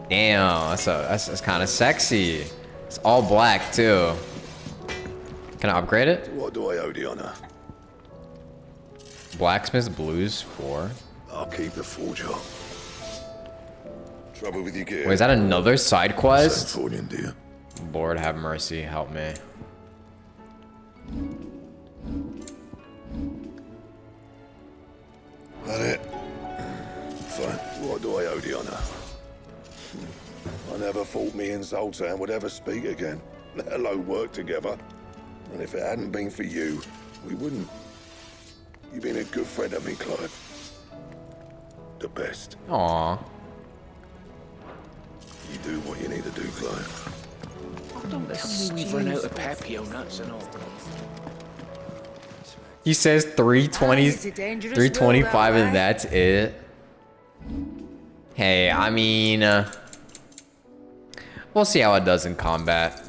Damn, that's kind of sexy. It's all black too. Can I upgrade it? What do I owe the honor? Blacksmith's Blues 4. I'll keep the forge up. Trouble with your gear. Wait, is that another side quest? Same forging, dear. Lord have mercy, help me. That it? Fine. What do I owe the honour? I never thought me and Zoltan would ever speak again, let alone work together. And if it hadn't been for you, we wouldn't. You've been a good friend to me, Clive. The best. Aww. You do what you need to do, Clive. Don't tell me we've run out of papio nuts and all. He says 320, 325 and that's it. Hey, I mean, we'll see how it does in combat.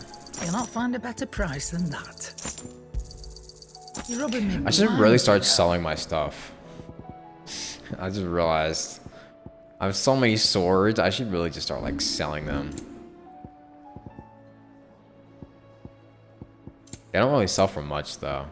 You'll not find a better price than that. You're rubbing me I should blind, really start selling my stuff. I just realized I have so many swords. I should really just start like selling them. They don't really sell for much though.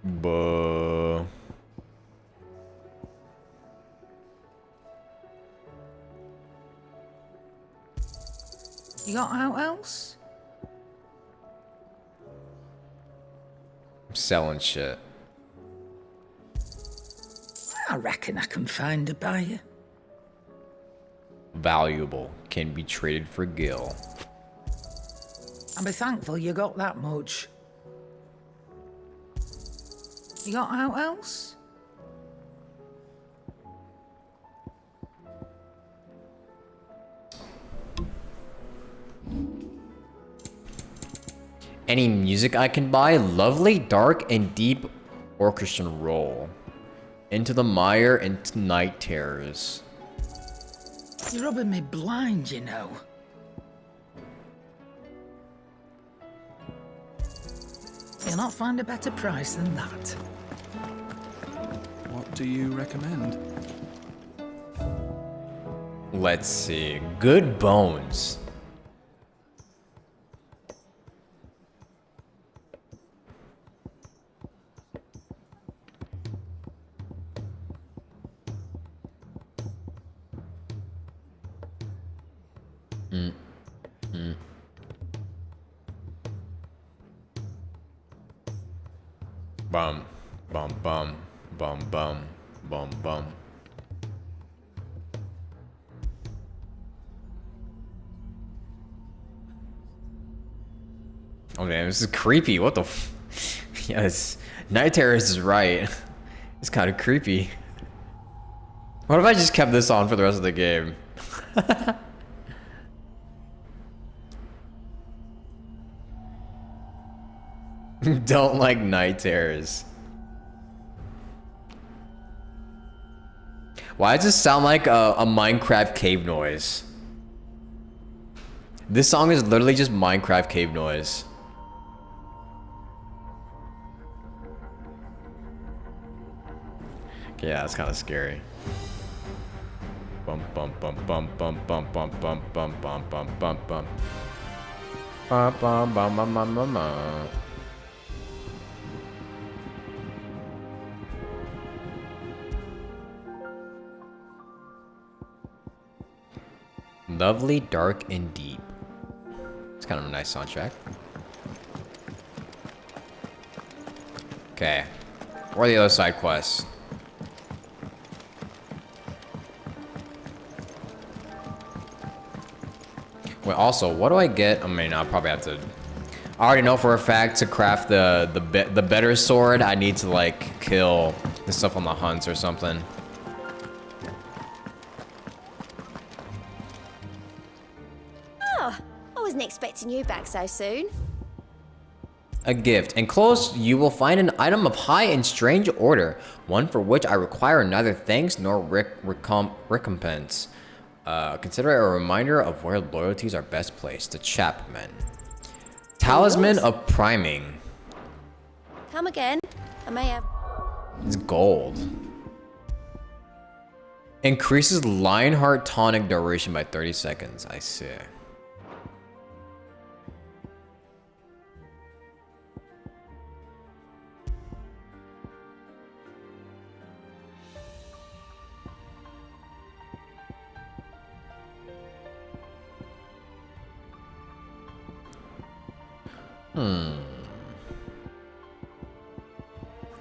Buh. You got out else? I'm selling shit. I reckon I can find a buyer. Valuable. Can be traded for gil. I'll be thankful you got that much. You got out else? Any music I can buy? Lovely, dark, and deep orchestral roll. Into the mire and night terrors. You're rubbing me blind, you know. You'll not find a better price than that. What do you recommend? Let's see. Good bones. Bum, bum, bum, bum, bum, bum, bum. Oh man, this is creepy. What the yes, Night Terrorist is right. It's kind of creepy. What if I just kept this on for the rest of the game? Don't like night terrors. Why does this sound like a Minecraft cave noise? This song is literally just Minecraft cave noise. Yeah, that's kind of scary. Bum bum bum bum bum bum bum bum bum bum bum bum bum. Bum bum bum bum bum bum bum. Lovely, dark, and deep. It's kind of a nice soundtrack. Okay. Where are the other side quests? Wait, also, what do I get? I mean, I'll probably have to... I already know for a fact to craft the better sword, I need to, like, kill the stuff on the hunts or something. Oh, I wasn't expecting you back so soon. A gift. Enclosed, you will find an item of high and strange order, one for which I require neither thanks nor recompense. Consider it a reminder of where loyalties are best placed. The Chapman. Talisman of Priming. Come again. I may have... It's gold. Increases Lionheart tonic duration by 30 seconds. I see.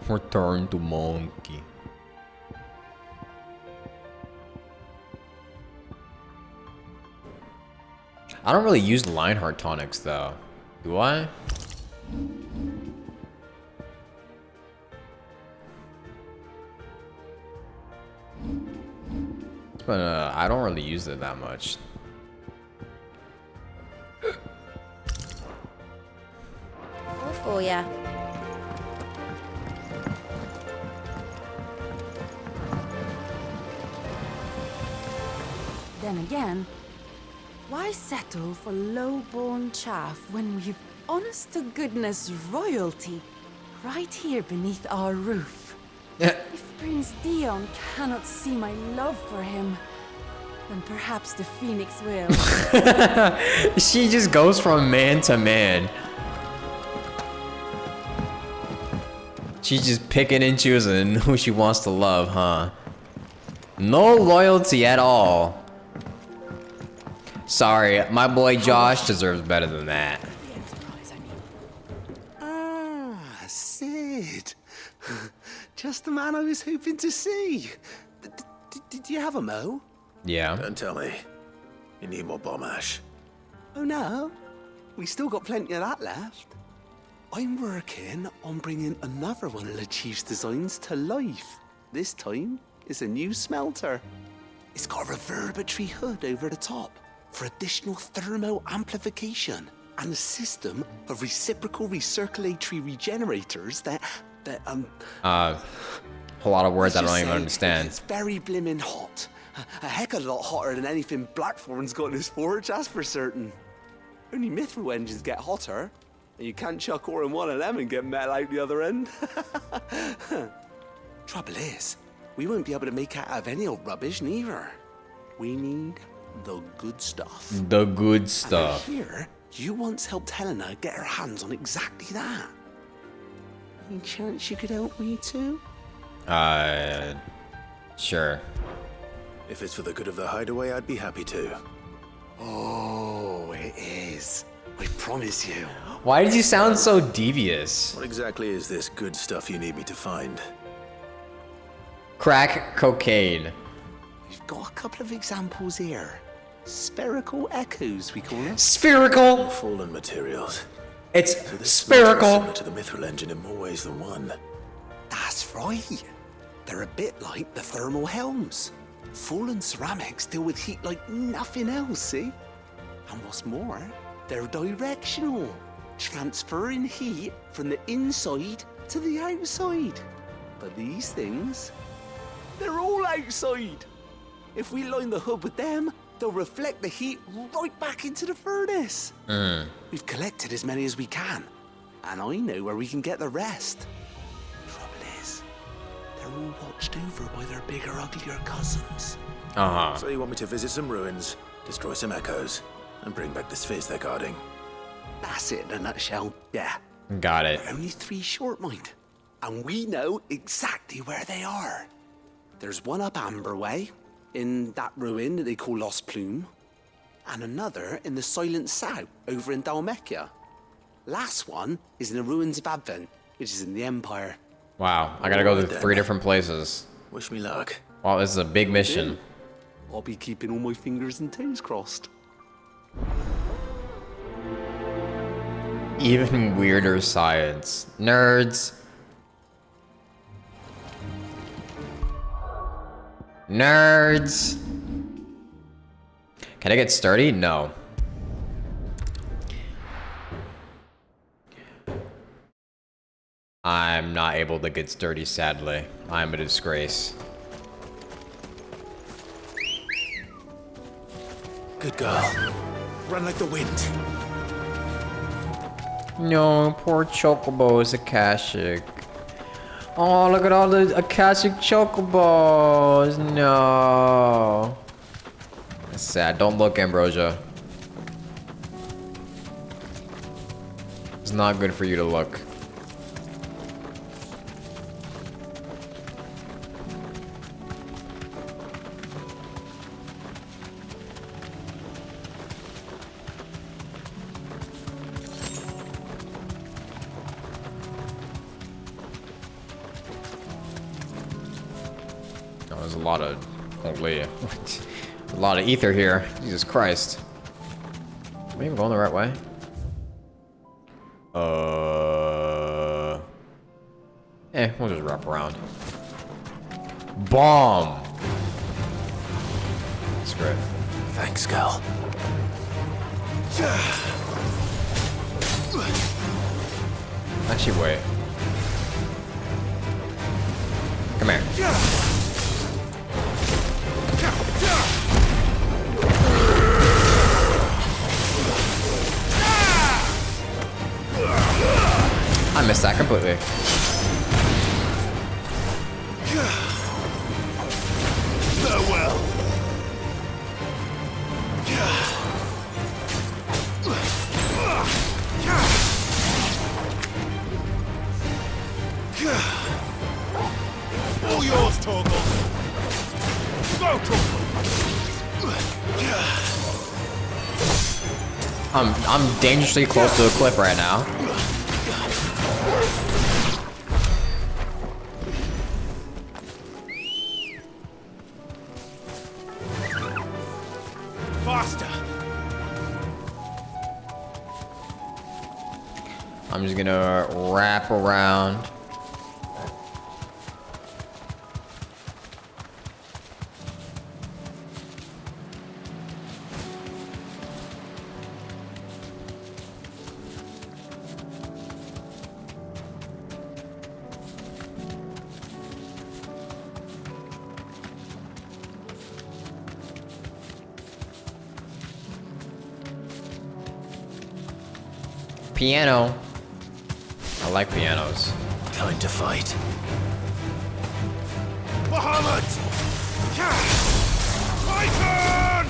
Return to monkey. I don't really use Lionheart tonics though. Do I? But I don't really use it that much. All for ya. Then again, why settle for low-born chaff when we've honest-to-goodness royalty right here beneath our roof? If Prince Dion cannot see my love for him, then perhaps the Phoenix will. She just goes from man to man. She's just picking and choosing who she wants to love, huh? No loyalty at all. Sorry, my boy Josh deserves better than that. Ah, Sid. Just the man I was hoping to see. Did you have a mo? Yeah. Don't tell me. You need more bomb ash. Oh no, we still got plenty of that left. I'm working on bringing another one of the Chief's designs to life. This time, it's a new smelter. It's got a reverberatory hood over the top for additional thermo amplification and a system of reciprocal recirculatory regenerators that a lot of words I don't even understand. It's very blimmin' hot. A heck of a lot hotter than anything Blackthorn's got in his forge, that's for certain. Only mithril engines get hotter, and you can't chuck ore in one of them and get metal out the other end. Trouble is, we won't be able to make it out of any old rubbish neither. We need the good stuff. The good stuff. And here, you once helped Helena get her hands on exactly that. Any chance you could help me too? Sure. If it's for the good of the hideaway, I'd be happy to. Oh, it is. I promise you. Why did you sound so devious? What exactly is this good stuff you need me to find? Crack cocaine. We've got a couple of examples here. Spherical echoes, we call them. Spherical? Fallen materials. It's so this spherical. Similar to the mithril engine in more ways than one. That's right. They're a bit like the thermal helms. Fallen ceramics deal with heat like nothing else, see? And what's more, they're directional, transferring heat from the inside to the outside. But these things, they're all outside. If we line the hood with them, they'll reflect the heat right back into the furnace. We've collected as many as we can, and I know where we can get the rest. Trouble is, they're all watched over by their bigger, uglier cousins. So you want me to visit some ruins, destroy some echoes, and bring back the spheres they're guarding? That's it in a nutshell, yeah. Got it. We're only 3 short, mind. And we know exactly where they are. There's one up Amber Way, in that ruin that they call Lost Plume, and another in the Silent South, over in Dalmekia. Last one is in the ruins of Advent, which is in the Empire. Wow, I gotta go to 3 different places. Wish me luck. Wow, this is a big mission. I'll be keeping all my fingers and toes crossed. Even weirder science. Nerds. Nerds. Can I get sturdy? No. I'm not able to get sturdy, sadly. I'm a disgrace. Good girl. Run like the wind. No, poor Chocobo is Akashic. Oh, look at all the Akashic chocobos. No. That's sad. Don't look, Ambrosia. It's not good for you to look. Oh, there's a lot of holy, a lot of ether here. Jesus Christ. Am I even going the right way? We'll just wrap around. Bomb! That's great. Thanks, girl. Actually, wait. Come here. I missed that completely. Farewell. All yours, Torgal. Go, Torgal. I'm dangerously close to a cliff right now. Faster. I'm just gonna wrap around. Piano. I like pianos. Time to fight. Bahamut! Titan!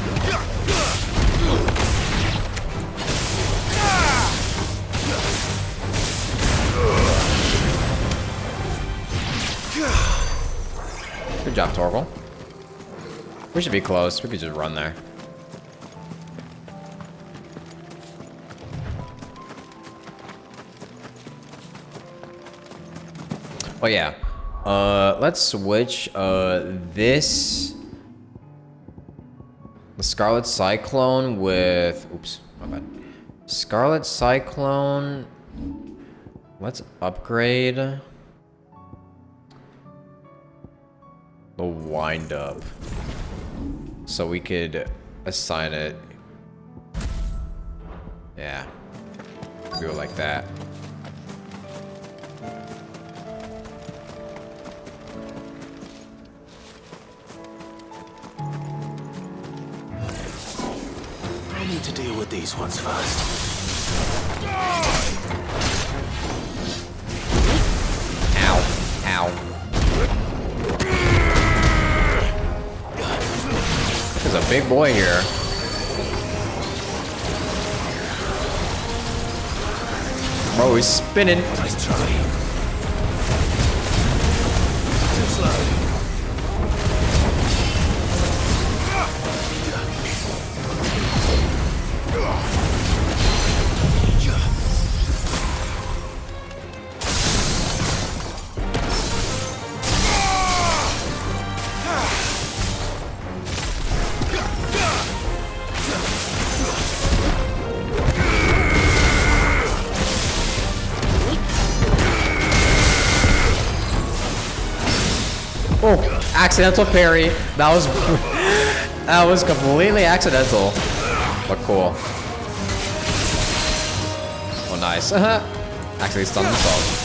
Good job, Torgal. We should be close. We could just run there. Oh yeah. Let's switch this the Scarlet Cyclone with oops, my bad. Scarlet Cyclone. Let's upgrade the wind up so we could assign it. Yeah. Do it like that. I need to deal with these ones first. Ow. Ow. There's a big boy here. Bro, he's spinning. Nice try. Too slow. Oh, accidental parry. That was completely accidental, but cool. Oh, nice. Actually stunned himself.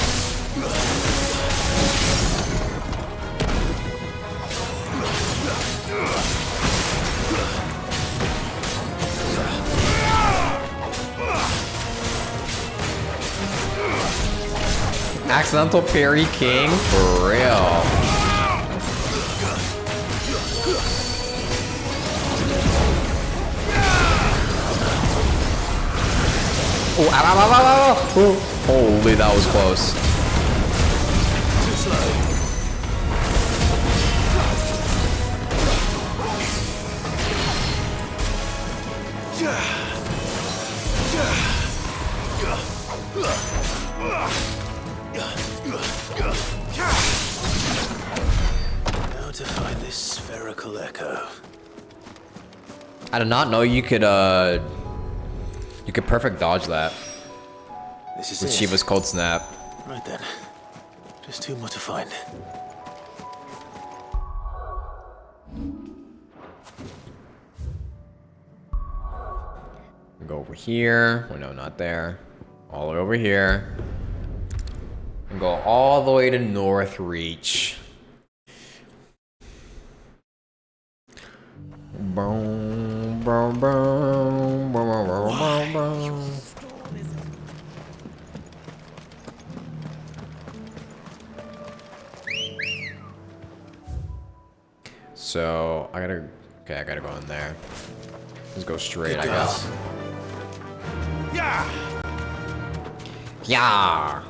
accidental parry king? For real. Oh, ow, ow, ow, ow, ow. Oh, holy, that was close. Too slow. Now to find this spherical echo. I did not know you could perfect dodge that. This is with it. Shiva's cold snap. Right then. Just two more to find. We go over here. Oh no, not there. All the way over here. And go all the way to Northreach. Boom, boom, boom, boom, boom, boom, boom. So I gotta go in there. Let's go straight, I guess. Yeah. Yeah.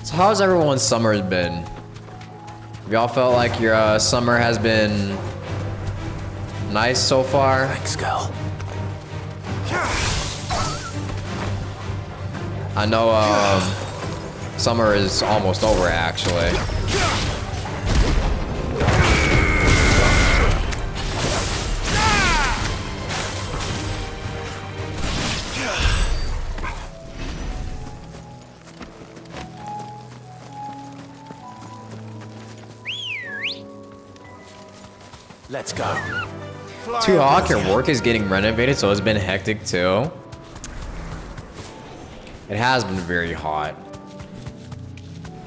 So how's everyone's summer been? Have y'all felt like your summer has been nice so far? Thanks, Gal. I know summer is almost over actually. Let's go. Too hot, your work is getting renovated, so it's been hectic too. It has been very hot.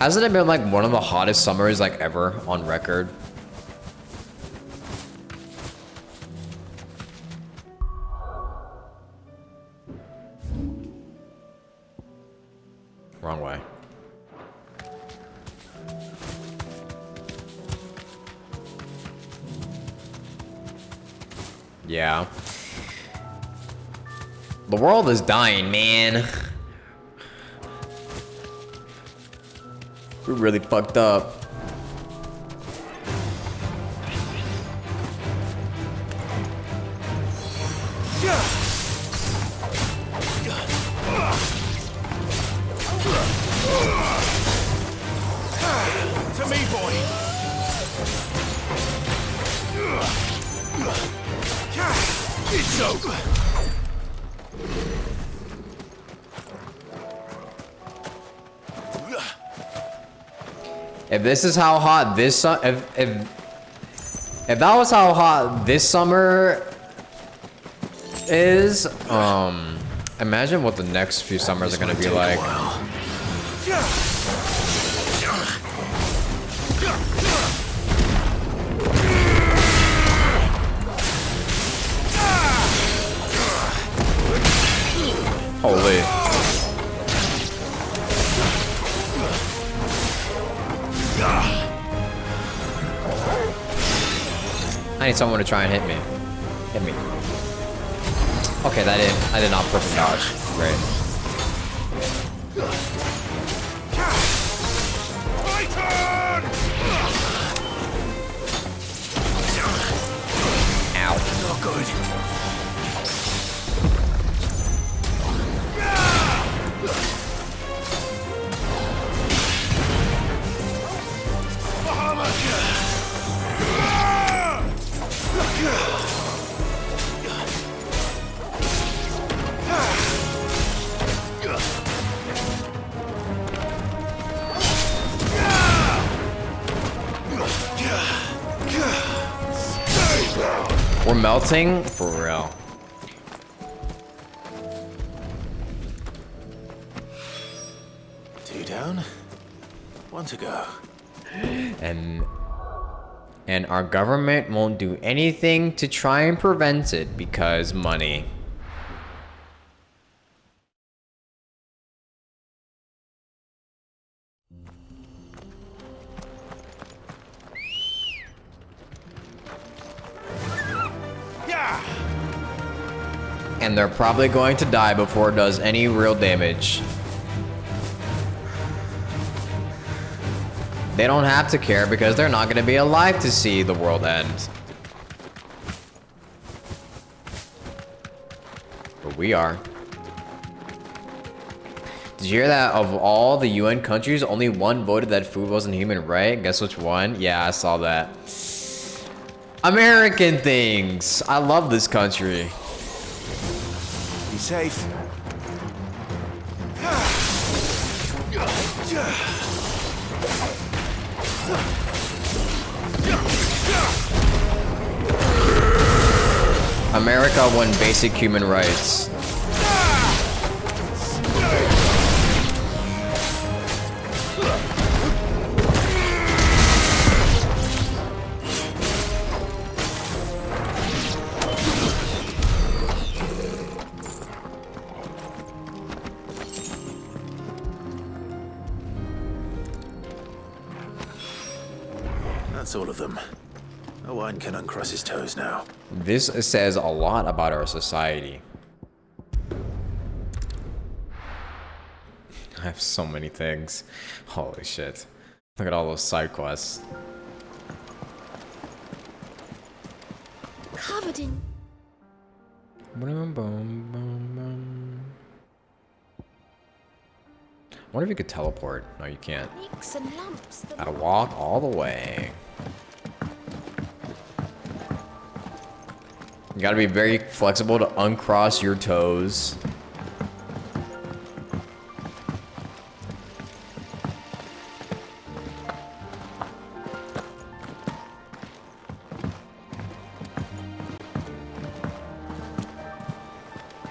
Hasn't it been like one of the hottest summers like ever on record? Wrong way. Yeah. The world is dying, man. We really fucked up. To me, boy. It's over. If this is how hot this if that was how hot this summer is, imagine what the next few summers are gonna be like. Holy. I need someone to try and hit me. Hit me. Okay, I did not perfect dodge. Great. Ow. Not good. We're melting? For real. Two down, one to go. And our government won't do anything to try and prevent it because money. and they're probably going to die before it does any real damage. They don't have to care because they're not going to be alive to see the world end. But we are. Did you hear that of all the UN countries, only one voted that food wasn't human right? Guess which one? Yeah, I saw that. American things. I love this country. Be safe. America won basic human rights. That's all of them. Owain can uncross his toes now. This says a lot about our society. I have so many things. Holy shit. Look at all those side quests. Covered in. I wonder if you could teleport. No, you can't. Nicks and lumps. Gotta walk all the way. You gotta be very flexible to uncross your toes.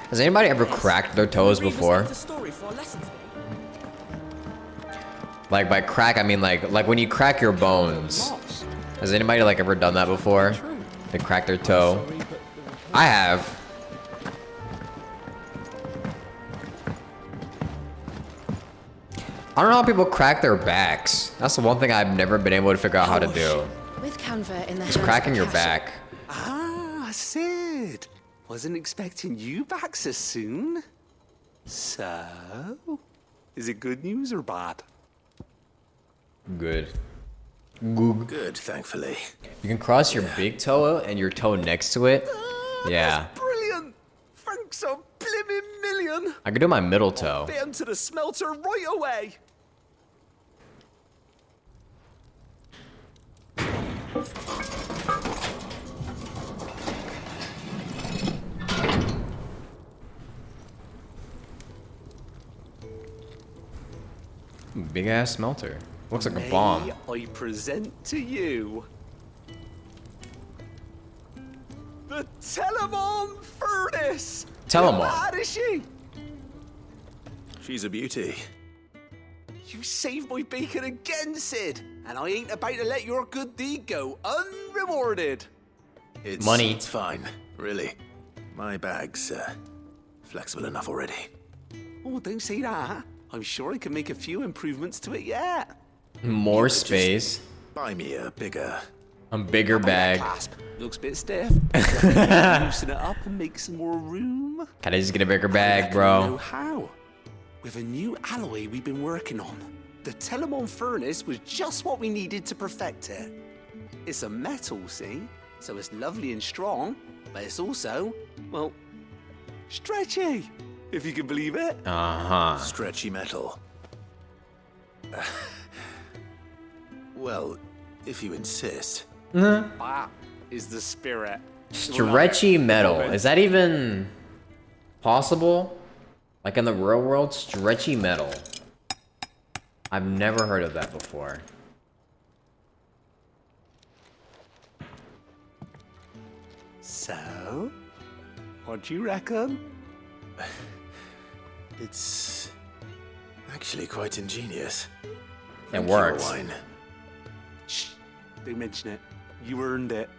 Has anybody ever cracked their toes before? Like by crack, I mean like when you crack your bones. Has anybody like ever done that before? They crack their toe. I have. I don't know how people crack their backs. That's the one thing I've never been able to figure out how to do. With Canva in the Just cracking your back. Ah, Sid. Wasn't expecting you back so soon. So, is it good news or bad? Good. Good, thankfully. You can cross your big toe and your toe next to it. Yeah. Brilliant! Thanks a blimmin' million! I can do my middle toe. Fit him to the smelter right away! Big ass smelter. Looks like a bomb. I present to you the Telemon Furnace! Telemon. How bad is she? She's a beauty. You saved my bacon again, Sid, and I ain't about to let your good deed go unrewarded. It's fine, really. My bag's flexible enough already. Oh, don't say that. I'm sure I can make a few improvements to it yet. More space. Buy me a bigger bag. Clasp. Looks a bit stiff. Loosen it up and make some more room. Can I just get a bigger bag, I bro? know how. With a new alloy we've been working on, the Telemon Furnace was just what we needed to perfect it. It's a metal, see? So it's lovely and strong, but it's also, well, stretchy, if you can believe it. Uh-huh. Stretchy metal. Well, if you insist. That is the spirit. Stretchy metal. Is that even possible? Like in the real world, stretchy metal. I've never heard of that before. So, what do you reckon? It's actually quite ingenious. It works. Shh, don't mention it. You earned it.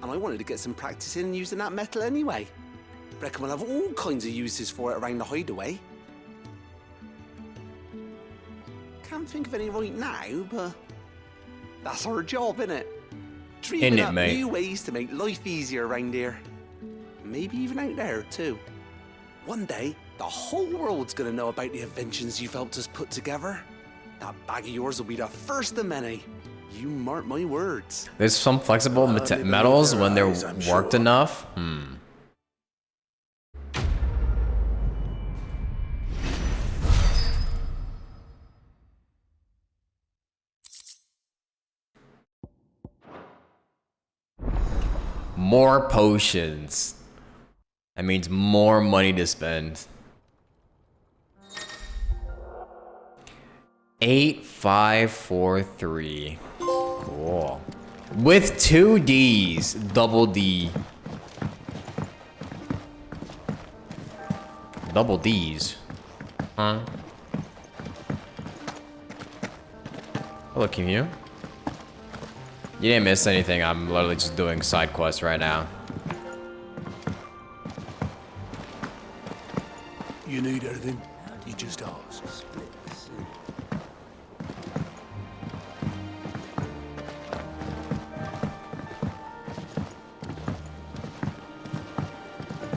And I wanted to get some practice in using that metal anyway. Reckon we'll have all kinds of uses for it around the hideaway. Can't think of any right now, but that's our job, innit? Dreaming up new ways to make life easier around here. Maybe even out there, too. One day, the whole world's gonna know about the inventions you've helped us put together. That bag of yours will be the first of many. You mark my words. There's some flexible metals when they're worked enough. More potions. That means more money to spend. 8543. Cool. With 2 Ds. Double D. Double Ds. Huh? Hello, can you? You didn't miss anything. I'm literally just doing side quests right now. You need anything? You just ask.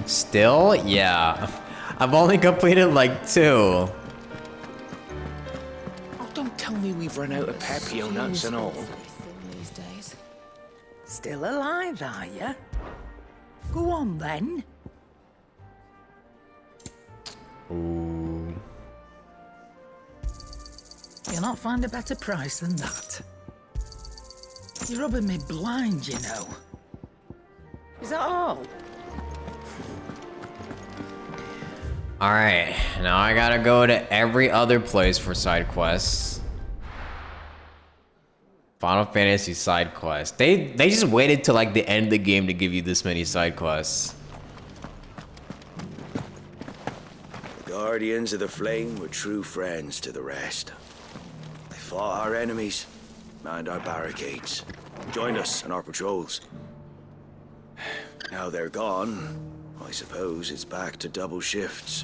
Still? Yeah. I've only completed like 2. Oh, don't tell me we've run out of papio nuts and all. These days. Still alive, are you? Go on then. Ooh. You'll not find a better price than that. You're rubbing me blind, you know. Is that all? Alright, now I gotta go to every other place for side quests. Final Fantasy side quests. They just waited till like the end of the game to give you this many side quests. The Guardians of the Flame were true friends to the rest. They fought our enemies, manned our barricades, joined us in our patrols. Now they're gone. I suppose it's back to double shifts.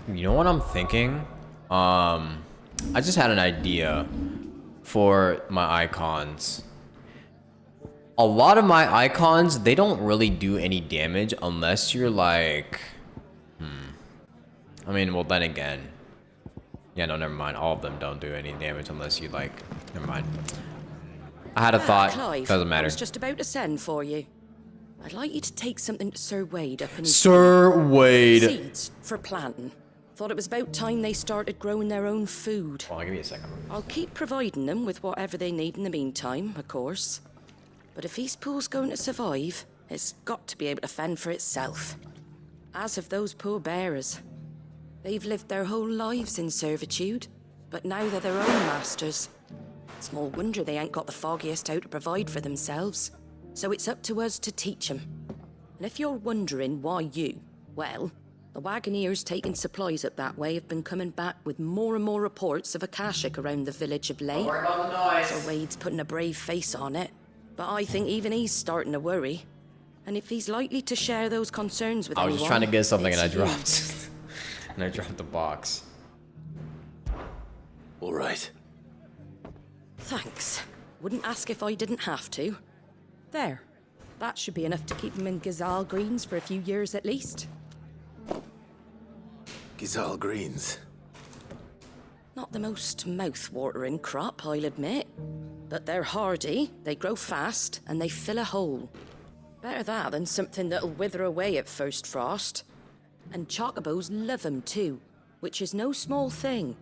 You know what I'm thinking? I just had an idea for my icons. A lot of my icons, they don't really do any damage unless you're like... I mean, well then again. Yeah, no, never mind. All of them don't do any damage unless you like... Never mind. I had a thought. Clive, Doesn't matter. I was just about to send for you. I'd like you to take something to Sir Wade up in... Sir Wade. Seeds for planting. Thought it was about time they started growing their own food. Hold on, give me a second. I'll keep providing them with whatever they need in the meantime, of course. But if Eastpool's going to survive, it's got to be able to fend for itself. As have those poor bearers. They've lived their whole lives in servitude, but now they're their own masters. Small wonder they ain't got the foggiest how to provide for themselves. So it's up to us to teach them. And if you're wondering why you, well, the Wagoneers taking supplies up that way have been coming back with more and more reports of Akashic around the village of late. Don't worry about the noise. Sir Wade's putting a brave face on it, but I think even he's starting to worry. And if he's likely to share those concerns with I was anyone, just trying to get something and I it's you. dropped. And I dropped the box. All right. Thanks. Wouldn't ask if I didn't have to. There. That should be enough to keep him in Gazal Greens for a few years at least. Gazal Greens. Not the most mouth-watering crop, I'll admit. But they're hardy, they grow fast, and they fill a hole. Better that than something that'll wither away at first frost. And chocobos love 'em too, which is no small thing.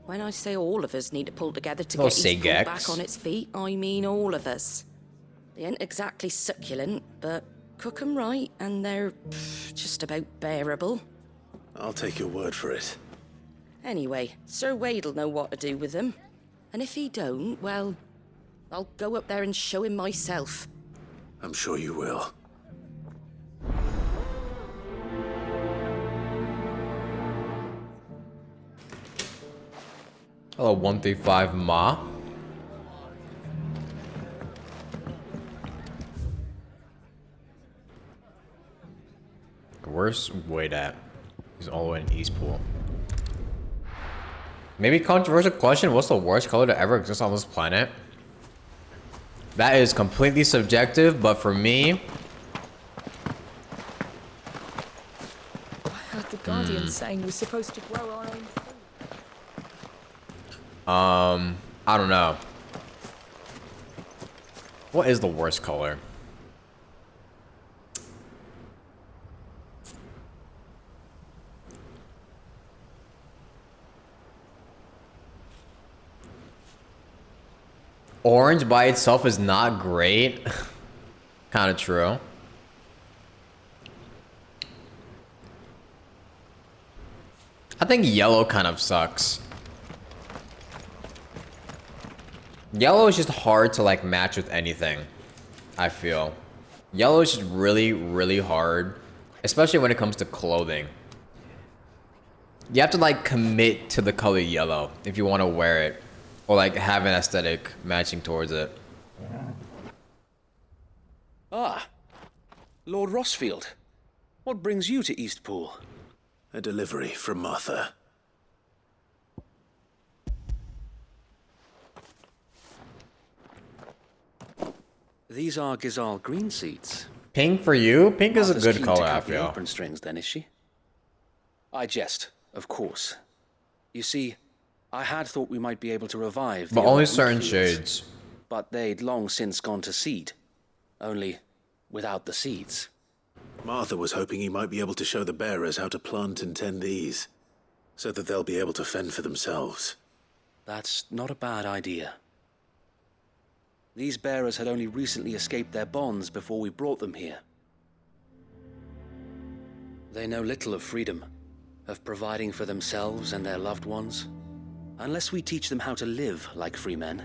When I say all of us need to pull together to get Eastpool back on its feet, I mean all of us. They ain't exactly succulent, but cook 'em right and they're just about bearable. I'll take your word for it. Anyway, Sir Wade'll know what to do with them. And if he don't, well, I'll go up there and show him myself. I'm sure you will. Hello, 135 Ma. Where's Wade at? He's all the way in Eastpool. Maybe controversial question, what's the worst color to ever exist on this planet? That is completely subjective, but for me... I heard the Guardian saying we're supposed to grow our own food. I don't know. What is the worst color? Orange by itself is not great. Kind of true. I think yellow kind of sucks. Yellow is just hard to like match with anything, I feel. Yellow is just really, really hard, especially when it comes to clothing. You have to like commit to the color yellow if you want to wear it. Or like have an aesthetic matching towards it. Ah, Lord Rossfield. What brings you to Eastpool? A delivery from Martha. These are Gizal green seeds. Pink for you? Pink is a Martha's good keen color, to I cut the feel. apron strings, then, is she? I jest, of course. You see, I had thought we might be able to revive the But only old certain fields, shades. but they'd long since gone to seed. Only without the seeds. Martha was hoping he might be able to show the bearers how to plant and tend these, so that they'll be able to fend for themselves. That's not a bad idea. These bearers had only recently escaped their bonds before we brought them here. They know little of freedom, of providing for themselves and their loved ones. Unless we teach them how to live like free men,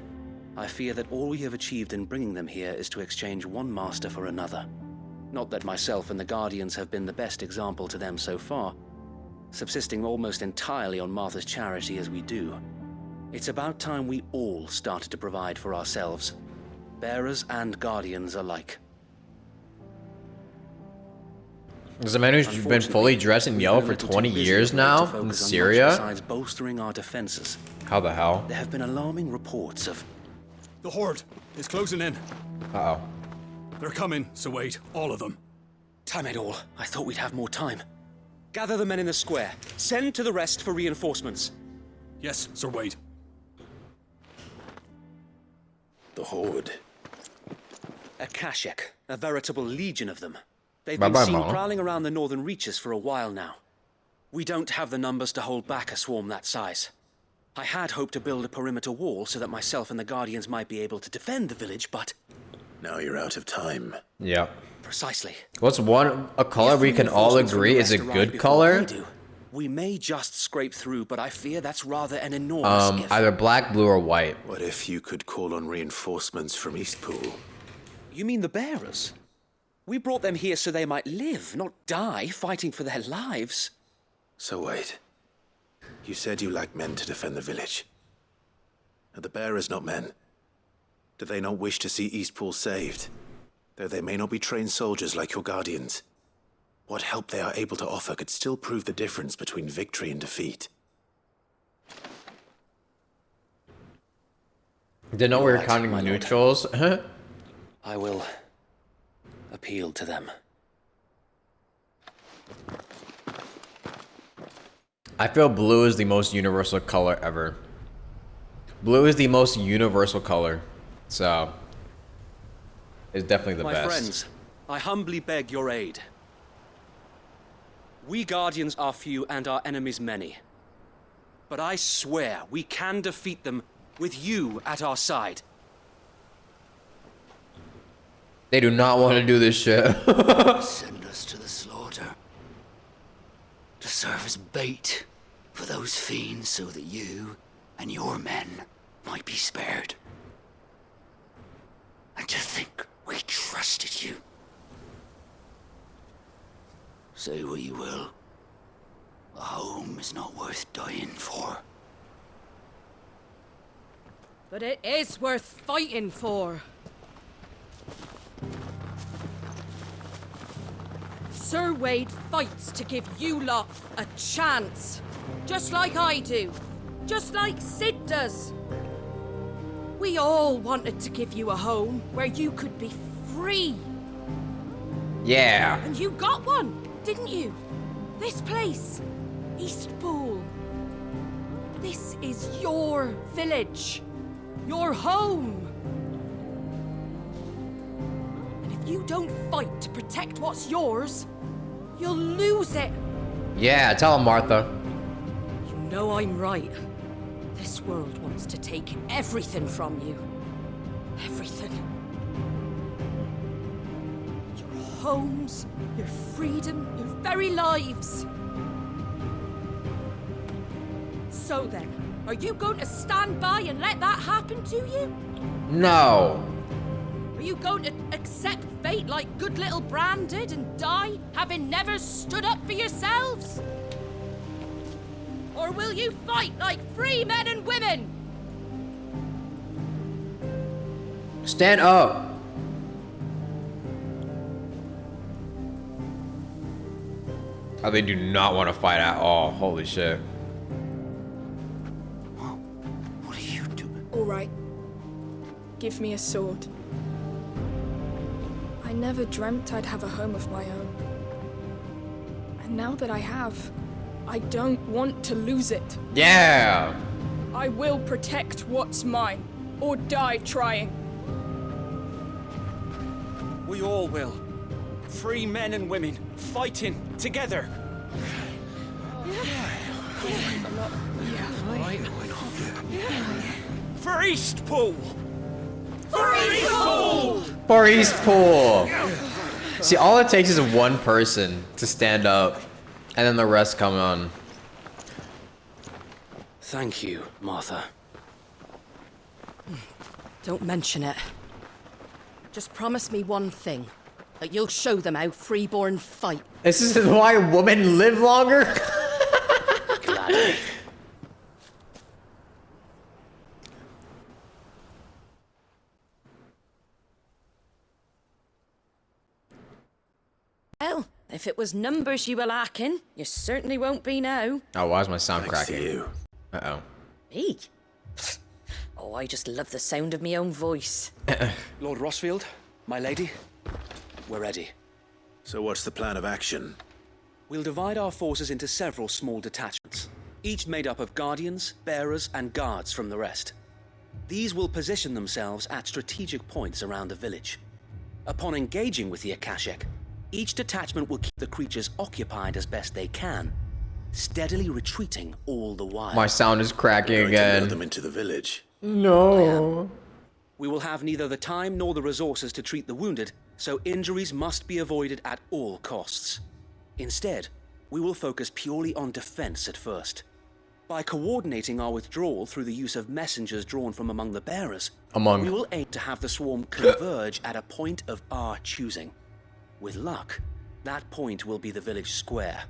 I fear that all we have achieved in bringing them here is to exchange one master for another. Not that myself and the Guardians have been the best example to them so far, subsisting almost entirely on Martha's charity as we do. It's about time we all started to provide for ourselves, bearers and Guardians alike. There's a man who's been fully dressed in yellow for 20 years now in Syria. Besides bolstering our defenses. How the hell? There have been alarming reports of... The Horde is closing in. Uh-oh. They're coming, so wait, all of them. Damn it all, I thought we'd have more time. Gather the men in the square. Send to the rest for reinforcements. Yes, Sir Wade. The Horde. A Kashek, a veritable legion of them. They've Bye-bye, been seen Mama. prowling around the northern reaches for a while now. We don't have the numbers to hold back a swarm that size. I had hoped to build a perimeter wall so that myself and the Guardians might be able to defend the village, but... Now you're out of time. Yeah. Precisely. What's a color we can all agree is a good color? We may just scrape through, but I fear that's rather an enormous if. Either black, blue, or white. What if you could call on reinforcements from Eastpool? You mean the bearers? We brought them here so they might live, not die, fighting for their lives. So wait. You said you lack men to defend the village. Are the bearers not men? Do they not wish to see Eastpool saved? Though they may not be trained soldiers like your Guardians. What help they are able to offer could still prove the difference between victory and defeat. Didn't know we were counting neutrals. I will appeal to them. I feel blue is the most universal color ever. Blue is the most universal color. So, it's definitely the best. My friends, I humbly beg your aid. We Guardians are few and our enemies many. But I swear we can defeat them with you at our side. They do not want to do this shit. Send us to the slaughter. To serve as bait for those fiends so that you and your men might be spared. And to think we trusted you. Say what you will. A home is not worth dying for. But it is worth fighting for. Sir Wade fights to give you lot a chance, just like I do. just like Sid does. We all wanted to give you a home where you could be free. Yeah. And you got one, didn't you? This place, Eastpool. This is your village, your home. And if you don't fight to protect what's yours, you'll lose it. Yeah, tell him, Martha. You know I'm right. This world wants to take everything from you. Everything. Your homes, your freedom, your very lives. So then, are you going to stand by and let that happen to you? No. Are you going to accept fate like good little Bran did and die, having never stood up for yourselves? Or will you fight like free men and women? Stand up. Oh, they do not want to fight at all. Holy shit. All right. Give me a sword. I never dreamt I'd have a home of my own. And now that I have, I don't want to lose it. Yeah. I will protect what's mine, or die trying. We all will. Free men and women, fighting together. For Eastpool! For Eastpool! For Eastpool. See, all it takes is one person to stand up, and then the rest come on. Thank you, Martha. Don't mention it. Just promise me one thing. That you'll show them how freeborn fight. This is why women live longer? Gladly. Well, if it was numbers you were lacking, you certainly won't be now. Oh, why is my sound Thanks cracking? to you. Uh-oh. Me? Oh, I just love the sound of my own voice. Lord Rosfield, my lady, we're ready. So what's the plan of action? We'll divide our forces into several small detachments, each made up of guardians, bearers, and guards from the rest. These will position themselves at strategic points around the village. Upon engaging with the Akashic, each detachment will keep the creatures occupied as best they can, steadily retreating all the while. My sound is cracking We're going to again. lure them into the village. No. We will have neither the time nor the resources to treat the wounded, so injuries must be avoided at all costs. Instead, we will focus purely on defense at first. By coordinating our withdrawal through the use of messengers drawn from among the bearers, we will aim to have the swarm converge at a point of our choosing. With luck, that point will be the village square,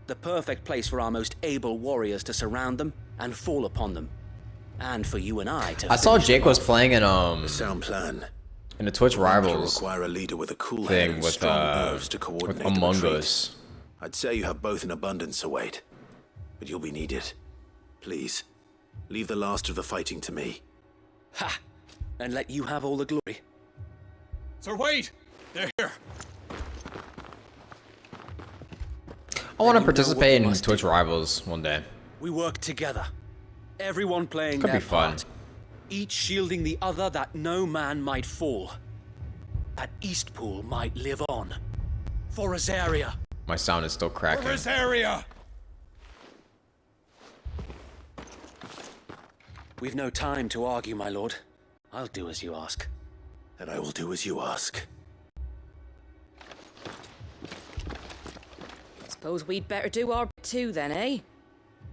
the perfect place for our most able warriors to surround them and fall upon them, and for you and I to. I saw Jake was playing in sound plan. In the Twitch Rivals require a leader with a cool head thing and with strong nerves to coordinate with the Among retreat. Us. I'd say you have both in abundance, Sir Wade, but you'll be needed. Please, leave the last of the fighting to me. Ha! And let you have all the glory. Sir Wade, they're here. I want to participate in Twitch Rivals one day. We work together, everyone playing Could their be fun. part, each shielding the other that no man might fall, that Eastpool might live on. For Rosaria. My sound is still cracking. Rosaria! We've no time to argue, my lord. I'll do as you ask. And I will do as you ask. Suppose we'd better do our bit too then, eh?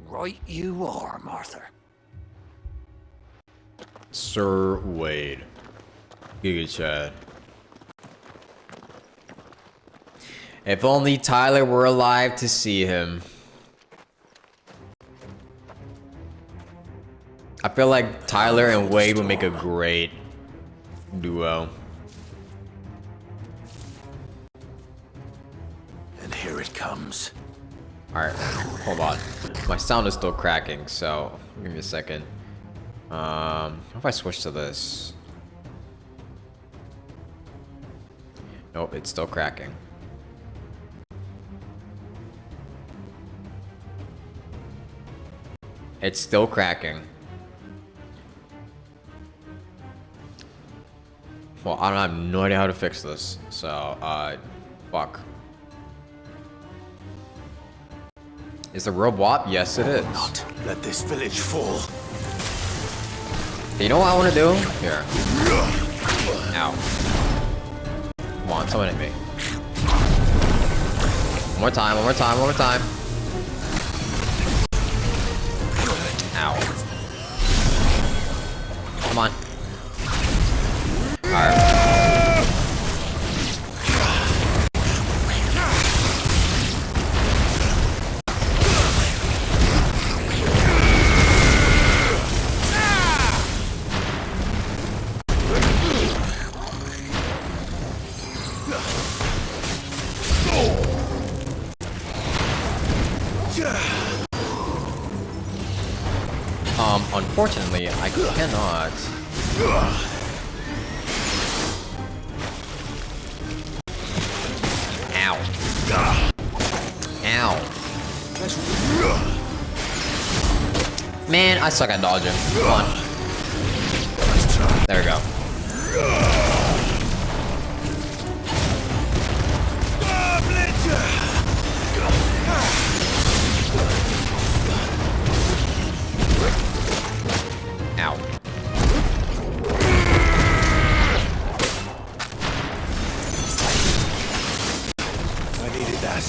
Right you are, Martha. Sir Wade. Giga Chad. If only Tyler were alive to see him. I feel like Tyler and Wade would make a great duo. And here it comes. Alright, hold on. My sound is still cracking, so give me a second. What if I switch to this? Nope, it's still cracking. It's still cracking. Well, I don't have no idea how to fix this, so, fuck. Is the robe WAP? Yes, it is. Not let this village fall. You know what I want to do? Here. Ow. Come on, someone hit me. One more time, one more time, one more time. Ow. Come on. Alright. Unfortunately, I cannot. Ow. Ow. Man, I suck at dodging. Come on. There we go. Ow. I needed that.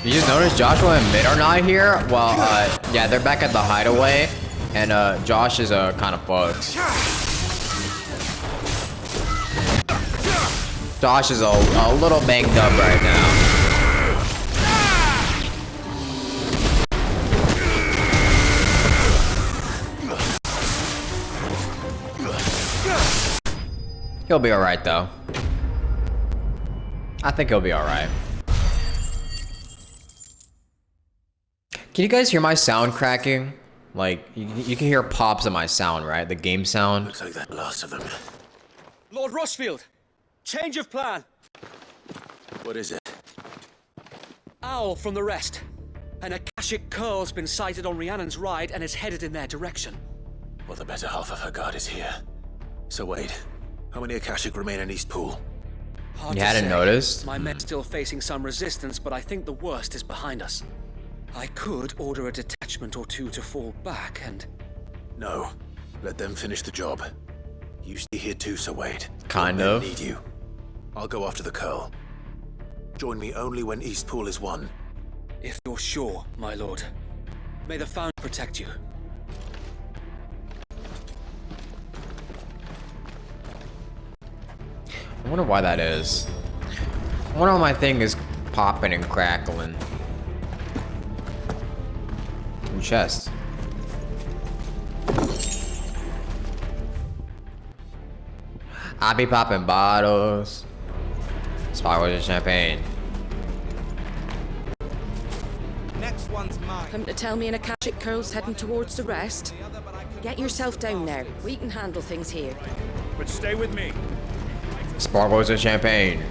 You just noticed Joshua and Mid are not here? Well, yeah, they're back at the hideaway, and Josh is kind of fucked. Josh is a little banged up right now. He'll be alright though. I think he'll be alright. Can you guys hear my sound cracking? Like, you can hear pops in my sound, right? The game sound. Looks like that last of them. Lord Rosfield, change of plan. What is it? Owl from the rest. An Akashic Curl's been sighted on Rhiannon's ride and is headed in their direction. Well, the better half of her guard is here. So wait, how many Akashic remain in East Pool? Hard You to hadn't say. noticed? My men still facing some resistance, but I think the worst is behind us. I could order a detachment or two to fall back and... No, let them finish the job. You stay here too, Sir Wade. Kind Your of. men need you. I'll go after the Curl. Join me only when East Pool is won. If you're sure, my lord. May the Found protect you. I wonder why that is. I wonder why my thing is popping and crackling. Ooh, chest. I be popping bottles. Sparkles and champagne. Next one's mine. Come to tell me an Akashic Curl's heading towards the rest? Get yourself down there. We can handle things here. But stay with me. Sparkles and champagne.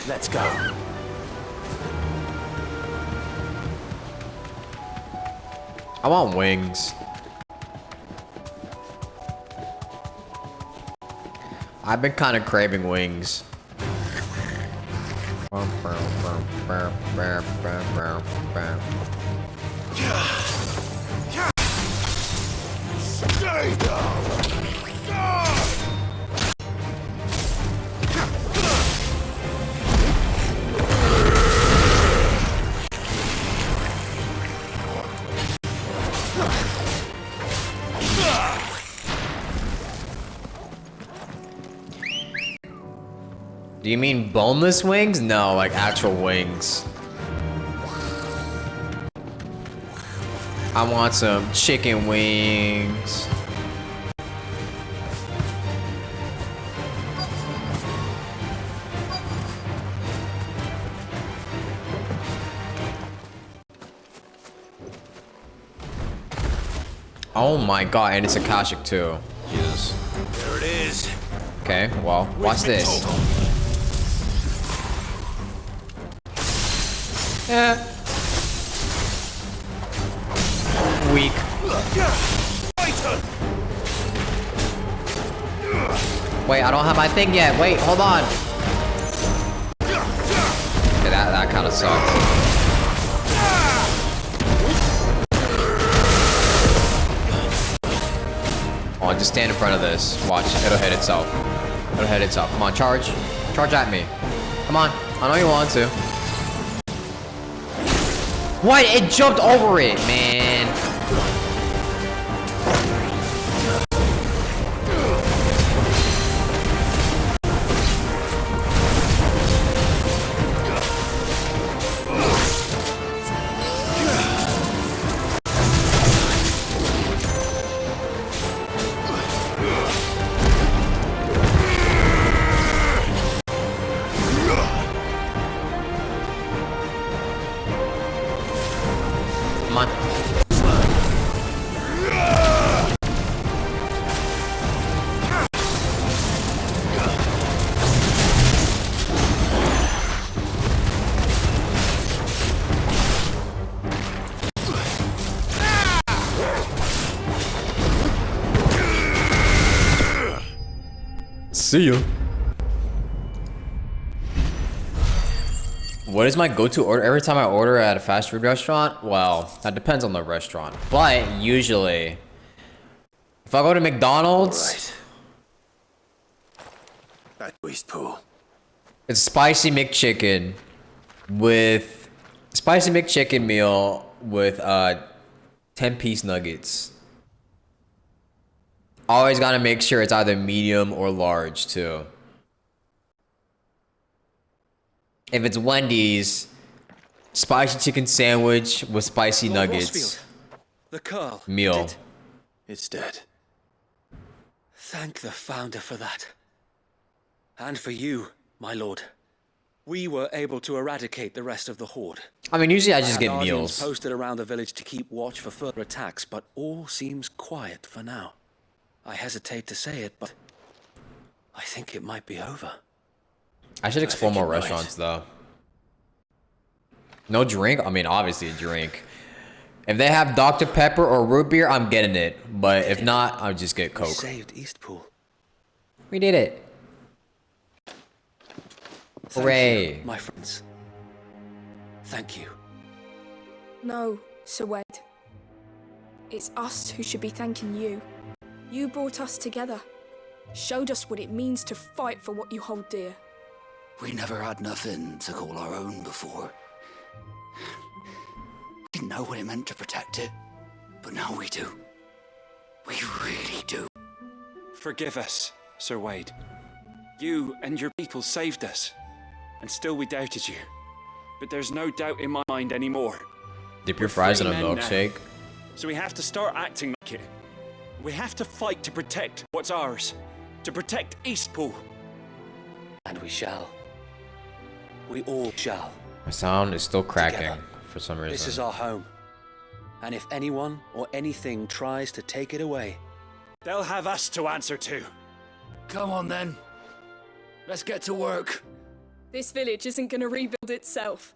Let's go. I want wings. I've been kind of craving wings. Stay down. Do you mean boneless wings? No, like actual wings. I want some chicken wings. Oh my god, and it's Akashic too. Jesus. There it is. Okay, well, watch this. Yeah. Weak. Wait, I don't have my thing yet. Wait, hold on. Okay, that kind of sucks. Oh, just stand in front of this. Watch, it'll hit itself. It'll hit itself. Come on, charge. Charge at me. Come on. I know you want to. What? It jumped over it, man. Come on. See ya. What is my go-to order every time I order at a fast food restaurant? Well, that depends on the restaurant. But usually, if I go to McDonald's, Back to Eastpool. it's spicy McChicken with spicy McChicken meal with 10-piece nuggets. Always gotta make sure it's either medium or large too. If it's Wendy's, spicy chicken sandwich with spicy Lord nuggets. Rosfield, the Carl. Meal. It's dead. Thank the Founder for that. And for you, my lord. We were able to eradicate the rest of the Horde. I mean, usually I just had get Guardians meals. posted around the village to keep watch for further attacks, but all seems quiet for now. I hesitate to say it, but I think it might be over. I should explore more restaurants though. No drink? I mean, obviously a drink. If they have Dr. Pepper or root beer, I'm getting it. But if not, I'll just get Coke. We saved Eastpool. We did it. Thank Hooray. you, my friends. Thank you. No, Sir Wade. It's us who should be thanking you. You brought us together. Showed us what it means to fight for what you hold dear. We never had nothing to call our own before. We didn't know what it meant to protect it, but now we do. We really do. Forgive us, Sir Wade. You and your people saved us, and still we doubted you. But there's no doubt in my mind anymore. Dip your fries in a Free men milkshake. now. So we have to start acting like it. We have to fight to protect what's ours. To protect Eastpool. And we shall. We all shall. My sound is still cracking Together. for some reason. This is our home. And if anyone or anything tries to take it away, They'll have us to answer to. Come on then. Let's get to work. This village isn't gonna rebuild itself.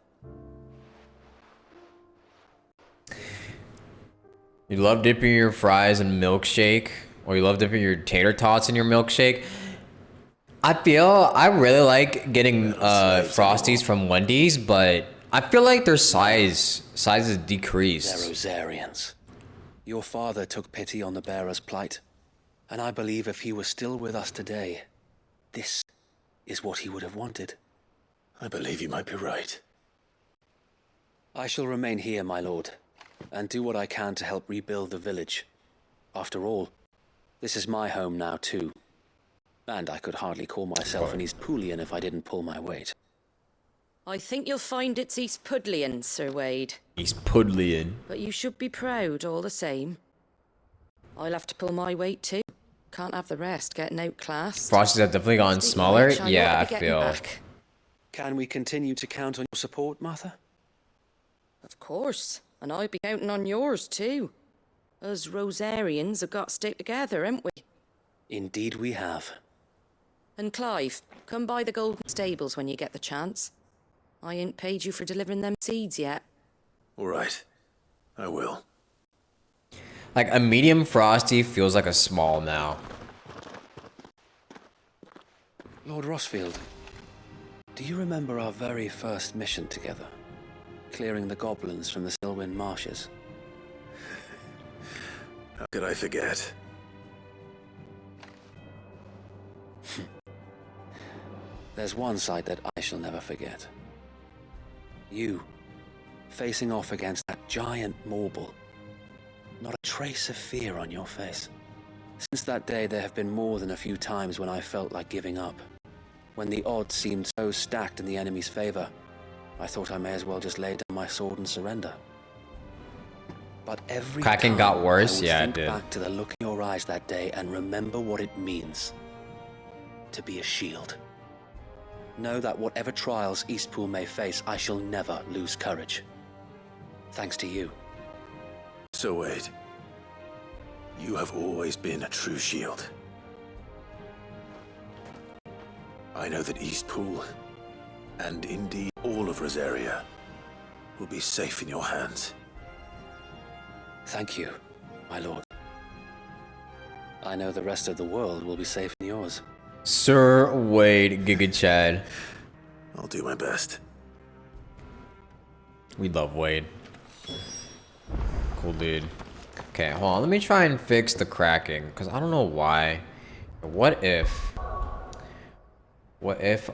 You love dipping your fries in milkshake, or you love dipping your tater tots in your milkshake. I really like getting Frosties from Wendy's, but I feel like their sizes decreased. they're Rosarians. Your father took pity on the bearer's plight, and I believe if he was still with us today, this is what he would have wanted. I believe you might be right. I shall remain here, my lord, and do what I can to help rebuild the village. After all, this is my home now too. And I could hardly call myself an Eastpoolian if I didn't pull my weight. I think you'll find it's East Pudlian, Sir Wade. East Pudlian. But you should be proud all the same. I'll have to pull my weight too. Can't have the rest getting outclassed. Frosties have definitely gotten smaller. Yeah, I feel. Back. Can we continue to count on your support, Martha? Of course. And I'll be counting on yours too. Us Rosarians have got to stick together, haven't we? Indeed we have. And Clive, come by the Golden Stables when you get the chance. I ain't paid you for delivering them seeds yet. All right. I will. Like, a medium Frosty feels like a small now. Lord Rossfield, do you remember our very first mission together? Clearing the goblins from the Stillwind marshes? How could I forget? There's one sight that I shall never forget. You, facing off against that giant Morble. Not a trace of fear on your face. Since that day, there have been more than a few times when I felt like giving up. When the odds seemed so stacked in the enemy's favor, I thought I may as well just lay down my sword and surrender. But every Cracking time got worse? I would Yeah, it think did. back to the look in your eyes that day and remember what it means to be a shield. Know that whatever trials Eastpool may face, I shall never lose courage. Thanks to you. So Wade, you have always been a true shield. I know that Eastpool, and indeed all of Rosaria, will be safe in your hands. Thank you, my lord. I know the rest of the world will be safe in yours. Sir Wade Giga Chad. I'll do my best. We love Wade. Cool dude. Okay, hold on. Let me try and fix the cracking, because I don't know why. What if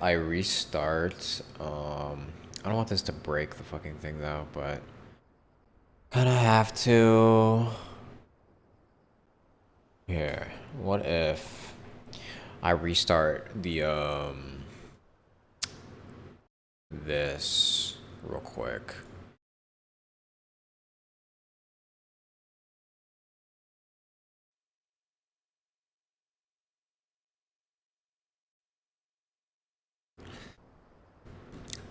I restart? I don't want this to break the fucking thing though, but kinda have to. Here. What if I restart the this real quick?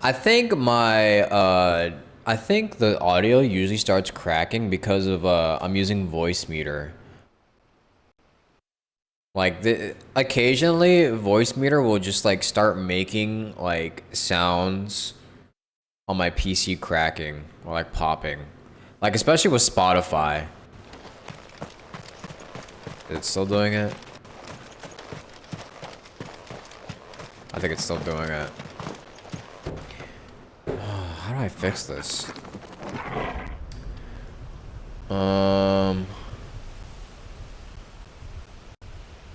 I think I think the audio usually starts cracking because of I'm using voice meter. Like occasionally voice meter will just like start making like sounds on my PC cracking or like popping. Like especially with Spotify. Is it still doing it? I think it's still doing it. How do I fix this?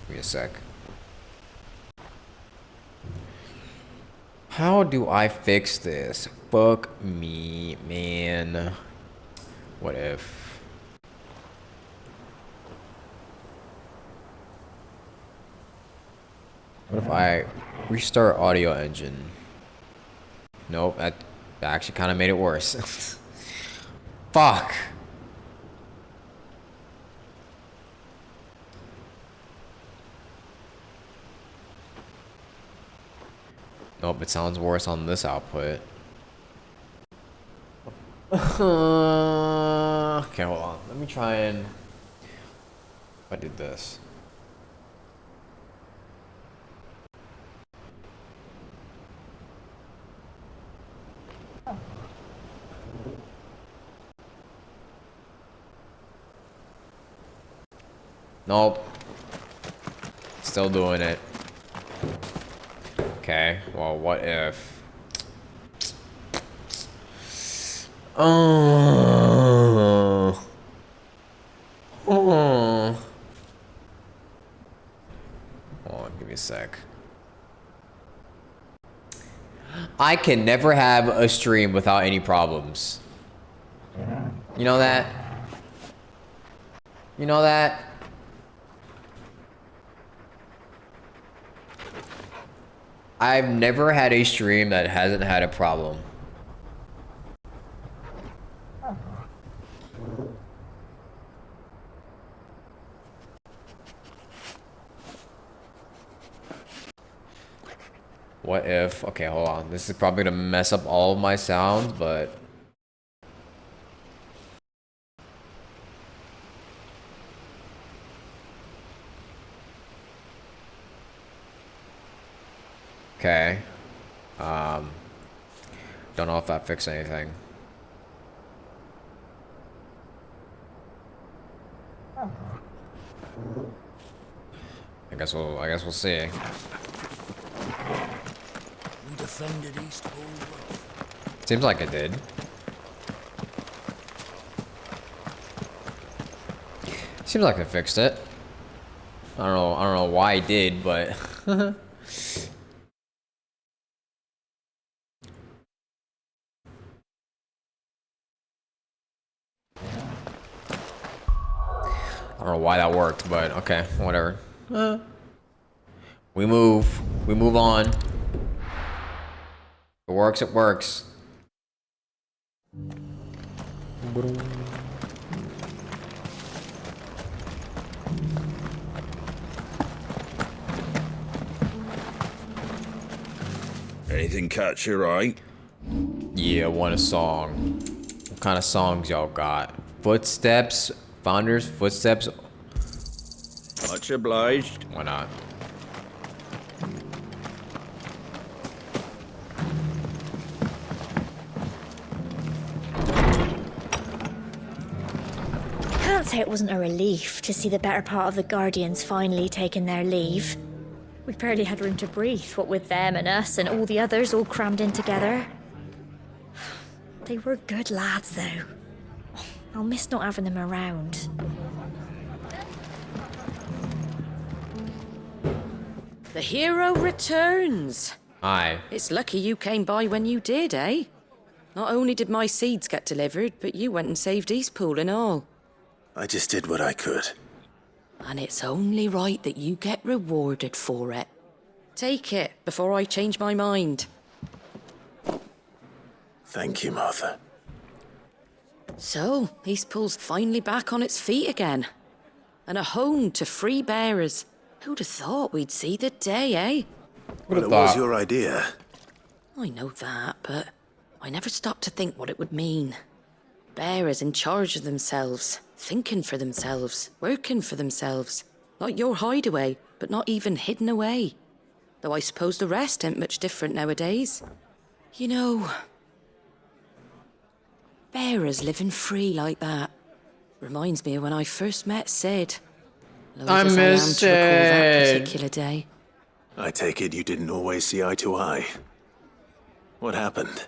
Give me a sec. How do I fix this? Fuck me, man. What if? What if I restart audio engine? Nope, that actually kind of made it worse. Fuck. Nope, it sounds worse on this output. Okay, hold on. Let me try and... If I did this. Nope. Still doing it. Okay, well, what if... Oh. Hold on, give me a sec. I can never have a stream without any problems. You know that? You know that? I've never had a stream that hasn't had a problem. What if... Okay, hold on. This is probably gonna mess up all of my sounds, but... Okay. Don't know if that fixed anything. I guess we'll see. We defended Eastpool. Seems like it did. Seems like it fixed it. I don't know why it did, but I don't know why that worked, but okay, whatever. We move on. It works, it works. Anything catch your eye? Yeah, want a song. What kind of songs y'all got? Footsteps, Founder's Footsteps. Much obliged. Why not? Can't say it wasn't a relief to see the better part of the Guardians finally taking their leave. We barely had room to breathe, what with them and us and all the others all crammed in together. They were good lads, though. I'll miss not having them around. The hero returns. Aye. It's lucky you came by when you did, eh? Not only did my seeds get delivered, but you went and saved Eastpool and all. I just did what I could. And it's only right that you get rewarded for it. Take it before I change my mind. Thank you, Martha. So, Eastpool's finally back on its feet again. And a home to free bearers. Who'd have thought we'd see the day, eh? Well, it was your idea. I know that, but I never stopped to think what it would mean. Bearers in charge of themselves, thinking for themselves, working for themselves. Like your hideaway, but not even hidden away. Though I suppose the rest ain't much different nowadays. You know, bearers living free like that reminds me of when I first met Sid. I miss to recall that Sid. particular day. I take it you didn't always see eye to eye. What happened?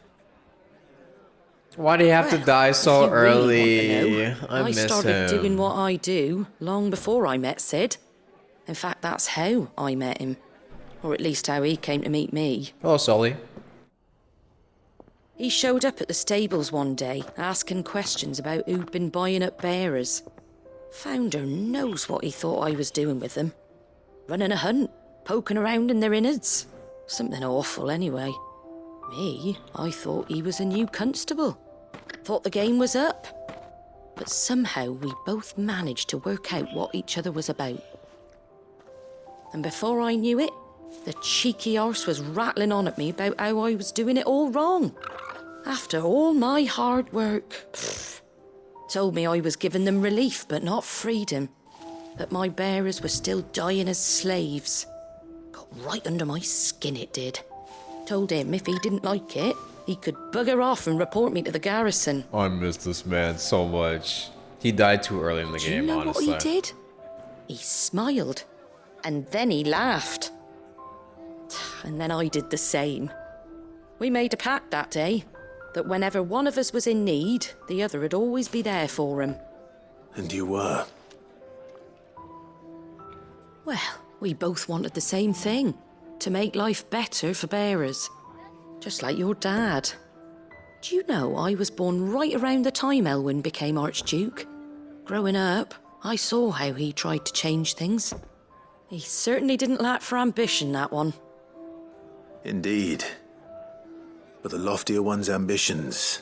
Why do you have to die so If you really early? want to know, I miss started him. doing what I do long before I met Sid. In fact, that's how I met him. Or at least how he came to meet me. Hello, Sully. He showed up at the stables one day, asking questions about who'd been buying up bearers. Founder knows what he thought I was doing with them. Running a hunt, poking around in their innards. Something awful, anyway. Me, I thought he was a new constable. Thought the game was up. But somehow we both managed to work out what each other was about. And before I knew it, the cheeky arse was rattling on at me about how I was doing it all wrong. After all my hard work. Told me I was giving them relief, but not freedom. That my bearers were still dying as slaves. Got right under my skin, it did. Told him if he didn't like it, he could bugger off and report me to the garrison. I miss this man so much. He died too early in the Do game, you know honestly. what he did? He smiled. And then he laughed. And then I did the same. We made a pact that day. That whenever one of us was in need, the other would always be there for him. And you were? Well, we both wanted the same thing. To make life better for bearers. Just like your dad. Do you know I was born right around the time Elwyn became Archduke? Growing up, I saw how he tried to change things. He certainly didn't lack for ambition, that one. Indeed. But the loftier one's ambitions,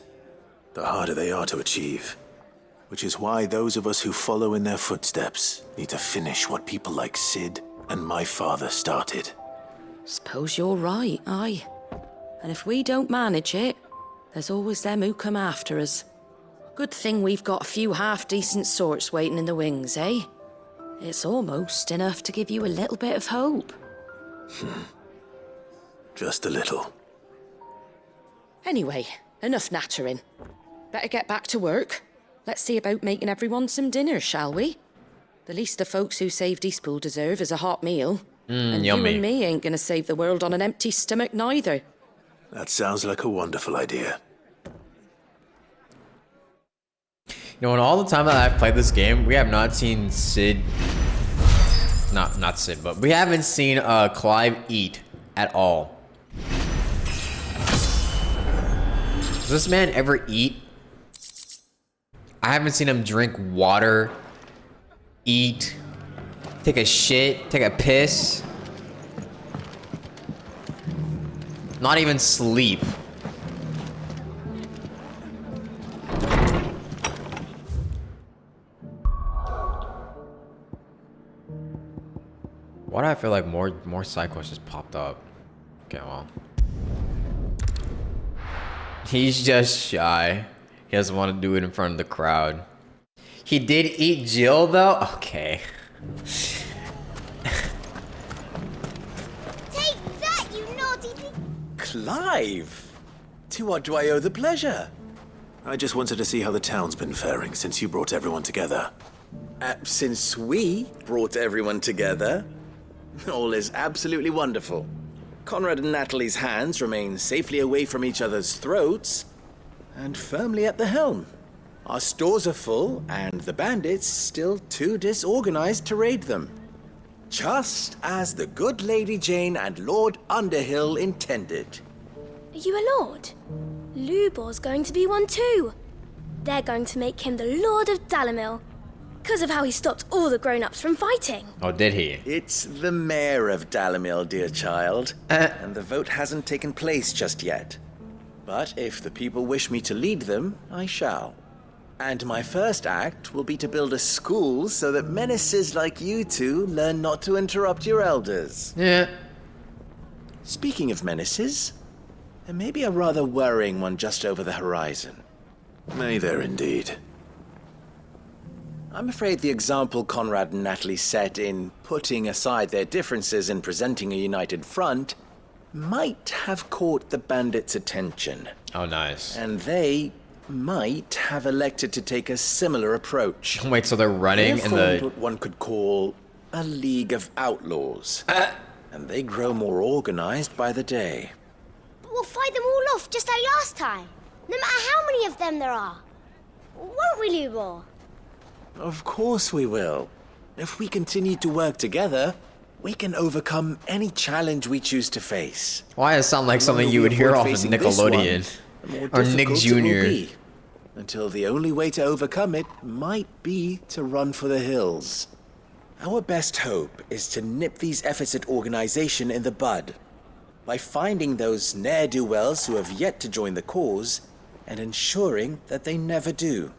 the harder they are to achieve. Which is why those of us who follow in their footsteps need to finish what people like Sid and my father started. Suppose you're right, aye. And if we don't manage it, there's always them who come after us. Good thing we've got a few half-decent sorts waiting in the wings, eh? It's almost enough to give you a little bit of hope. Just a little. Anyway, enough nattering. Better get back to work. Let's see about making everyone some dinner, shall we? The least the folks who saved Eastpool deserve is a hot meal. And yummy. you and me ain't gonna save the world on an empty stomach neither. That sounds like a wonderful idea. You know, in all the time that I've played this game, we have not seen Sid... Not Sid, but we haven't seen Clive eat at all. Does this man ever eat? I haven't seen him drink water, eat, take a shit, take a piss. Not even sleep. Why do I feel like more side quests just popped up? Okay, well. He's just shy. He doesn't want to do it in front of the crowd. He did eat Jill though? Okay. Take that, you naughty Clive! To what do I owe the pleasure? I just wanted to see how the town's been faring since you brought everyone together. Since we brought everyone together, all is absolutely wonderful. Conrad and Natalie's hands remain safely away from each other's throats and firmly at the helm. Our stores are full, and the bandits still too disorganized to raid them. Just as the good Lady Jane and Lord Underhill intended. Are you a lord? Lubor's going to be one too. They're going to make him the Lord of Dalamil, because of how he stopped all the grown-ups from fighting. Oh, did he? It's the mayor of Dalamil, dear child, and the vote hasn't taken place just yet. But if the people wish me to lead them, I shall. And my first act will be to build a school so that menaces like you two learn not to interrupt your elders. Yeah. Speaking of menaces, there may be a rather worrying one just over the horizon. May there indeed. I'm afraid the example Conrad and Natalie set in putting aside their differences and presenting a united front might have caught the bandits' attention. Oh, nice. And they might have elected to take a similar approach. Wait, so they're running in the... what one could call a League of Outlaws. And they grow more organized by the day. But we'll fight them all off just like last time. No matter how many of them there are. Won't we, Lubor? Of course we will. If we continue to work together, we can overcome any challenge we choose to face. Why does it sound like something you would hear off of Nickelodeon? Or Nick Jr. Until the only way to overcome it might be to run for the hills. Our best hope is to nip these efforts at organization in the bud by finding those ne'er-do-wells who have yet to join the cause and ensuring that they never do.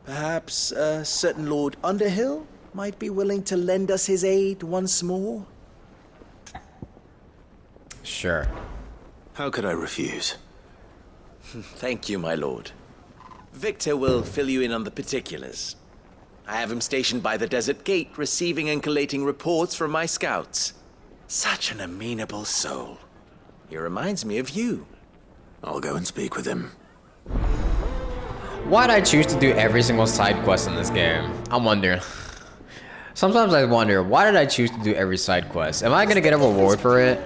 Perhaps a certain Lord Underhill might be willing to lend us his aid once more? Sure. How could I refuse? Thank you, my lord. Victor will fill you in on the particulars. I have him stationed by the desert gate, receiving and collating reports from my scouts. Such an amenable soul. He reminds me of you. I'll go and speak with him. Why'd I choose to do every single side quest in this game? I'm wondering. Sometimes I wonder, why did I choose to do every side quest? Am I gonna get a reward for it?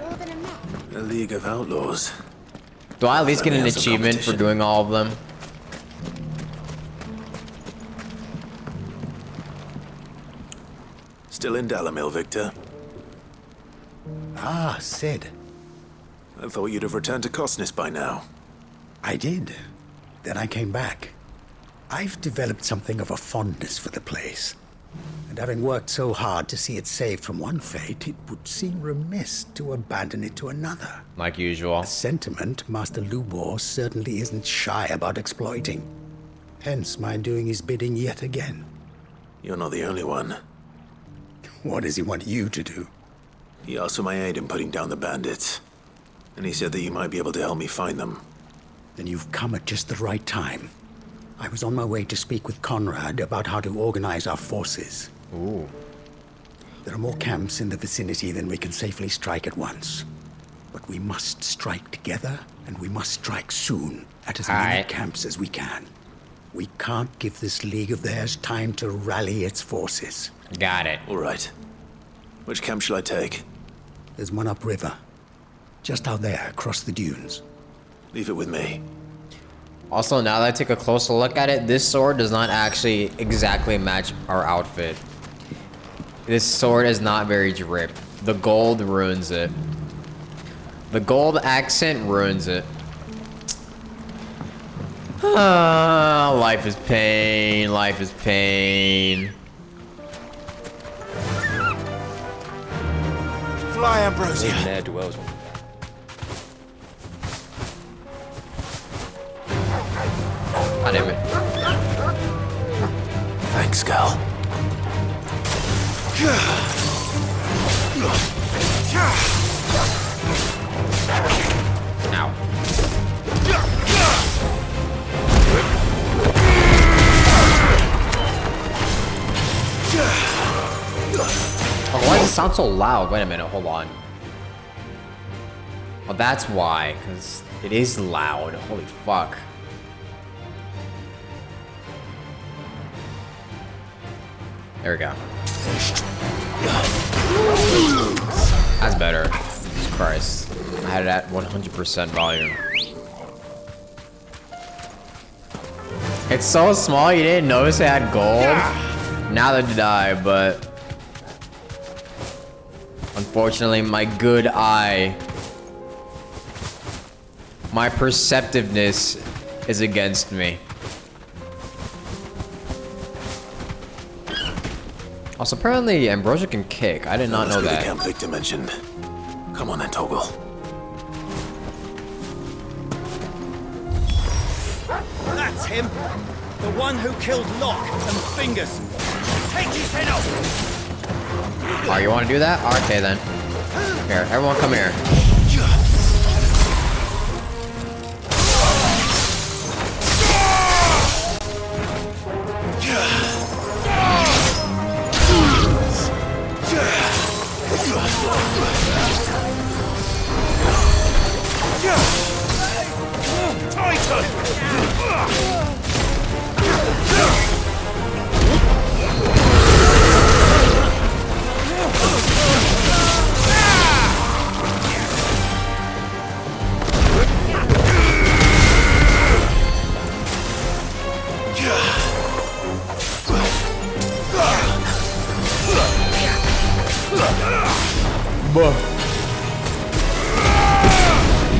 A League of Outlaws. Do I at least get an achievement for doing all of them? Still in Dalamil, Victor? Ah, Sid. I thought you'd have returned to Cosnus by now. I did. Then I came back. I've developed something of a fondness for the place. And having worked so hard to see it saved from one fate, it would seem remiss to abandon it to another. Like usual. A sentiment Master Lubor certainly isn't shy about exploiting. Hence my doing his bidding yet again. You're not the only one. What does he want you to do? He asked for my aid in putting down the bandits. And he said that you might be able to help me find them. Then you've come at just the right time. I was on my way to speak with Conrad about how to organize our forces. Ooh. There are more camps in the vicinity than we can safely strike at once. But we must strike together, and we must strike soon at as many camps as we can. We can't give this league of theirs time to rally its forces. Got it. All right. Which camp shall I take? There's one upriver. Just out there, across the dunes. Leave it with me. Also, now that I take a closer look at it, this sword does not actually exactly match our outfit. This sword is not very drip. The gold ruins it. The gold accent ruins it. Life is pain. Life is pain. Fly, Ambrosia. There dwells one. God damn it. Thanks, Gal. Ow. Oh, why does it sound so loud? Wait a minute, hold on. Oh, that's why, because it is loud. Holy fuck. There we go. That's better. Jesus Christ. I had it at 100% volume. It's so small, you didn't notice it had gold? Now that did I, but... unfortunately, my good eye... my perceptiveness is against me. Also, apparently Ambrosia can kick. I did not know that. The camp Victor mentioned. Come on then, Toggle. That's him! The one who killed Locke and Fingers! Take his head off! Oh, you want to do that? Okay, then. Here, everyone come here.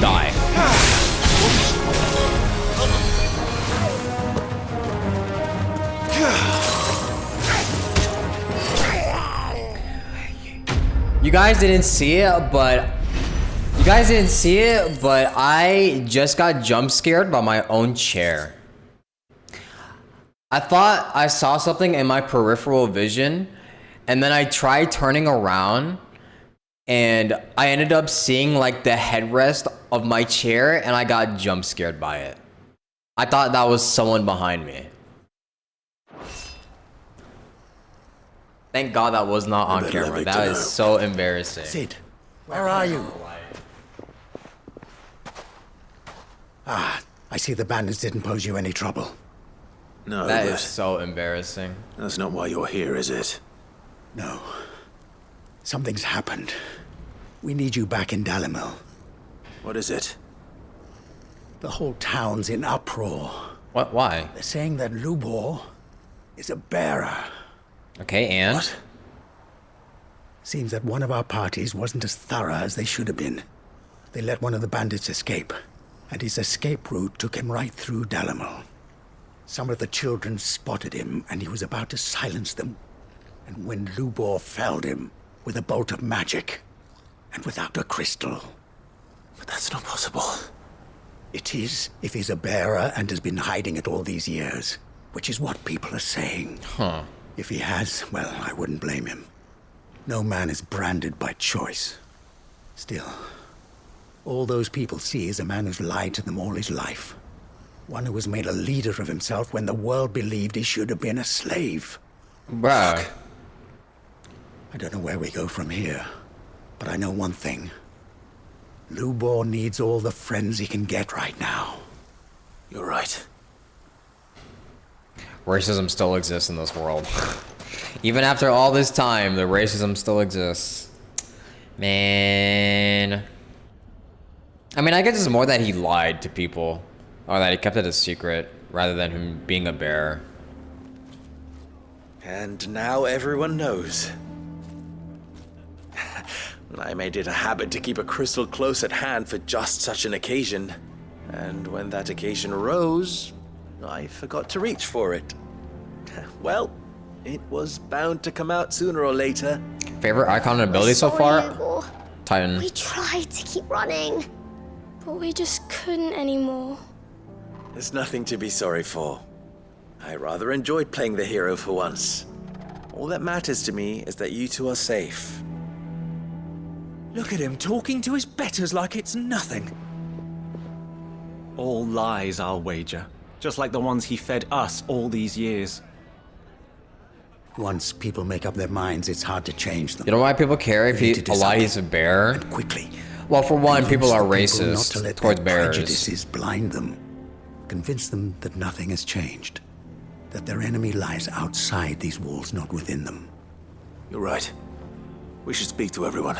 Die. You guys didn't see it, but I just got jump scared by my own chair. I thought I saw something in my peripheral vision, and then I tried turning around, and I ended up seeing like the headrest of my chair, and I got jump scared by it. I thought that was someone behind me. Thank God that was not on camera. That is so embarrassing. Sid, where are you? Ah, I see the bandits didn't pose you any trouble. No, that is so embarrassing. That's not why you're here, is it? No. Something's happened. We need you back in Dalimil. What is it? The whole town's in uproar. What? Why? They're saying that Lubor is a bearer. Okay, and? What? Seems that one of our parties wasn't as thorough as they should have been. They let one of the bandits escape, and his escape route took him right through Dalimil. Some of the children spotted him, and he was about to silence them And when Lubor felled him with a bolt of magic and without a crystal. But that's not possible. It is if he's a bearer and has been hiding it all these years, which is what people are saying. Huh. If he has, well, I wouldn't blame him. No man is branded by choice. Still, all those people see is a man who's lied to them all his life. One who was made a leader of himself when the world believed he should have been a slave. Bruh. I don't know where we go from here, but I know one thing. Lubor needs all the friends he can get right now. You're right. Racism still exists in this world. Even after all this time, the racism still exists. Man. I mean, I guess it's more that he lied to people. Or that he kept it a secret, rather than him being a bear. And now everyone knows. I made it a habit to keep a crystal close at hand for just such an occasion. And when that occasion arose, I forgot to reach for it. Well, it was bound to come out sooner or later. Favorite icon and ability so far? Hugo. Titan. We tried to keep running, but we just couldn't anymore. There's nothing to be sorry for. I rather enjoyed playing the hero for once. All that matters to me is that you two are safe. Look at him talking to his betters like it's nothing. All lies, I'll wager. Just like the ones he fed us all these years. Once people make up their minds, it's hard to change them. You know why people care if he's a bear? Quickly. Well, for one, people are Convince the people not racist to let towards their bears. prejudices blind them. Convince them that nothing has changed. That their enemy lies outside these walls, not within them. You're right. We should speak to everyone.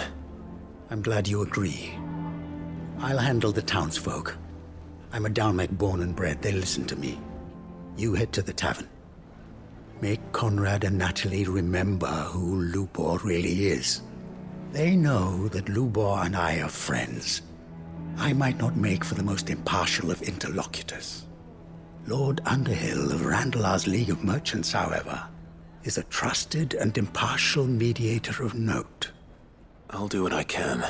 I'm glad you agree. I'll handle the townsfolk. I'm a Dalmek born and bred. They listen to me. You head to the tavern. Make Conrad and Natalie remember who Lubor really is. They know that Lubor and I are friends. I might not make for the most impartial of interlocutors. Lord Underhill of Randalar's League of Merchants, however, is a trusted and impartial mediator of note. I'll do what I can.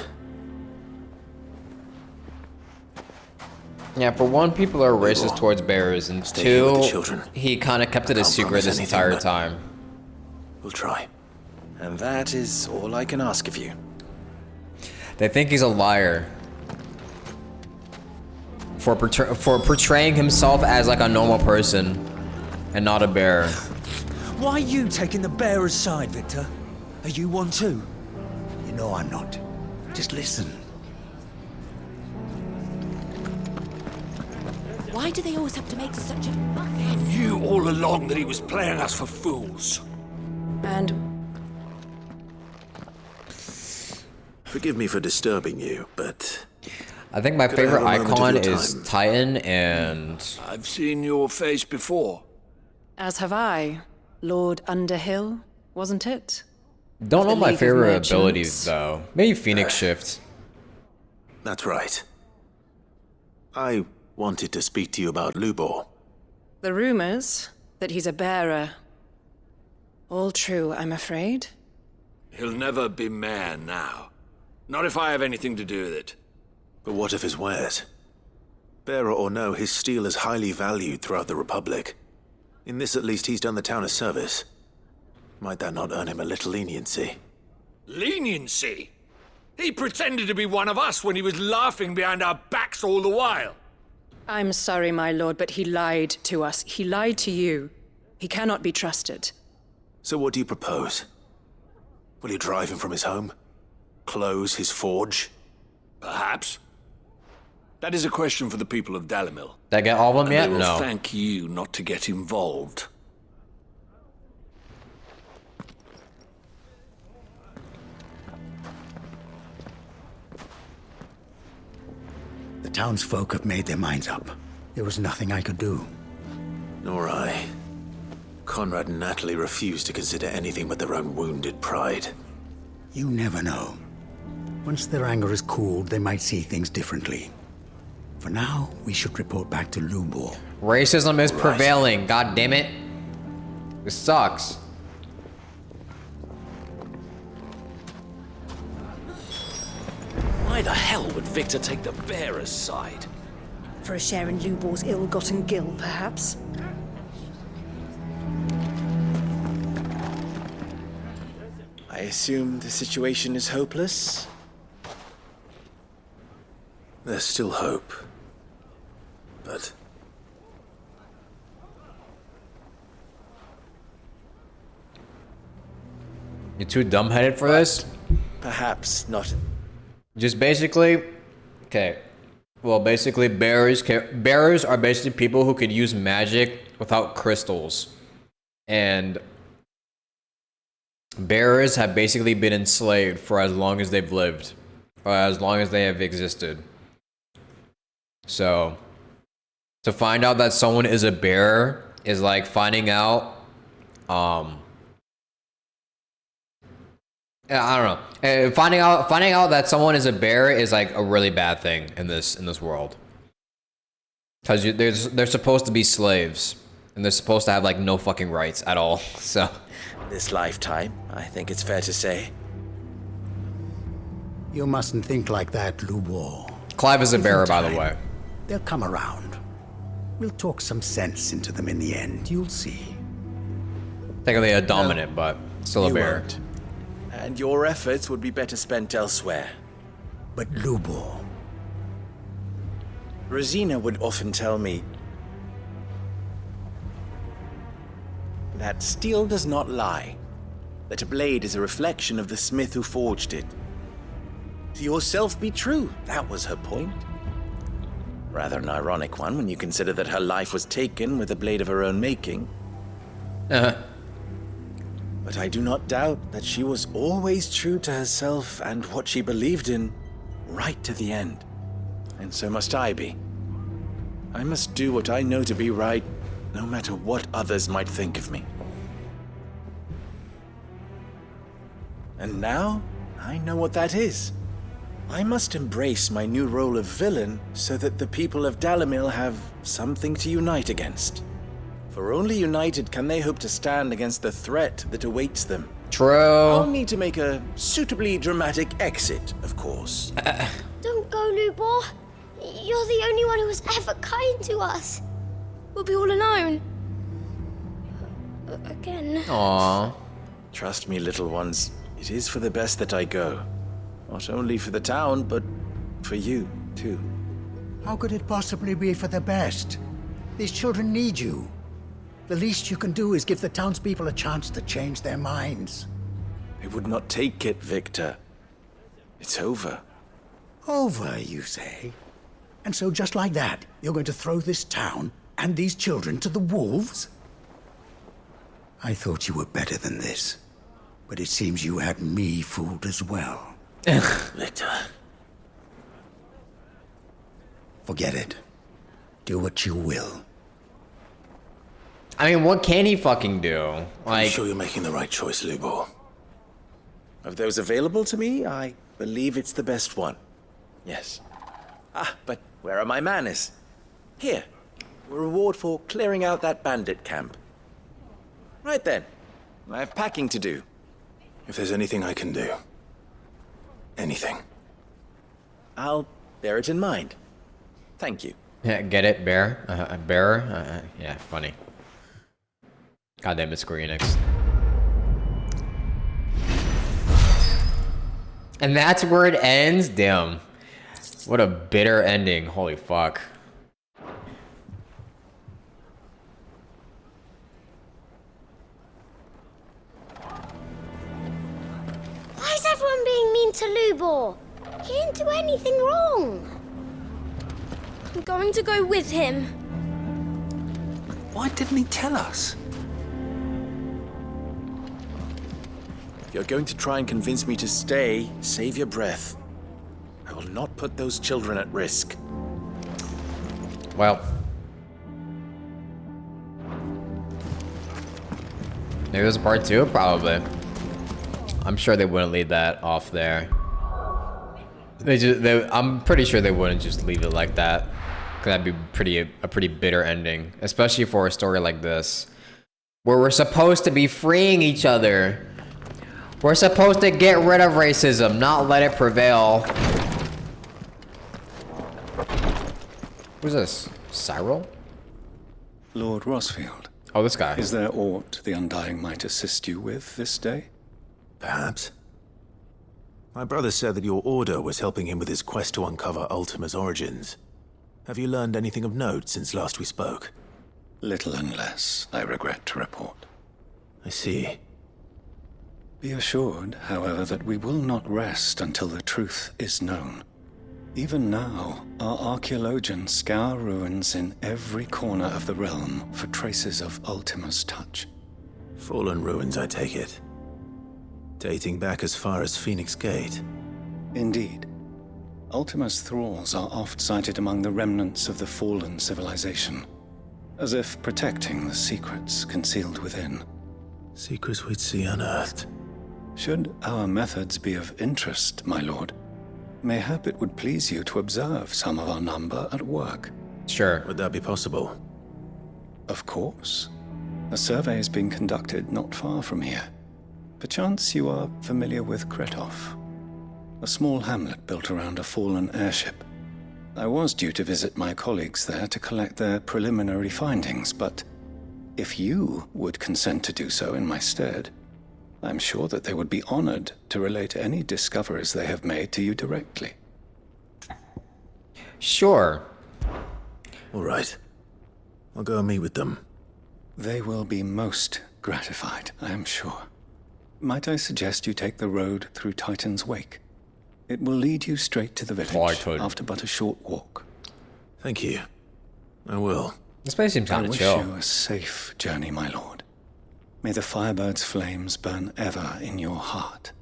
Yeah, for one, people are racist towards bears, and two, he kind of kept it a secret this entire time. We'll try. And that is all I can ask of you. They think he's a liar. For portraying himself as like a normal person and not a bear. Why are you taking the bearer's side, Victor? Are you one too? You know I'm not. Just listen. Why do they always have to make such a fuss? He knew all along that he was playing us for fools. And Forgive me for disturbing you, but I think my could I favorite have a moment of icon your is time? Titan, and I've seen your face before. As have I. Lord Underhill, wasn't it? don't Of know the my League of favorite Merchants. abilities though. Maybe Phoenix Shift. That's right. I wanted to speak to you about Lubor. The rumors that he's a bearer. All true, I'm afraid. He'll never be mayor now. Not if I have anything to do with it. But what of his wares? Bearer or no, his steel is highly valued throughout the Republic. In this at least, he's done the town a service. Might that not earn him a little leniency? Leniency? He pretended to be one of us when he was laughing behind our backs all the while. I'm sorry, my lord, but he lied to us. He lied to you. He cannot be trusted. So what do you propose? Will you drive him from his home? Close his forge? Perhaps. That is a question for the people of Dalimil. Did I get all of them And yet? they will No. thank you not to get involved. The townsfolk have made their minds up. There was nothing I could do. Nor I. Conrad and Natalie refuse to consider anything but their own wounded pride. You never know. Once their anger is cooled, they might see things differently. For now, we should report back to Lubor. Racism is prevailing. God damn it! This sucks. Why the hell would Victor take the bearer's side? For a share in Lubor's ill-gotten gil, perhaps? I assume the situation is hopeless? There's still hope. But... You're too dumbheaded for this? Perhaps not. Just basically... Okay. Well, basically, bearers are basically people who could use magic without crystals. And... bearers have basically been enslaved for as long as they've lived. Or as long as they have existed. So... to find out that someone is a bearer is like finding out... I don't know. Finding out that someone is a bear is like a really bad thing in this world. Because they're supposed to be slaves, and they're supposed to have like no fucking rights at all. So, this lifetime, I think it's fair to say. You mustn't think like that, Lubor. Clive is a bearer, by the way. They'll come around. We'll talk some sense into them in the end. You'll see. Technically a dominant, but still a bear. Won't. And your efforts would be better spent elsewhere. But Lubor... Rosina would often tell me that steel does not lie, that a blade is a reflection of the smith who forged it. To yourself be true, that was her point. Rather an ironic one when you consider that her life was taken with a blade of her own making. But I do not doubt that she was always true to herself and what she believed in, right to the end. And so must I be. I must do what I know to be right, no matter what others might think of me. And now, I know what that is. I must embrace my new role of villain so that the people of Dalimil have something to unite against. For only united can they hope to stand against the threat that awaits them. True. I'll need to make a suitably dramatic exit, of course. Don't go, Lubor. You're the only one who was ever kind to us. We'll be all alone. Again. Aww. Trust me, little ones. It is for the best that I go. Not only for the town, but for you, too. How could it possibly be for the best? These children need you. The least you can do is give the townspeople a chance to change their minds. They would not take it, Victor. It's over. Over, you say? And so just like that, you're going to throw this town and these children to the wolves? I thought you were better than this. But it seems you had me fooled as well. Victor. Forget it. Do what you will. I mean, what can he fucking do? I'm sure you're making the right choice, Lubor. Of those available to me, I believe it's the best one. Yes. Ah, but where are my manners? Here. A reward for clearing out that bandit camp. Right then. I have packing to do. If there's anything I can do. Anything. I'll bear it in mind. Thank you. Yeah, get it, bear? Bearer? Yeah, funny. Goddamn it, Square Enix. And that's where it ends? Damn. What a bitter ending. Holy fuck. Why is everyone being mean to Lubor? He didn't do anything wrong. I'm going to go with him. Why didn't he tell us? If you're going to try and convince me to stay, save your breath. I will not put those children at risk. Well. Maybe there's a part 2? Probably. I'm sure they wouldn't leave that off there. I'm pretty sure they wouldn't just leave it like that. Cause that'd be a pretty bitter ending. Especially for a story like this. Where we're supposed to be freeing each other. We're supposed to get rid of racism, not let it prevail. Who's this? Cyril? Lord Rosfield. Oh, this guy. Is there aught the Undying might assist you with this day? Perhaps. My brother said that your order was helping him with his quest to uncover Ultima's origins. Have you learned anything of note since last we spoke? Little and less, I regret to report. I see. Be assured, however, that we will not rest until the truth is known. Even now, our archaeologians scour ruins in every corner of the realm for traces of Ultima's touch. Fallen ruins, I take it. Dating back as far as Phoenix Gate. Indeed. Ultima's thralls are oft sighted among the remnants of the fallen civilization, as if protecting the secrets concealed within. Secrets we'd see unearthed. Should our methods be of interest, my lord, mayhap it would please you to observe some of our number at work. Sure. Would that be possible? Of course. A survey is being conducted not far from here. Perchance you are familiar with Kretov, a small hamlet built around a fallen airship. I was due to visit my colleagues there to collect their preliminary findings, but if you would consent to do so in my stead, I'm sure that they would be honored to relate any discoveries they have made to you directly. Sure. All right. I'll go and meet with them. They will be most gratified, I am sure. Might I suggest you take the road through Titan's Wake? It will lead you straight to the village after but a short walk. Thank you. I will. This place seems kind of chill. I wish you a safe journey, my lord. May the Firebird's flames burn ever in your heart.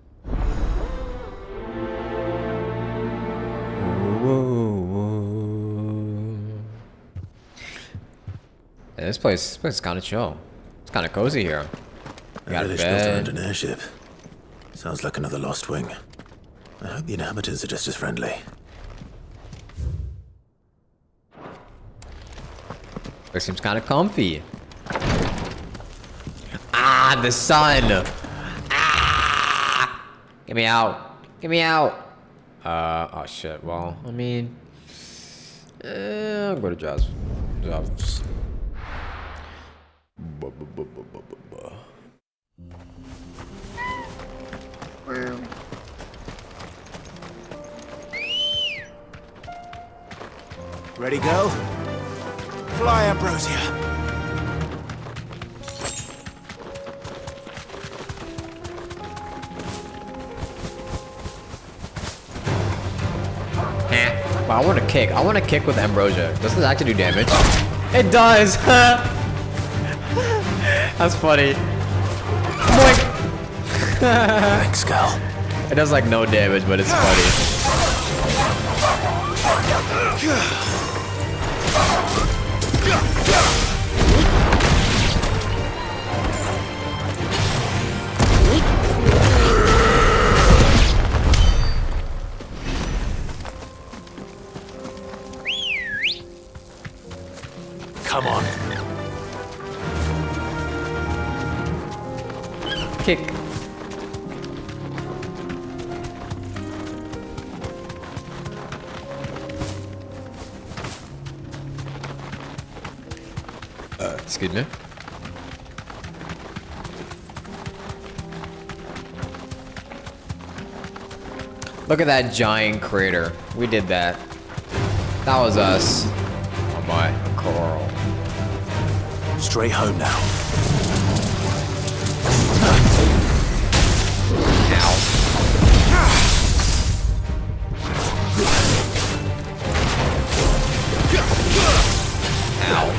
Yeah, this place is kind of chill. It's kind of cozy here. We got a village built around bed. an airship. Sounds like another lost wing. I hope the inhabitants are just as friendly. It seems kind of comfy. Ah, the sun. Ah! Get me out. Get me out. Oh shit. Well, I mean, I'll go to Jobs. Ready, go? Fly, Ambrosia. Well, I want to kick. I want to kick with Ambrosia. Does this actually do damage? It does. That's funny. Thanks, Cal. It does like no damage, but it's funny. Come on. Kick. Excuse me. Look at that giant crater. We did that. That was us. Oh my, Carl. Straight home now. Ow.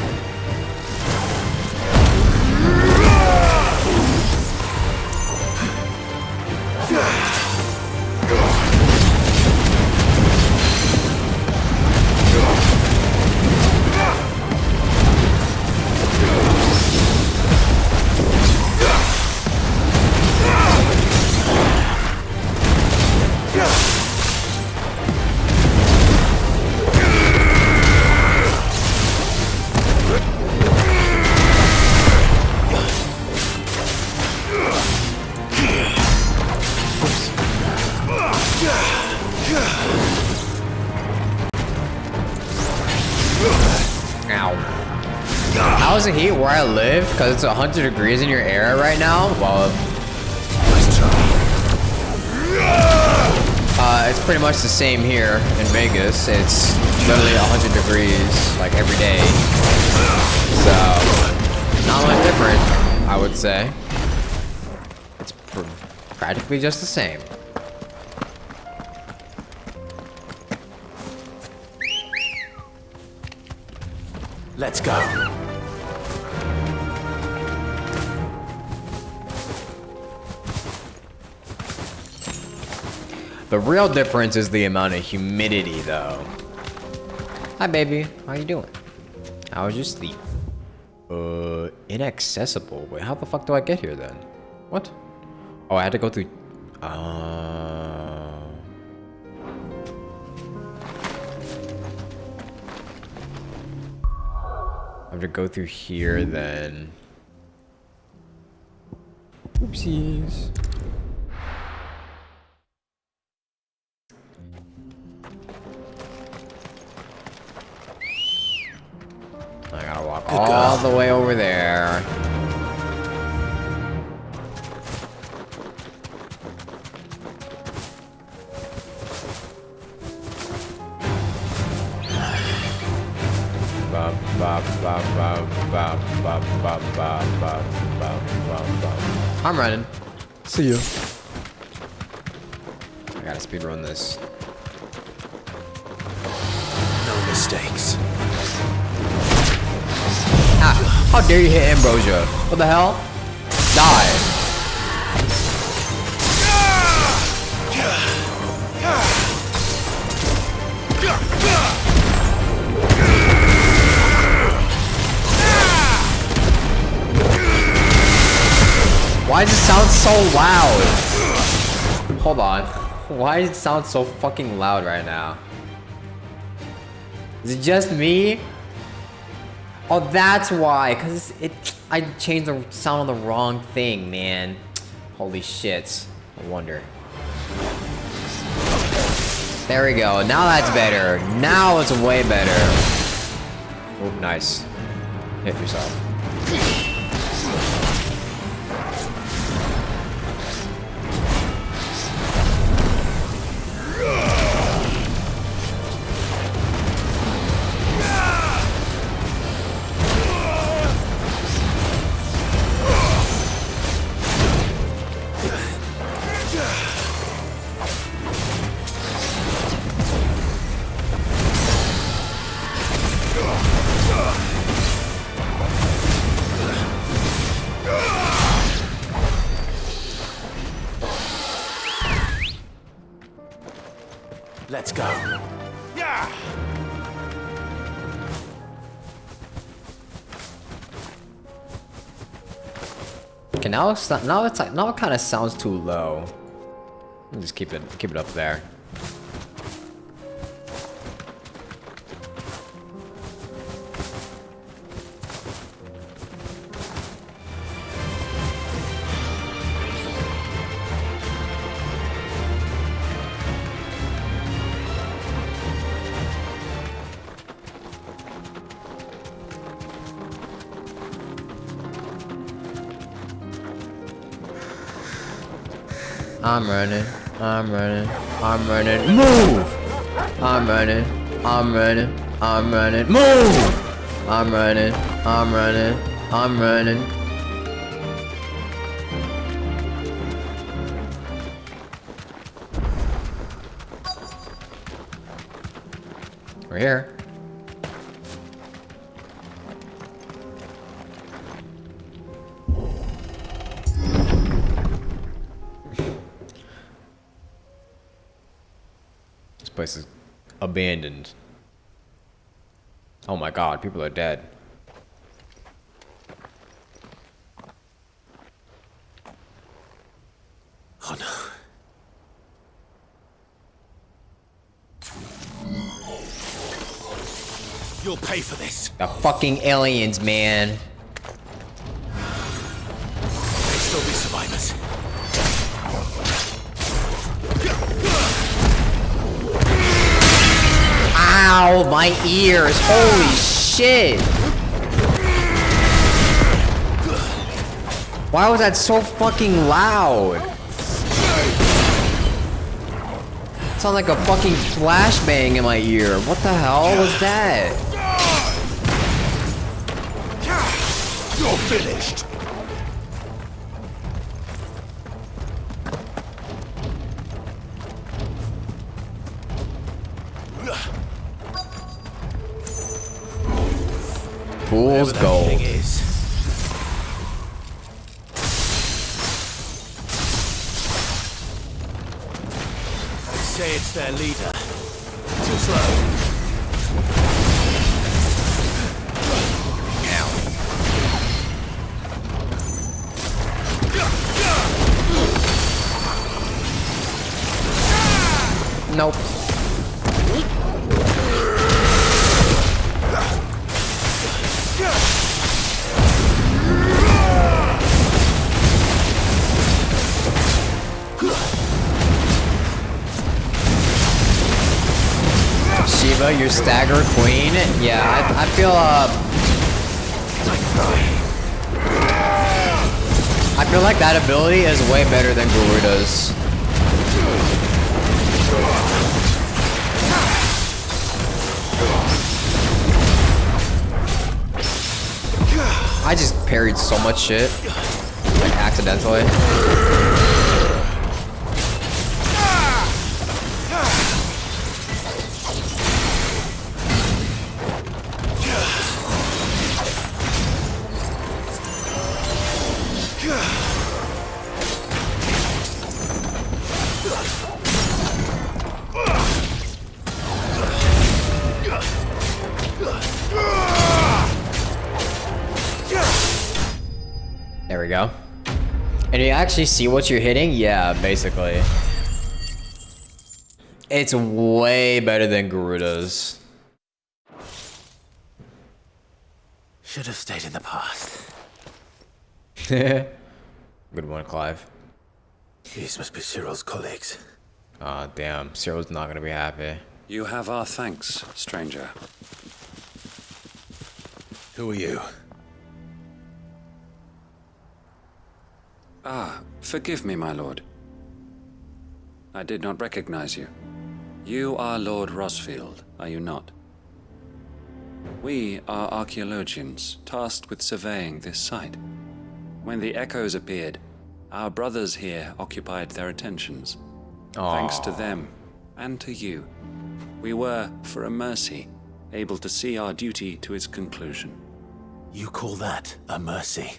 how's the heat where I live? Because it's 100 degrees in your area right now. Well, it's pretty much the same here in Vegas. It's literally 100 degrees like every day. So, not much different, I would say. It's practically just the same. Let's go. The real difference is the amount of humidity, though. Hi, baby. How you doing? How was your sleep? Inaccessible. Wait, how the fuck do I get here, then? What? Oh, I had to go through... I have to go through here, then... Oopsies. I gotta walk all the way over there. I'm running. See you. I gotta speedrun this. No mistakes. How dare you hit Ambrosia? What the hell? Die. Why does it sound so loud? Hold on. Why does it sound so fucking loud right now? Is it just me? Oh, that's why. Cause I changed the sound on the wrong thing, man. Holy shit. No wonder. There we go. Now that's better. Now it's way better. Oh, nice. Hit yourself. Let's go. Yeah. Okay, now it kind of sounds too low. I'll just keep it up there. I'm running, I'm running, I'm running, move! I'm running, I'm running, I'm running, move! I'm running, I'm running, I'm running. We're here. Place is abandoned. Oh my god, people are dead. Oh no. You'll pay for this. The fucking aliens, man. May still be survivors. Ow, my ears. Holy shit. Why was that so fucking loud? It sounded like a fucking flashbang in my ear. What the hell was that? You're finished. Fool's gold. Say it's their leader. Too slow. Nope. Shiva, your stagger queen. Yeah, I feel like that ability is way better than Garuda's. I just parried so much shit, like accidentally. There we go. And you actually see what you're hitting? Yeah, basically. It's way better than Garuda's. Should have stayed in the past. Good one, Clive. These must be Cyril's colleagues. Aw, damn. Cyril's not gonna be happy. You have our thanks, stranger. Who are you? Ah, forgive me, my lord. I did not recognize you. You are Lord Rosfield, are you not? We are archaeologians, tasked with surveying this site. When the echoes appeared, our brothers here occupied their attentions. Aww. Thanks to them, and to you, we were, for a mercy, able to see our duty to its conclusion. You call that a mercy?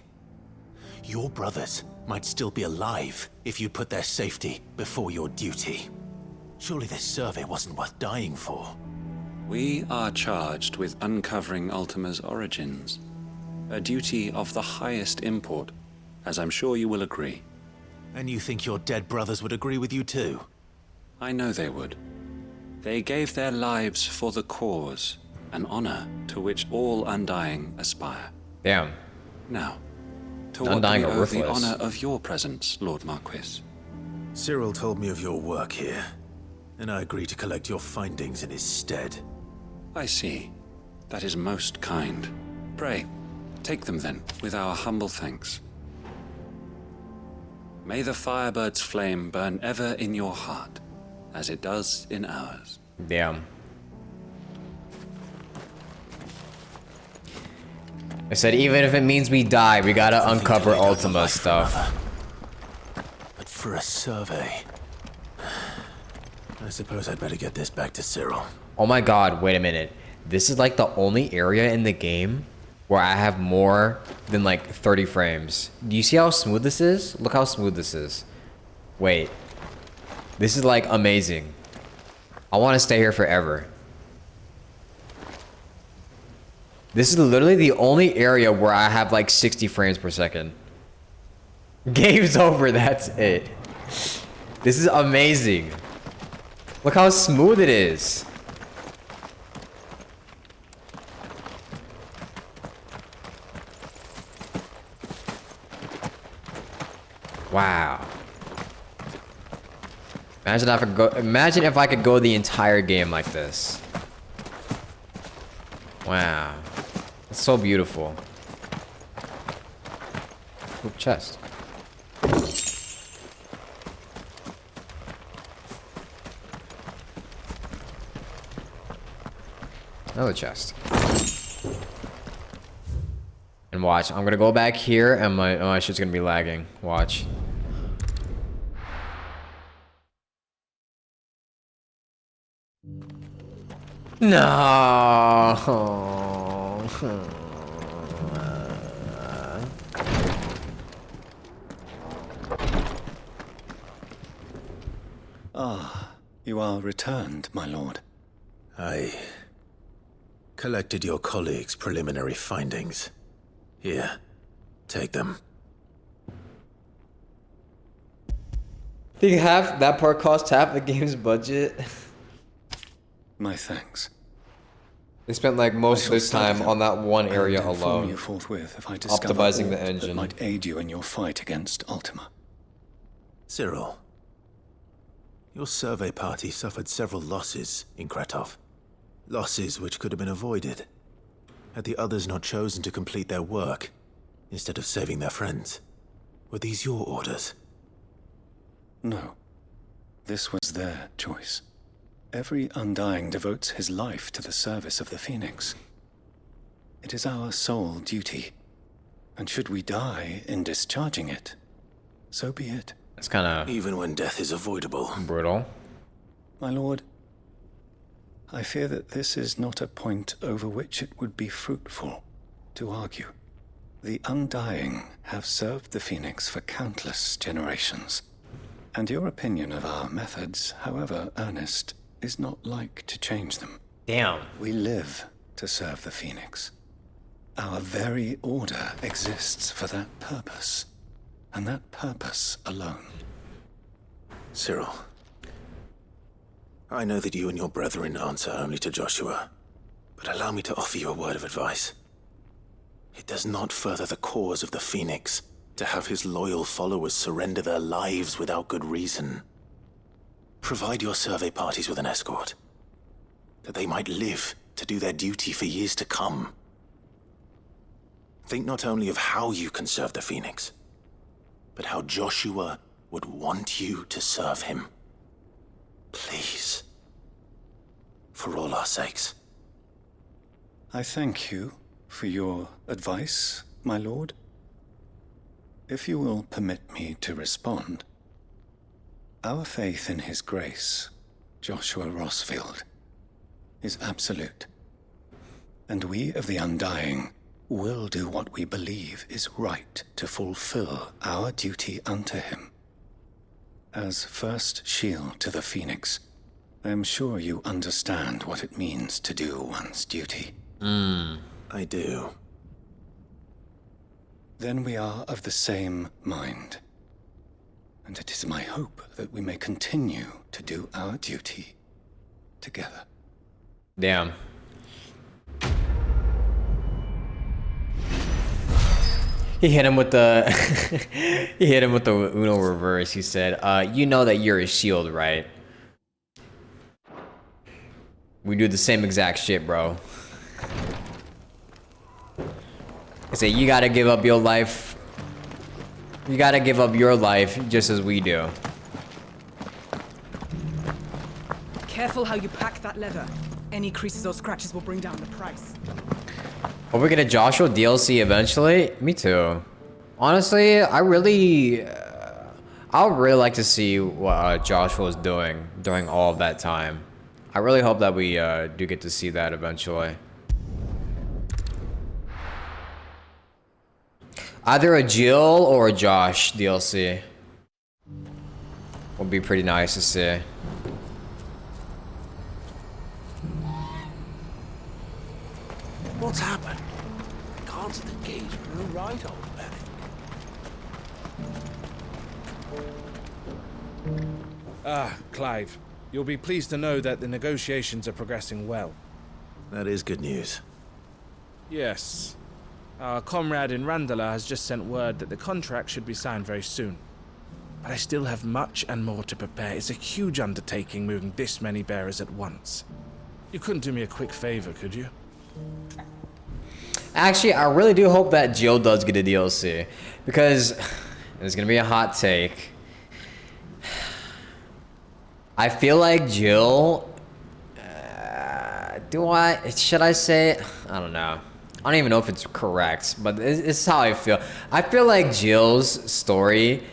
Your brothers might still be alive if you put their safety before your duty. Surely this survey wasn't worth dying for. We are charged with uncovering Ultima's origins, a duty of the highest import, as I'm sure you will agree. And you think your dead brothers would agree with you too? I know they would. They gave their lives for the cause, an honor to which all Undying aspire. Damn. Now, to Undying what do we are owe the ruthless. honor of your presence, Lord Marquis? Cyril told me of your work here, and I agreed to collect your findings in his stead. I see. That is most kind. Pray, take them then, with our humble thanks. May the Firebird's flame burn ever in your heart, as it does in ours. Damn. I said, even if it means we die, we gotta uncover Ultima stuff. But for a survey, I suppose I'd better get this back to Cyril. Oh my god, wait a minute. This is like the only area in the game where I have more than like 30 frames. Do you see how smooth this is? Look how smooth this is. Wait. This is like amazing. I want to stay here forever. This is literally the only area where I have like 60 frames per second. Game's over, that's it. This is amazing. Look how smooth it is. Wow. Imagine if I could go the entire game like this. Wow. It's so beautiful. Ooh, chest. Another chest. And watch, I'm gonna go back here and my shit's gonna be lagging. Watch. No. Ah, you are returned, my lord. I collected your colleagues' preliminary findings. Here, take them. Think half that part cost half the game's budget. My thanks. They spent like most of their time on that one area alone, you forthwith if I discover optimizing the aught engine. that might aid you in your fight against Ultima. Cyril, your survey party suffered several losses in Kretov. Losses which could have been avoided had the others not chosen to complete their work instead of saving their friends. Were these your orders? No. This was their choice. Every Undying devotes his life to the service of the Phoenix. It is our sole duty, and should we die in discharging it, so be it. It's kind of... Even when death is avoidable. Brutal. My lord, I fear that this is not a point over which it would be fruitful to argue. The Undying have served the Phoenix for countless generations, and your opinion of our methods, however earnest, is not like to change them. Damn. We live to serve the Phoenix. Our very order exists for that purpose, and that purpose alone. Cyril, I know that you and your brethren answer only to Joshua, but allow me to offer you a word of advice. It does not further the cause of the Phoenix to have his loyal followers surrender their lives without good reason. Provide your survey parties with an escort, that they might live to do their duty for years to come. Think not only of how you can serve the Phoenix, but how Joshua would want you to serve him. Please. For all our sakes. I thank you for your advice, my lord. If you will permit me to respond, our faith in his grace, Joshua Rossfield, is absolute. And we of the Undying will do what we believe is right to fulfill our duty unto him. As first shield to the Phoenix, I am sure you understand what it means to do one's duty. I do. Then we are of the same mind. And it is my hope that we may continue to do our duty together. Damn. He hit him with the he hit him with the Uno reverse. He said, you know that you're a shield, right? We do the same exact shit, bro. I say you gotta give up your life. You gotta give up your life just as we do. Careful how you pack that leather. Any creases or scratches will bring down the price. Are we gonna Joshua DLC eventually? Me too. Honestly, I would really like to see what Joshua was doing during all of that time. I really hope that we do get to see that eventually. Either a Jill or a Josh DLC would be pretty nice to see. What's happened? Guards at the gate are right, old man. Ah, Clive. You'll be pleased to know that the negotiations are progressing well. That is good news. Yes. Our comrade in Randala has just sent word that the contract should be signed very soon. But I still have much and more to prepare. It's a huge undertaking moving this many bearers at once. You couldn't do me a quick favor, could you? Actually, I really do hope that Jill does get a DLC. Because it's gonna be a hot take. I feel like Jill should I say, I don't know. I don't even know if it's correct, but it's how I feel. I feel like Jill's story,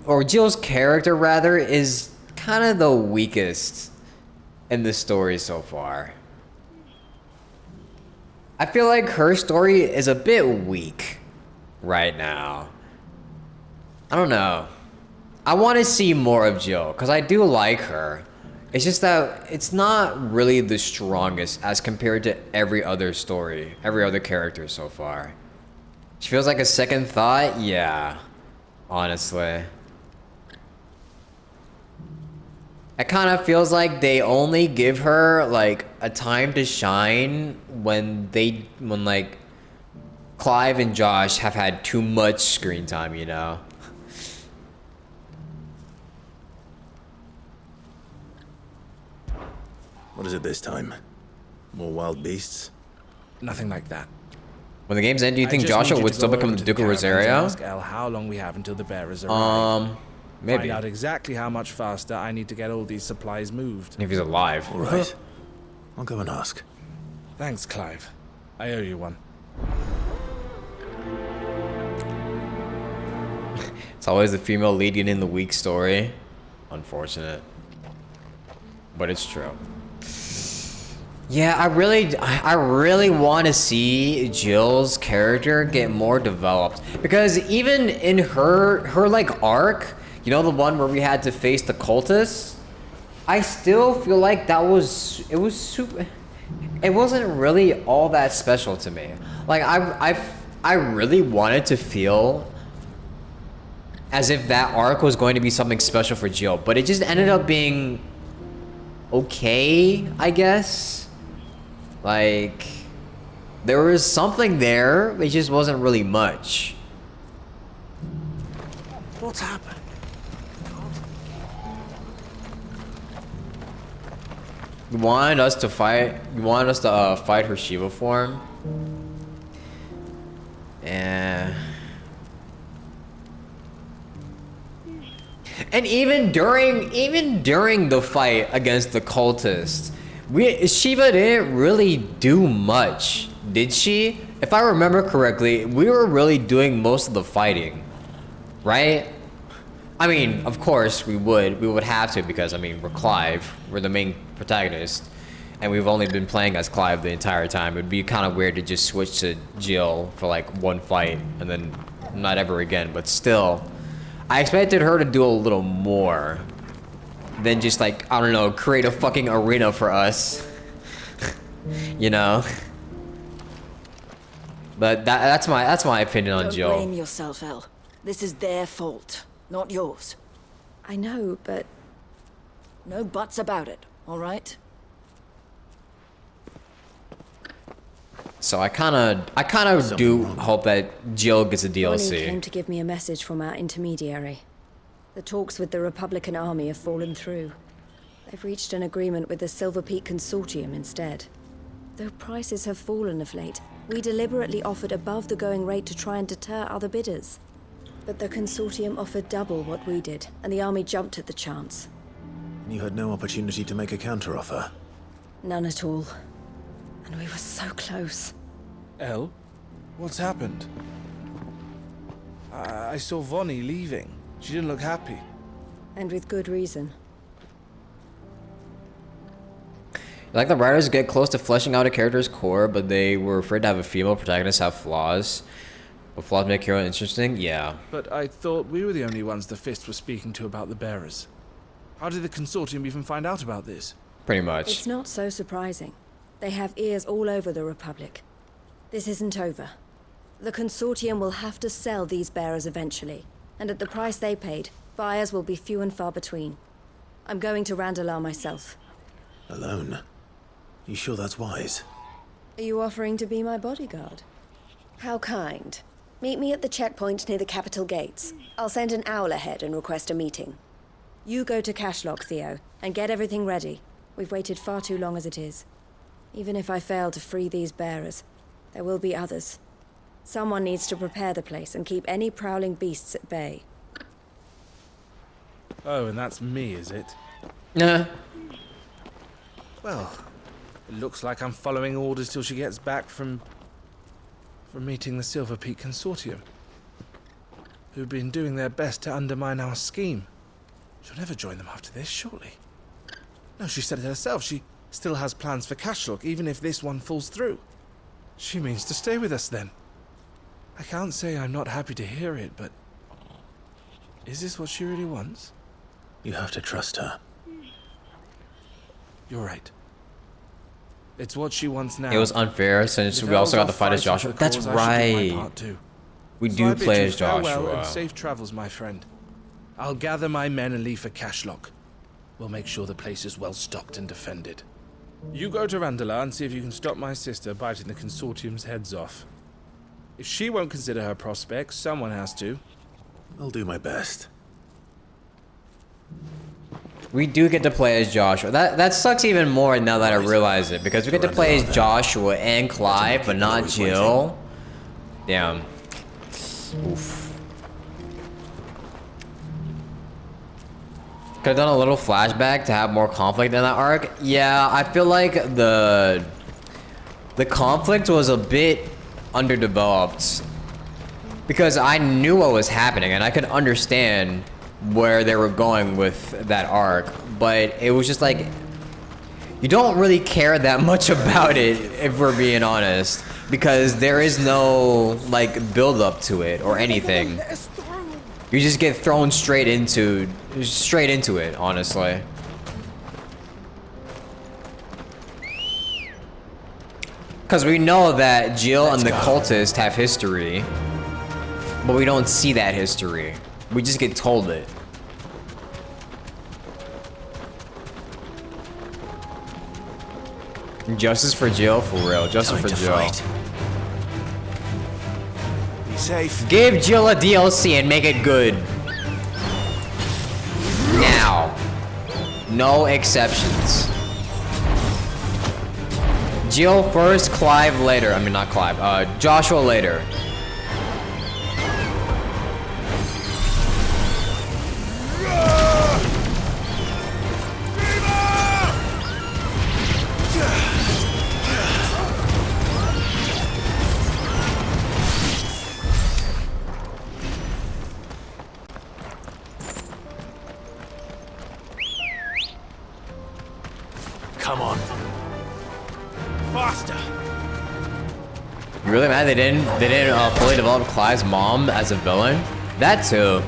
or Jill's character rather, is kind of the weakest in the story so far. I feel like her story is a bit weak right now. I don't know. I want to see more of Jill, because I do like her. It's just that it's not really the strongest as compared to every other story, every other character so far. She feels like a second thought? Yeah, honestly. It kind of feels like they only give her like a time to shine when like Clive and Josh have had too much screen time, you know? What is it this time? More wild beasts? Nothing like that. When the game's end, do you I think just Joshua need you would to still go become over the to Duke of caravans and Rosario? Ask Elle how long we have until the bearers arrive. Maybe. Find out exactly how much faster I need to get all these supplies moved. If he's alive. All right. I'll go and ask. Thanks, Clive. I owe you one. It's always the female leading in the weak story. Unfortunate. But it's true. Yeah, I really want to see Jill's character get more developed, because even in her like arc, you know, the one where we had to face the cultists, I still feel like it wasn't really all that special to me. Like I really wanted to feel as if that arc was going to be something special for Jill, but it just ended up being okay, I guess. Like, there was something there, it just wasn't really much. What's happened? You wanted us to fight her Shiva form? Yeah. And even during the fight against the cultists, Shiva didn't really do much, did she? If I remember correctly, we were really doing most of the fighting, right? I mean, of course we would have to, because I mean, we're Clive, we're the main protagonist, and we've only been playing as Clive the entire time. It'd be kind of weird to just switch to Jill for like one fight and then not ever again, but still, I expected her to do a little more than just like, I don't know, create a fucking arena for us. You know? But that's my opinion on Jill. Don't blame yourself, Elle. This is their fault, not yours. I know, but... No buts about it, all right? So I kind of do hope that Jill gets a DLC. Bonnie came to give me a message from our intermediary. The talks with the Republican army have fallen through. They've reached an agreement with the Silver Peak Consortium instead. Though prices have fallen of late, we deliberately offered above the going rate to try and deter other bidders. But the Consortium offered double what we did, and the army jumped at the chance. And you had no opportunity to make a counteroffer? None at all. And we were so close. Elle? What's happened? I saw Vonnie leaving. She didn't look happy. And with good reason. Like, the writers get close to fleshing out a character's core, but they were afraid to have a female protagonist have flaws. But flaws make hero interesting? Yeah. But I thought we were the only ones the Fist was speaking to about the bearers. How did the Consortium even find out about this? Pretty much. It's not so surprising. They have ears all over the Republic. This isn't over. The Consortium will have to sell these bearers eventually, and at the price they paid, buyers will be few and far between. I'm going to Randalar myself. Alone? You sure that's wise? Are you offering to be my bodyguard? How kind. Meet me at the checkpoint near the capital gates. I'll send an owl ahead and request a meeting. You go to Cashlock, Theo, and get everything ready. We've waited far too long as it is. Even if I fail to free these bearers, there will be others. Someone needs to prepare the place and keep any prowling beasts at bay. Oh, and that's me, is it? Nah. Well, It looks like I'm following orders till she gets back from meeting the Silver Peak Consortium, who've been doing their best to undermine our scheme. She'll never join them after this, surely. No, she said it herself. She still has plans for Cashlock, even if this one falls through. She means to stay with us then. I can't say I'm not happy to hear it, but is this what she really wants? You have to trust her. You're right. It's what she wants now. It was unfair since we also got to fight as Joshua. That's right. We do play as Farewell Joshua. and safe travels, my friend. I'll gather my men and leave for Cashlock. We'll make sure the place is well stocked and defended. You go to Randala and see if you can stop my sister biting the Consortium's heads off. If she won't consider her prospects, someone has to. I'll do my best. We do get to play as Joshua. That sucks even more now that I realize it, because we get to play as Joshua and Clive, but not Jill. Damn. Oof. Could have done a little flashback to have more conflict in that arc. Yeah, I feel like the conflict was a bit underdeveloped, because I knew what was happening and I could understand where they were going with that arc, but it was just like, you don't really care that much about it, if we're being honest, because there is no like build up to it or anything. You just get thrown straight into it, honestly. Because we know that Jill and the cultist have history, but we don't see that history. We just get told it. Justice for Jill, for real. Justice for Jill. Be safe. Give Jill a DLC and make it good. Now. No exceptions. Jill first, Clive later. I mean, not Clive. Joshua later. Come on. Faster. You really mad they didn't fully develop Clive's mom as a villain? That too.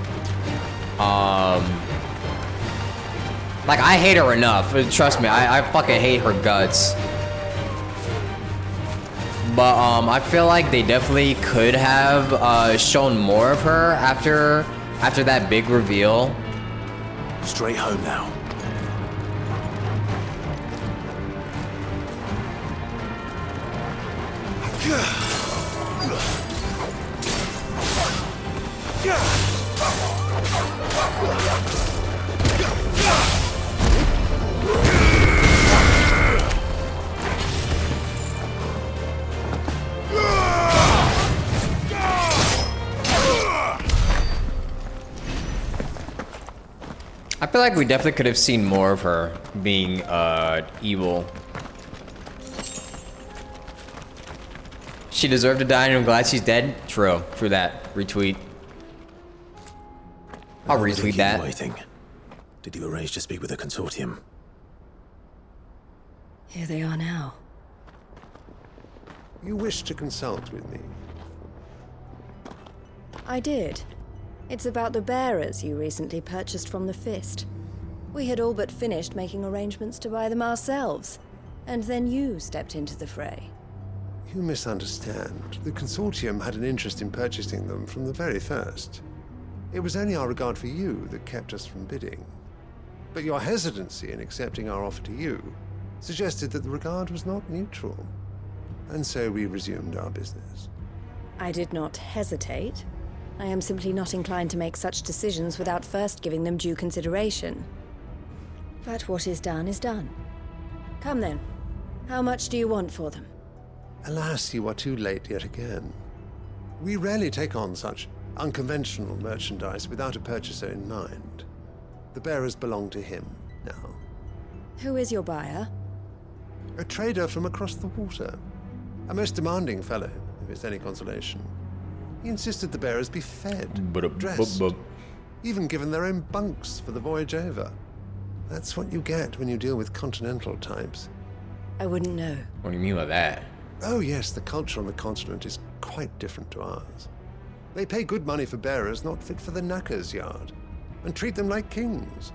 Like, I hate her enough. Trust me, I fucking hate her guts. But I feel like they definitely could have shown more of her after that big reveal. Straight home now. I feel like we definitely could have seen more of her being evil. She deserved to die and I'm glad she's dead. True that. Retweet. I'll retweet that. Waiting. Did you arrange to speak with the Consortium? Here they are now. You wish to consult with me? I did. It's about the bearers you recently purchased from the Fist. We had all but finished making arrangements to buy them ourselves, and then you stepped into the fray. You misunderstand. The Consortium had an interest in purchasing them from the very first. It was only our regard for you that kept us from bidding. But your hesitancy in accepting our offer to you suggested that the regard was not mutual. And so we resumed our business. I did not hesitate. I am simply not inclined to make such decisions without first giving them due consideration. But what is done is done. Come then. How much do you want for them? Alas, you are too late yet again. We rarely take on such unconventional merchandise without a purchaser in mind. The bearers belong to him now. Who is your buyer? A trader from across the water. A most demanding fellow, if it's any consolation. He insisted the bearers be fed, dressed, even given their own bunks for the voyage over. That's what you get when you deal with continental types. I wouldn't know. What do you mean by that? Oh yes, the culture on the continent is quite different to ours. They pay good money for bearers not fit for the knacker's yard, and treat them like kings.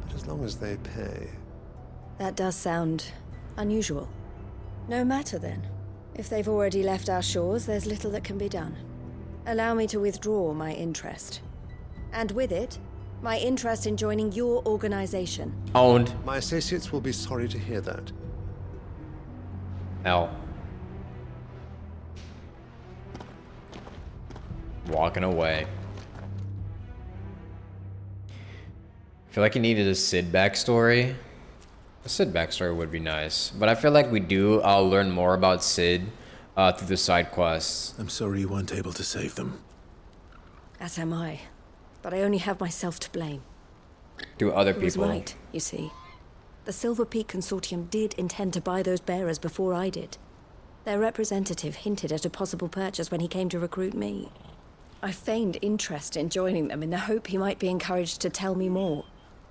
But as long as they pay... That does sound unusual. No matter then. If they've already left our shores, there's little that can be done. Allow me to withdraw my interest. And with it, my interest in joining your organization. Owned. My associates will be sorry to hear that. L. Walking away. I feel like you needed a Sid backstory. A Sid backstory would be nice, but I feel like we do learn more about Sid through the side quests. I'm sorry you weren't able to save them. As am I. But I only have myself to blame. Through other He was people. right, you see. The Silver Peak Consortium did intend to buy those bearers before I did. Their representative hinted at a possible purchase when he came to recruit me. I feigned interest in joining them in the hope he might be encouraged to tell me more.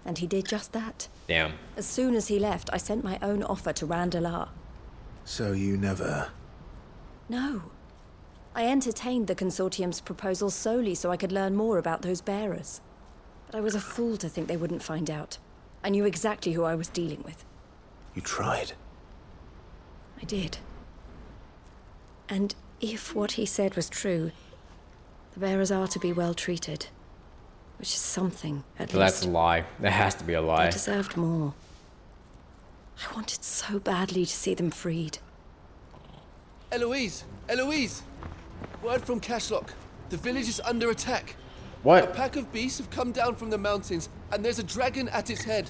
And he did just that. Damn. As soon as he left, I sent my own offer to Randalar. So you never... No. I entertained the Consortium's proposal solely so I could learn more about those bearers. But I was a fool to think they wouldn't find out. I knew exactly who I was dealing with. You tried. I did. And if what he said was true, the bearers are to be well treated. Which is something, at So least. that's a lie. That has to be a lie. They deserved more. I wanted so badly to see them freed. Eloise! Eloise! Word from Cashlock. The village is under attack. What? A pack of beasts have come down from the mountains, and there's a dragon at its head.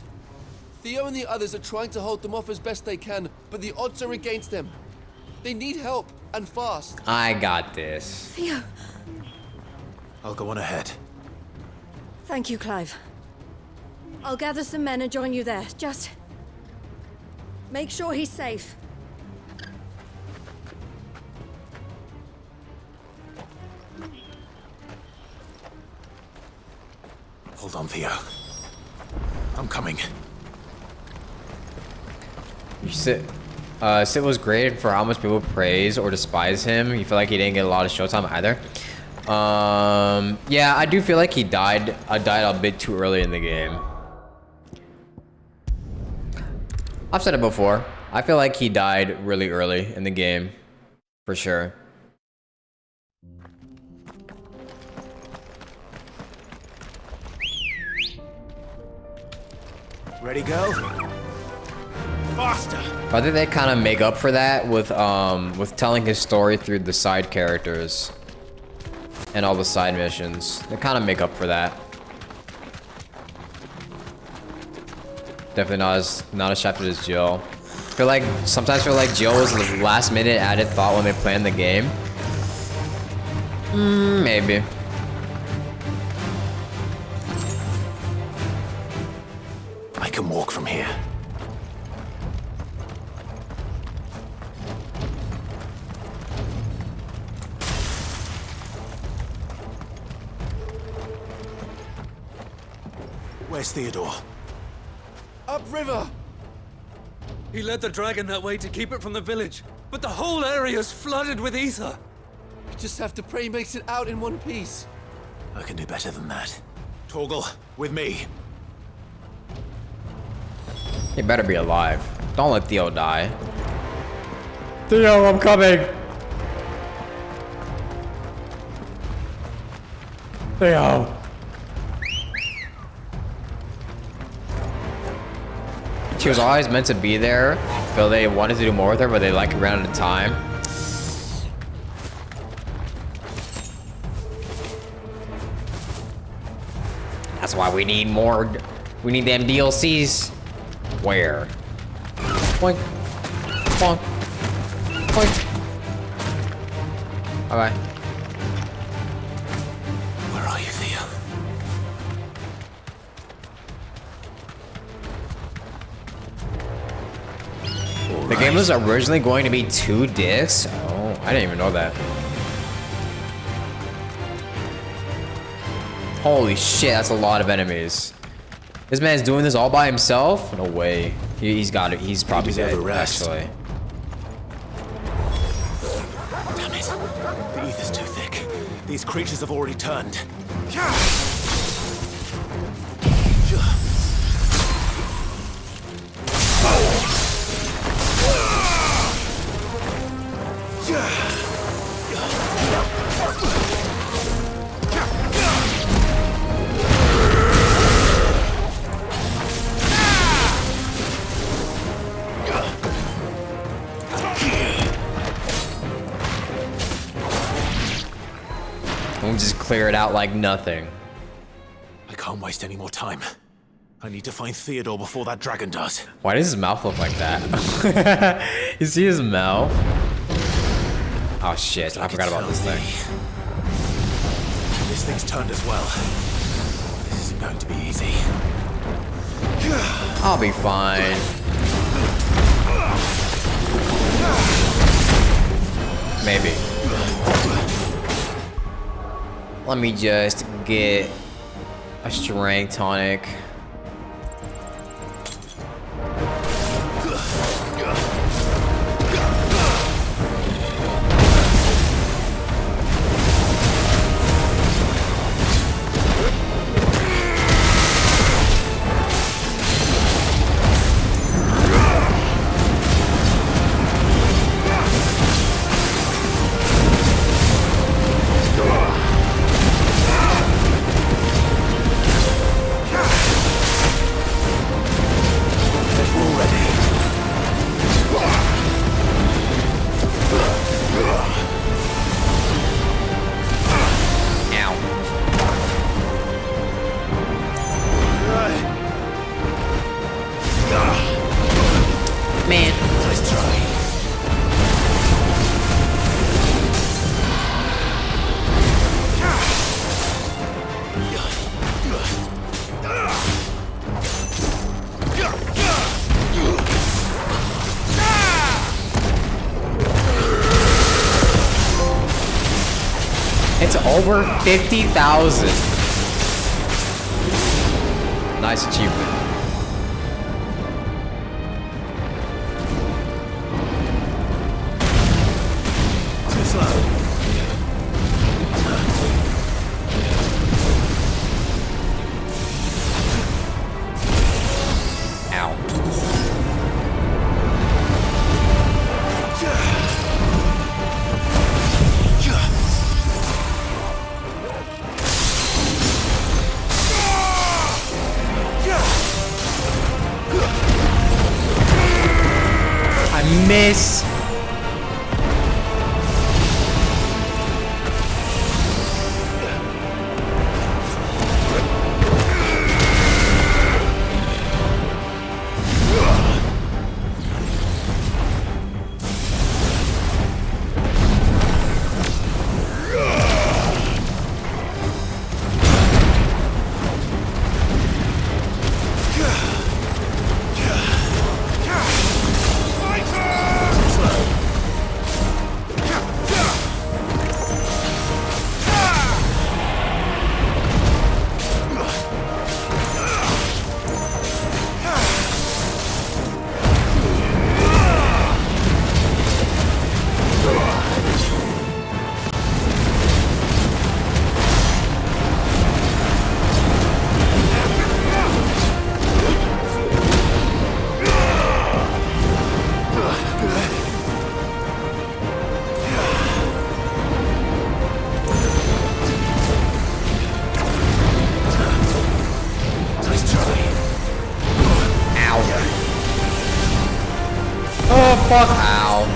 Theo and the others are trying to hold them off as best they can, but the odds are against them. They need help, and fast. I got this. Theo! I'll go on ahead. Thank you, Clive. I'll gather some men and join you there. Just... make sure he's safe. Hold on, Theo. I'm coming. Sid was great for how much people praise or despise him. You feel like he didn't get a lot of showtime either. Yeah, I do feel like he died. Died a bit too early in the game. I've said it before. I feel like he died really early in the game, for sure. Ready, go? Faster! But I think they kind of make up for that with telling his story through the side characters and all the side missions. They kind of make up for that. Definitely not as shafted as Jill. Sometimes feel like Jill was the last minute added thought when they planned the game. Maybe. I can walk from here. Where's Theodore? Upriver! He led the dragon that way to keep it from the village, but the whole area's flooded with ether. We just have to pray he makes it out in one piece. I can do better than that. Torgal, with me. He better be alive. Don't let Theo die. Theo, I'm coming. Theo. She was always meant to be there. Feel they wanted to do more with her, but they like ran out of time. That's why we need more. We need them DLCs. Where? Boink. Boink. Boink. Alright. Where are you, Theo? The game was originally going to be 2 discs? Oh, I didn't even know that. Holy shit, that's a lot of enemies. This man's doing this all by himself? No way. He's got it. He's probably dead, actually. Damn it. The ether's too thick. These creatures have already turned. We'll just clear it out like nothing. I can't waste any more time. I need to find Theodore before that dragon does. Why does his mouth look like that? You see his mouth? Oh shit, I forgot about this thing. This thing's turned as well. This isn't going to be easy. I'll be fine. Maybe. Let me just get a strength tonic. It's over 50,000. Nice achievement. Too slow. Miss. Oh, fuck. Ow.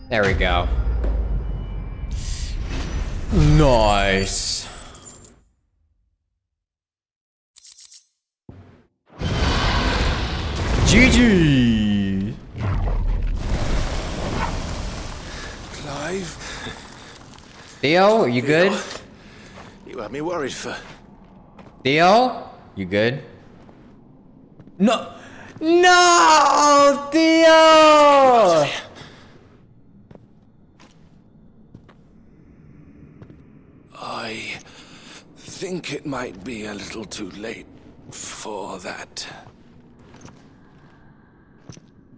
There we go. Nice. GG. Clive? Theo, are you good? You You had me worried for... Theo? You good? No! No! Theo! I think it might be a little too late for that.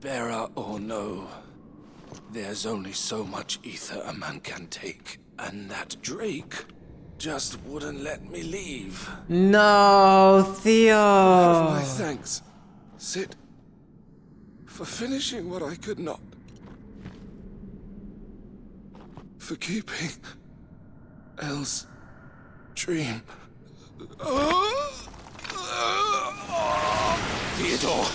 Bearer or no, there's only so much ether a man can take, and that Drake just wouldn't let me leave. No, Theo. Have my thanks, Sid, for finishing what I could not. For keeping Elle's dream. Theodore!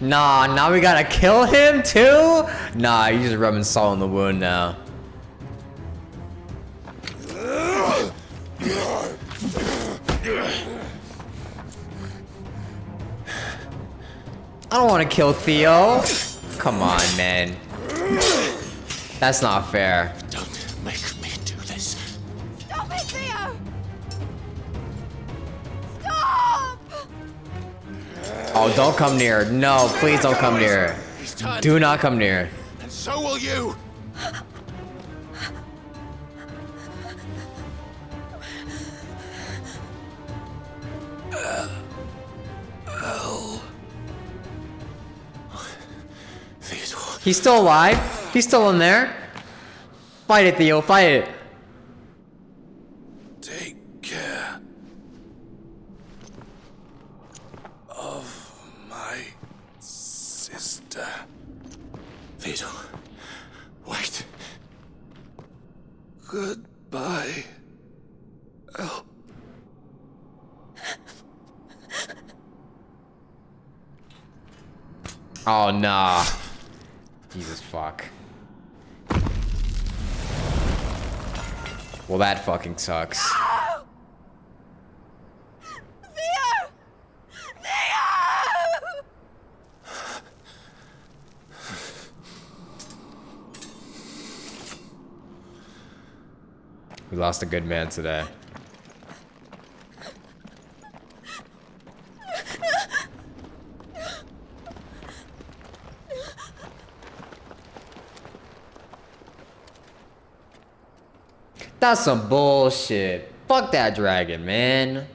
Nah, now we gotta kill him too? Nah, you're just rubbing salt in the wound now. I don't want to kill Theo. Come on, man. That's not fair. Don't make me do this. Stop it, Theo! Stop! Oh, don't come near. No, please don't come near. Do not come near. And so will you! He's still alive. He's still in there. Fight it, Theo. Fight it. Take care of my sister. Theodore, wait. Goodbye, Elle. Oh, nah. Jesus fuck. Well, that fucking sucks. No! Theo! Theo! We lost a good man today. That's some bullshit. Fuck that dragon, man.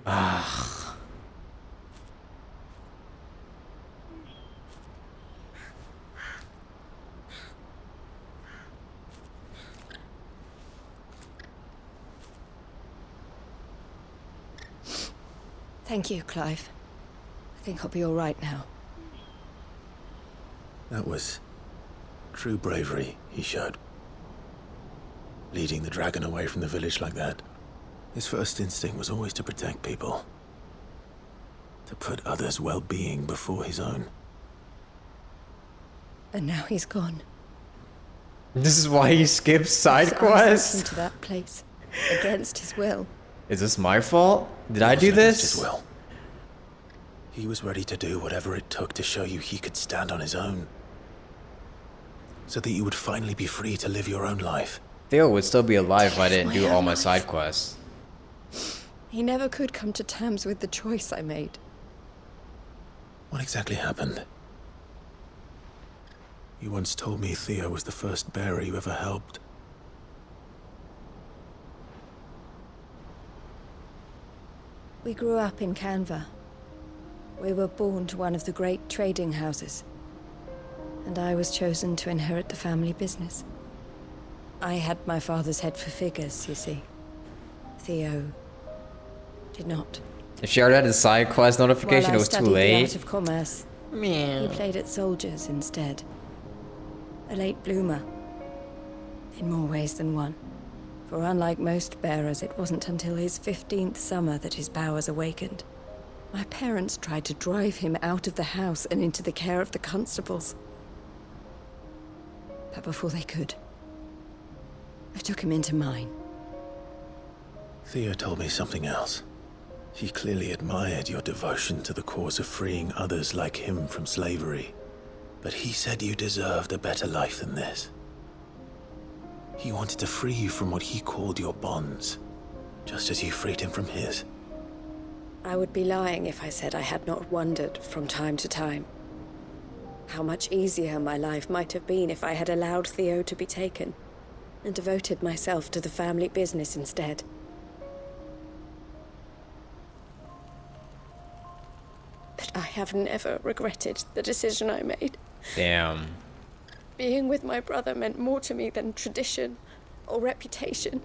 Ugh. Thank you, Clive. I think I'll be all right now. That was true bravery he showed. Leading the dragon away from the village like that. His first instinct was always to protect people. To put others' well-being before his own. And now he's gone. This is why he skips side quests? Into that place, against his will. Is this my fault? Did I do this? His will. He was ready to do whatever it took to show you he could stand on his own. So that you would finally be free to live your own life. Theo would still be alive if I didn't do all my side quests. He never could come to terms with the choice I made. What exactly happened? You once told me Theo was the first bearer you ever helped. We grew up in Canva. We were born to one of the great trading houses. And I was chosen to inherit the family business. I had my father's head for figures, you see. Theo did not. If she already had a side quest notification, it was too late. The art of commerce. He played at soldiers instead. A late bloomer. In more ways than one. For unlike most bearers, it wasn't until his 15th summer that his powers awakened. My parents tried to drive him out of the house and into the care of the constables. But before they could, I took him into mine. Theo told me something else. He clearly admired your devotion to the cause of freeing others like him from slavery. But he said you deserved a better life than this. He wanted to free you from what he called your bonds, just as you freed him from his. I would be lying if I said I had not wondered from time to time how much easier my life might have been if I had allowed Theo to be taken and devoted myself to the family business instead. But I have never regretted the decision I made. Damn. Being with my brother meant more to me than tradition or reputation.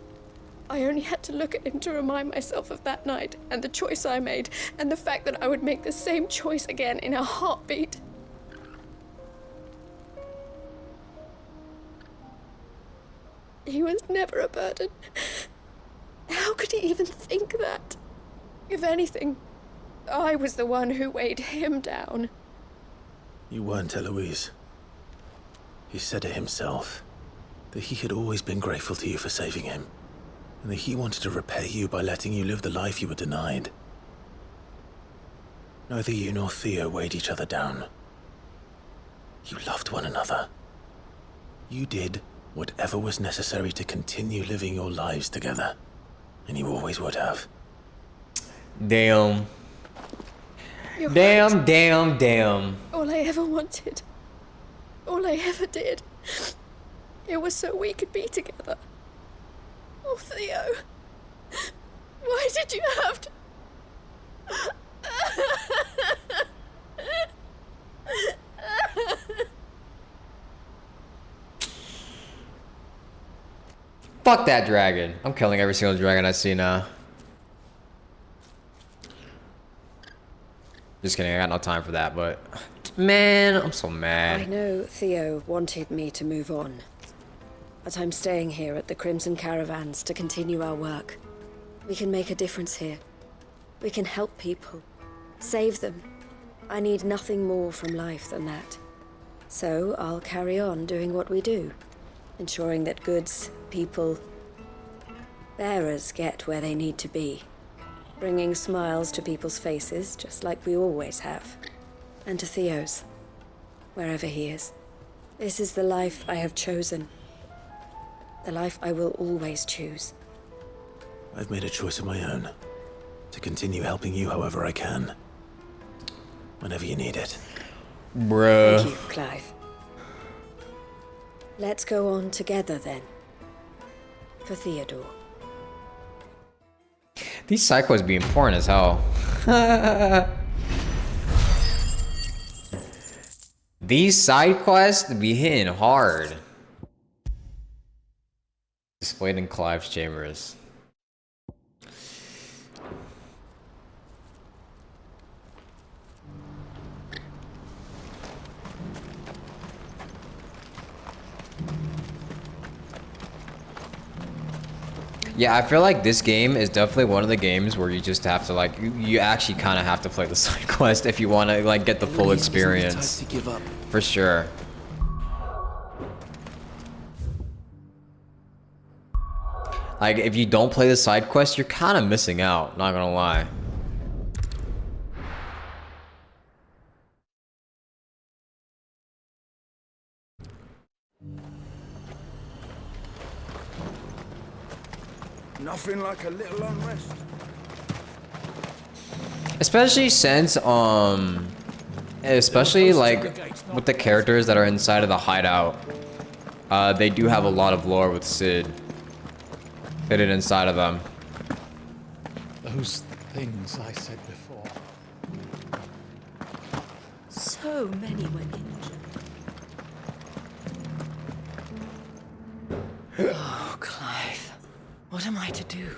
I only had to look at him to remind myself of that night and the choice I made, and the fact that I would make the same choice again in a heartbeat. He was never a burden. How could he even think that? If anything, I was the one who weighed him down. You weren't, Eloise. He said it himself, that he had always been grateful to you for saving him, and that he wanted to repay you by letting you live the life you were denied. Neither you nor Theo weighed each other down. You loved one another. You did whatever was necessary to continue living your lives together, and you always would have. Damn. You're Damn, right. damn, damn. All I ever wanted, all I ever did, it was so we could be together. Oh, Theo, why did you have to... Fuck that dragon. I'm killing every single dragon I see now. Just kidding, I got no time for that, but... Man, I'm so I mad. know Theo wanted me to move on, but I'm staying here at the Crimson Caravans to continue our work. We can make a difference here. We can help people, save them. I need nothing more from life than that. So I'll carry on doing what we do, ensuring that goods, people, bearers get where they need to be, bringing smiles to people's faces, just like we always have. And to Theo's, wherever he is. This is the life I have chosen. The life I will always choose. I've made a choice of my own, to continue helping you however I can, whenever you need it. Bruh. Thank you, Clive. Let's go on together then. For Theodore. These side quests be important as hell. These side quests be hitting hard. Displayed in Clive's chambers. Yeah, I feel like this game is definitely one of the games where you just have to like, you actually kind of have to play the side quest if you want to like get the full experience. To give up. For sure. Like, if you don't play the side quest, you're kind of missing out, not gonna lie. Nothing like a little unrest. Especially since, especially like with the characters that are inside of the hideout, they do have a lot of lore with Sid hidden inside of them. Those things I said before. So many were injured. Oh, Clive. What am I to do?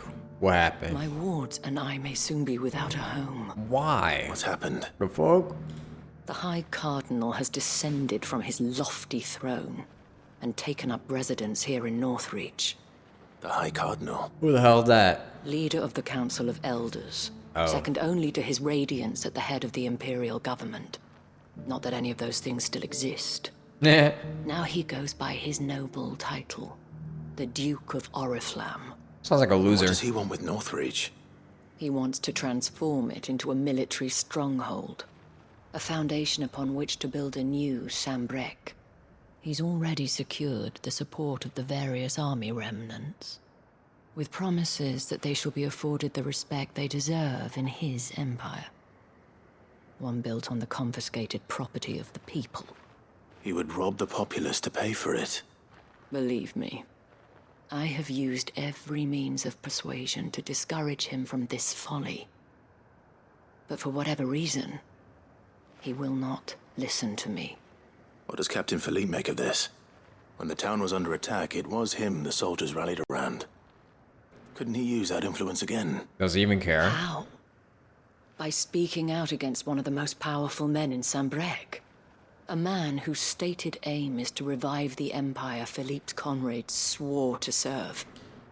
What happened? My wards and I may soon be without a home. Why? What's happened? The fuck? The High Cardinal has descended from his lofty throne and taken up residence here in Northreach. The High Cardinal? Who the hell's that? Leader of the Council of Elders. Oh. Second only to his Radiance at the head of the Imperial government. Not that any of those things still exist. Now he goes by his noble title, the Duke of Oriflamme. Sounds like a loser. What does he want with Northreach? He wants to transform it into a military stronghold. A foundation upon which to build a new Sambrek. He's already secured the support of the various army remnants, with promises that they shall be afforded the respect they deserve in his empire. One built on the confiscated property of the people. He would rob the populace to pay for it. Believe me, I have used every means of persuasion to discourage him from this folly. But for whatever reason, he will not listen to me. What does Captain Philippe make of this? When the town was under attack, it was him the soldiers rallied around. Couldn't he use that influence again? Does he even care? How? By speaking out against one of the most powerful men in Sambrek. A man whose stated aim is to revive the empire Philippe's comrades swore to serve,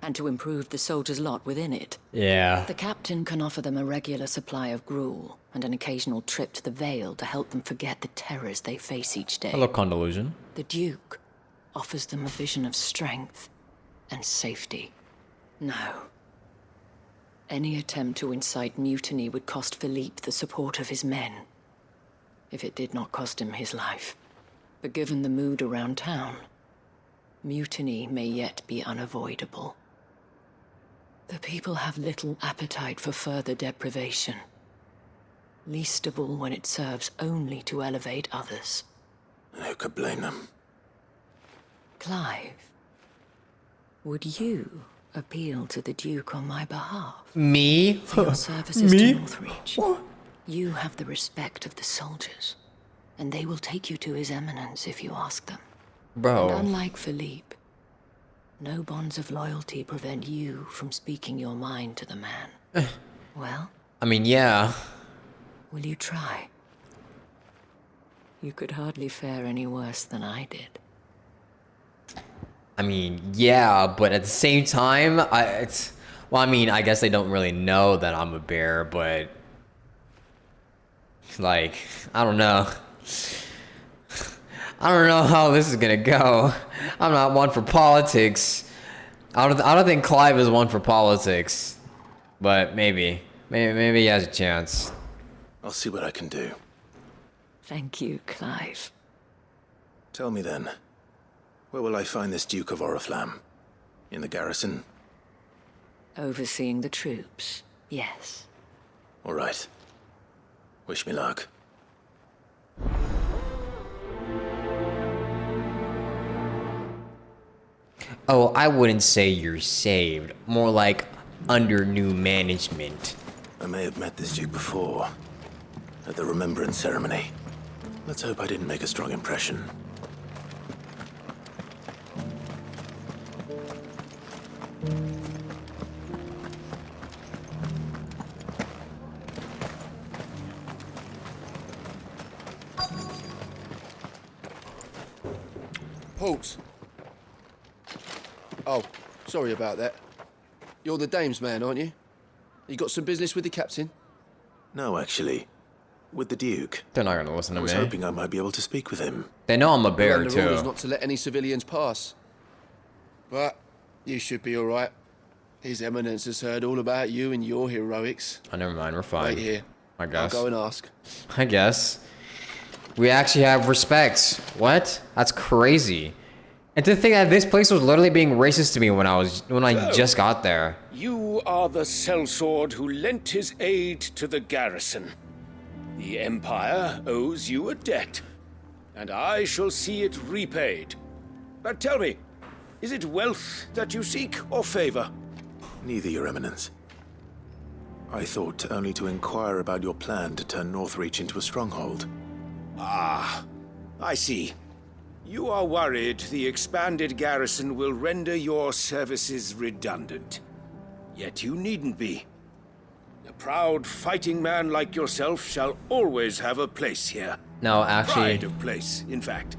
and to improve the soldiers' lot within it. Yeah. The captain can offer them a regular supply of gruel, and an occasional trip to the Vale to help them forget the terrors they face each day. Hello, Condelusion. The Duke offers them a vision of strength and safety. No. Any attempt to incite mutiny would cost Philippe the support of his men, if it did not cost him his life. But given the mood around town, mutiny may yet be unavoidable. The people have little appetite for further deprivation, least of all when it serves only to elevate others. And who could blame them? Clive, would you appeal to the Duke on my behalf? Me? For your services Me? to Northreach. You have the respect of the soldiers, and they will take you to His Eminence if you ask them. Bro. And unlike Philippe, no bonds of loyalty prevent you from speaking your mind to the man. Well? I mean, yeah. Will you try? You could hardly fare any worse than I did. I mean, yeah, but at the same time, well, I mean, I guess they don't really know that I'm a bear, but like, I don't know. I don't know how this is gonna go. I'm not one for politics. I don't think Clive is one for politics, but maybe he has a chance. I'll see what I can do. Thank you, Clive. Tell me then, where will I find this Duke of Oriflamme? In the garrison? Overseeing the troops, yes. All right. Wish me luck. Oh, I wouldn't say you're saved. More like under new management. I may have met this Duke before, at the Remembrance Ceremony. Let's hope I didn't make a strong impression. Halt! Oh, sorry about that. You're the dame's man, aren't you? You got some business with the captain? No, actually. With the Duke. They're not gonna listen to I was me. hoping I might be able to speak with him. They know I'm a bear, We're under orders too. not to let any civilians pass. But you should be all right. His Eminence has heard all about you and your heroics. Oh, never mind, we're fine. Wait here. I guess. I'll go and ask. I guess. We actually have respect. What? That's crazy. And to think that this place was literally being racist to me when I just got there. You are the sellsword who lent his aid to the garrison. The Empire owes you a debt, and I shall see it repaid. But tell me, is it wealth that you seek or favor? Neither, Your Eminence. I thought only to inquire about your plan to turn Northreach into a stronghold. Ah, I see. You are worried the expanded garrison will render your services redundant. Yet you needn't be. A proud fighting man like yourself shall always have a place here. No, actually. Pride of place, in fact.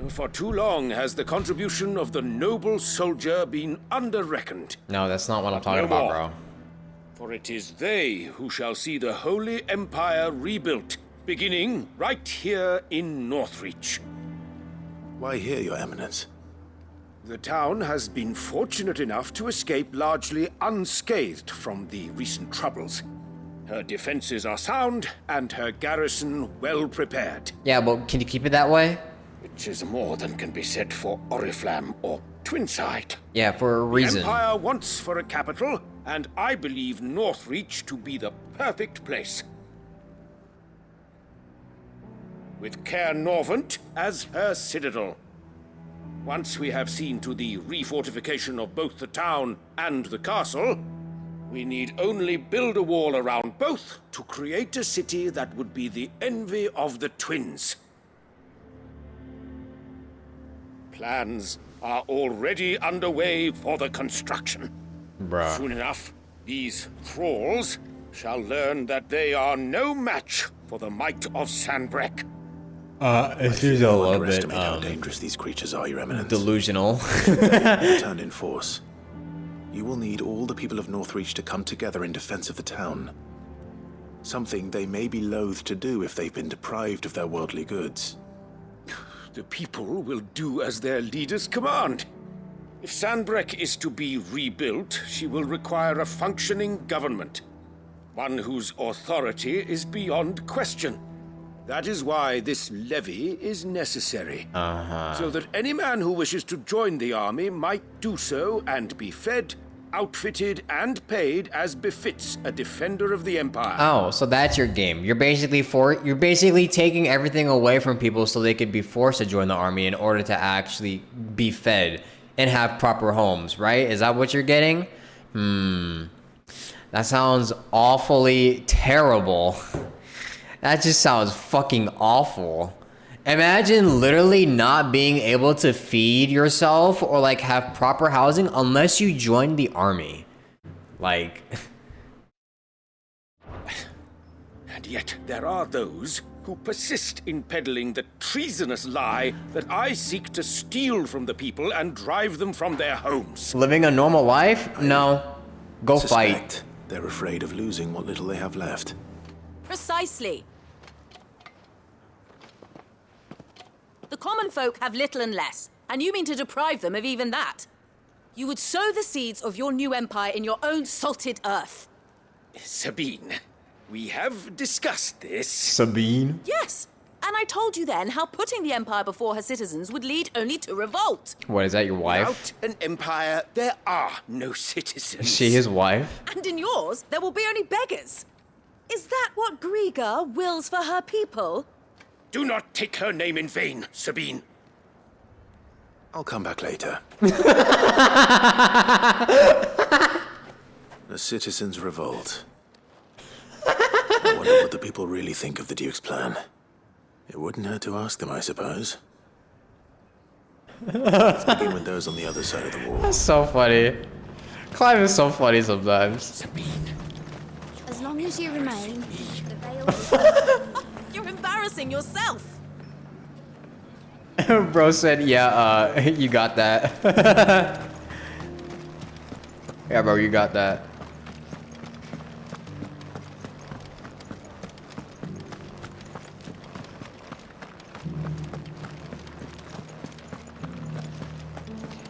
For too long has the contribution of the noble soldier been under-reckoned. No, that's not what I'm talking No about, more. bro. For it is they who shall see the Holy Empire rebuilt, beginning right here in Northreach. Why here, Your Eminence? The town has been fortunate enough to escape largely unscathed from the recent troubles. Her defenses are sound, and her garrison well prepared. Yeah, but can you keep it that way? Which is more than can be said for Oriflamme or Twinside. Yeah, for a reason. The Empire wants for a capital, and I believe Northreach to be the perfect place. With Caer Norvent as her citadel. Once we have seen to the refortification of both the town and the castle, we need only build a wall around both to create a city that would be the envy of the twins. Plans are already underway for the construction. Bruh. Soon enough, these thralls shall learn that they are no match for the might of Sanbreque. It seems a little bit underestimate how dangerous these creatures are, Your Eminence. delusional. Return in force. You will need all the people of Northreach to come together in defense of the town. Something they may be loath to do if they've been deprived of their worldly goods. The people will do as their leaders command. If Sanbreque is to be rebuilt, she will require a functioning government. One whose authority is beyond question. That is why this levy is necessary. So that any man who wishes to join the army might do so and be fed, outfitted, and paid as befits a defender of the Empire. Oh, so that's your game. You're basically taking everything away from people so they could be forced to join the army in order to actually be fed and have proper homes, right? Is that what you're getting? That sounds awfully terrible. That just sounds fucking awful. Imagine literally not being able to feed yourself or like have proper housing unless you join the army. Like... And yet there are those who persist in peddling the treasonous lie that I seek to steal from the people and drive them from their homes. Living a normal life? No. Go fight. They're afraid of losing what little they have left. Precisely. The common folk have little and less, and you mean to deprive them of even that. You would sow the seeds of your new empire in your own salted earth. Sabine, we have discussed this. Sabine? Yes, and I told you then how putting the empire before her citizens would lead only to revolt. What, is that your wife? Without an empire, there are no citizens. Is she his wife? And in yours, there will be only beggars. Is that what Griga wills for her people? Do not take her name in vain, Sabine. I'll come back later. The citizens revolt. I wonder what the people really think of the Duke's plan. It wouldn't hurt to ask them, I suppose. Let's begin with those on the other side of the wall. That's so funny. Clive is so funny sometimes. Sabine. As long as you remain, the veil... You're embarrassing yourself. Bro said, yeah, you got that. Yeah, bro, you got that.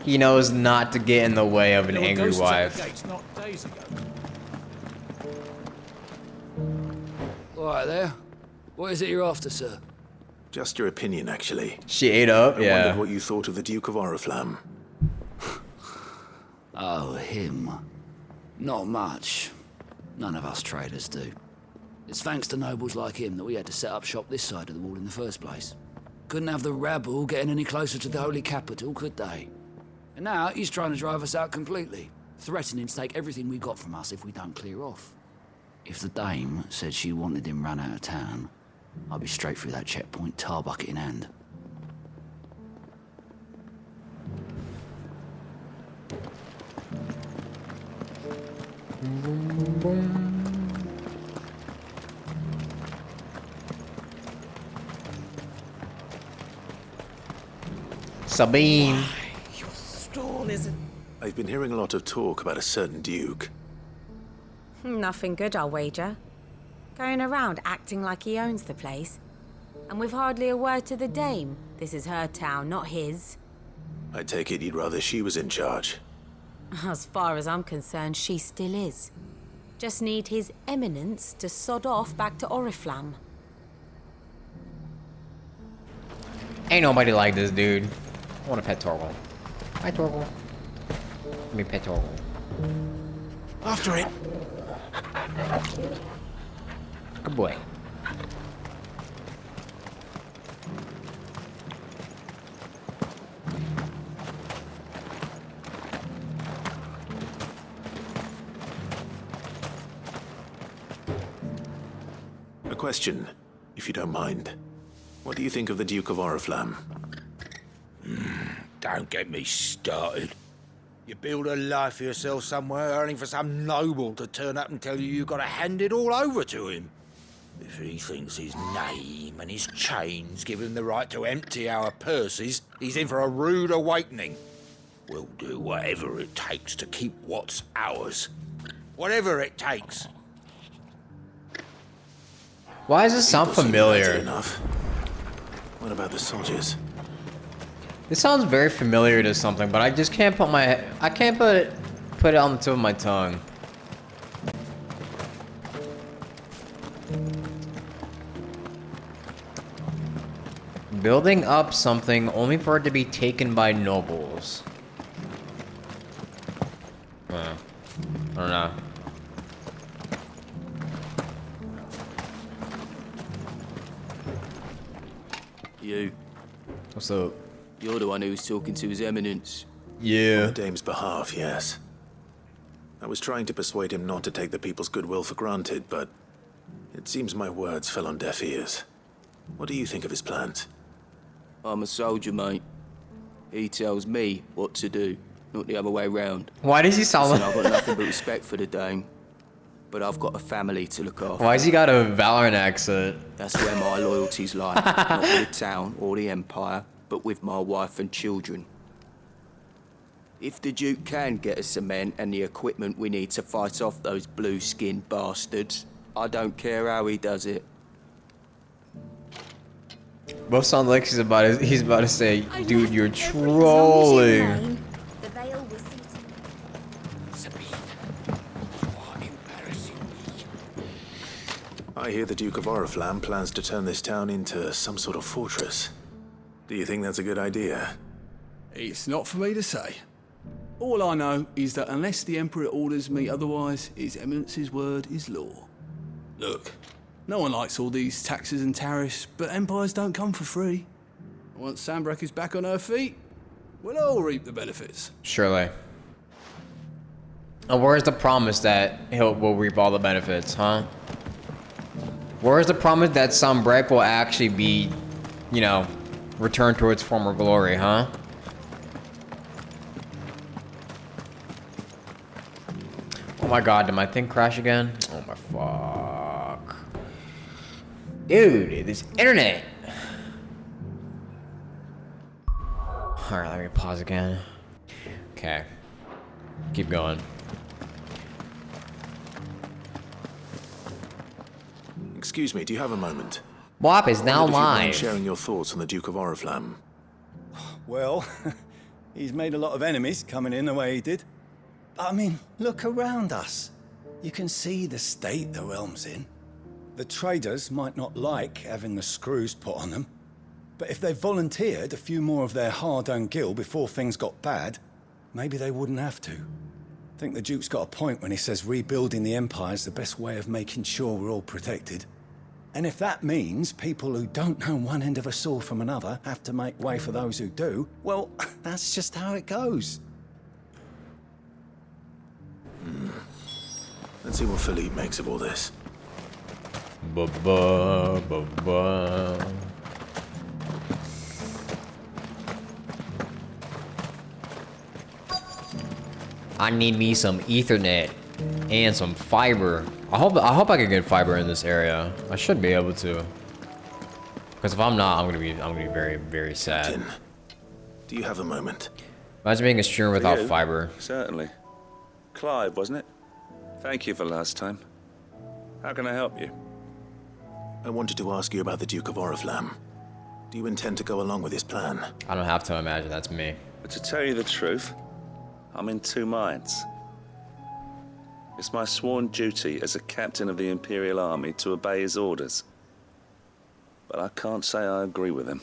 He knows not to get in the way of an angry wife. All right there. What is it you're after, sir? Just your opinion, actually. She ate up, I wondered what you thought of the Duke of Oriflamme. Oh, him. Not much. None of us traders do. It's thanks to nobles like him that we had to set up shop this side of the wall in the first place. Couldn't have the rabble getting any closer to the holy capital, could they? And now he's trying to drive us out completely, threatening to take everything we got from us if we don't clear off. If the dame said she wanted him run out of town, I'd be straight through that checkpoint, tar bucket in hand. Sabine. Your stall is... I've been hearing a lot of talk about a certain Duke. Nothing good, I'll wager. Going around acting like he owns the place. And with hardly a word to the dame. This is her town, not his. I take it you'd rather she was in charge. As far as I'm concerned, she still is. Just need His Eminence to sod off back to Oriflamme. Ain't nobody like this dude. I want to pet Torgal. Hi, Torgal. Let me pet Torgal. After it. Good boy. A question, if you don't mind. What do you think of the Duke of Oriflamme? Don't get me started. You build a life for yourself somewhere, earning for some noble to turn up and tell you you've got to hand it all over to him. If he thinks his name and his chains give him the right to empty our purses, he's in for a rude awakening. We'll do whatever it takes to keep what's ours. Whatever it takes. Why does this sound familiar? Enough. What about the soldiers? This sounds very familiar to something, but I just can't put it on the tip of my tongue. Building up something only for it to be taken by nobles. I don't know. You. What's up? You're the one who was talking to His Eminence. Yeah. On the Dame's behalf, yes. I was trying to persuade him not to take the people's goodwill for granted, but it seems my words fell on deaf ears. What do you think of his plans? I'm a soldier, mate. He tells me what to do, not the other way round. Why does he sound like... I've got nothing but respect for the Dame, but I've got a family to look after. Why has he got a Valorant accent? That's where my loyalties lie. Not with the town or the Empire, but with my wife and children. If the Duke can get us cement and the equipment we need to fight off those blue-skinned bastards, I don't care how he does it. Both sound like he's about to say, dude, you're trolling. The veil was I hear the Duke of Oriflamme plans to turn this town into some sort of fortress. Do you think that's a good idea? It's not for me to say. All I know is that unless the Emperor orders me otherwise, His Eminence's word is law. Look, no one likes all these taxes and tariffs, but empires don't come for free. Once Sandbreak is back on her feet, we'll all reap the benefits. Surely. And where's the promise that we'll reap all the benefits, huh? Where's the promise that Sandbreak will actually be, you know, returned to its former glory, huh? Oh my god, did my thing crash again? Oh my fuck. Dude, this internet. Alright, let me pause again. Okay. Keep going. Excuse me, do you have a moment? WAP is now If you mind live. sharing your thoughts on the Duke of Oriflamme. Well, he's made a lot of enemies coming in the way he did. I mean, look around us. You can see the state the realm's in. The traders might not like having the screws put on them, but if they volunteered a few more of their hard-earned gil before things got bad, maybe they wouldn't have to. I think the Duke's got a point when he says rebuilding the Empire's the best way of making sure we're all protected. And if that means people who don't know one end of a sword from another have to make way for those who do, well, that's just how it goes. Let's see what Philippe makes of all this. Ba-ba, ba-ba. I need me some Ethernet and some fiber. I hope I can get fiber in this area. I should be able to. Because if I'm not, I'm gonna be very, very sad. Captain, do you have a moment? Imagine being a streamer without you? fiber. Certainly. Clive, wasn't it? Thank you for last time. How can I help you? I wanted to ask you about the Duke of Oriflamme. Do you intend to go along with his plan? I don't have to imagine, that's me. But to tell you the truth, I'm in two minds. It's my sworn duty as a captain of the Imperial Army to obey his orders. But I can't say I agree with him.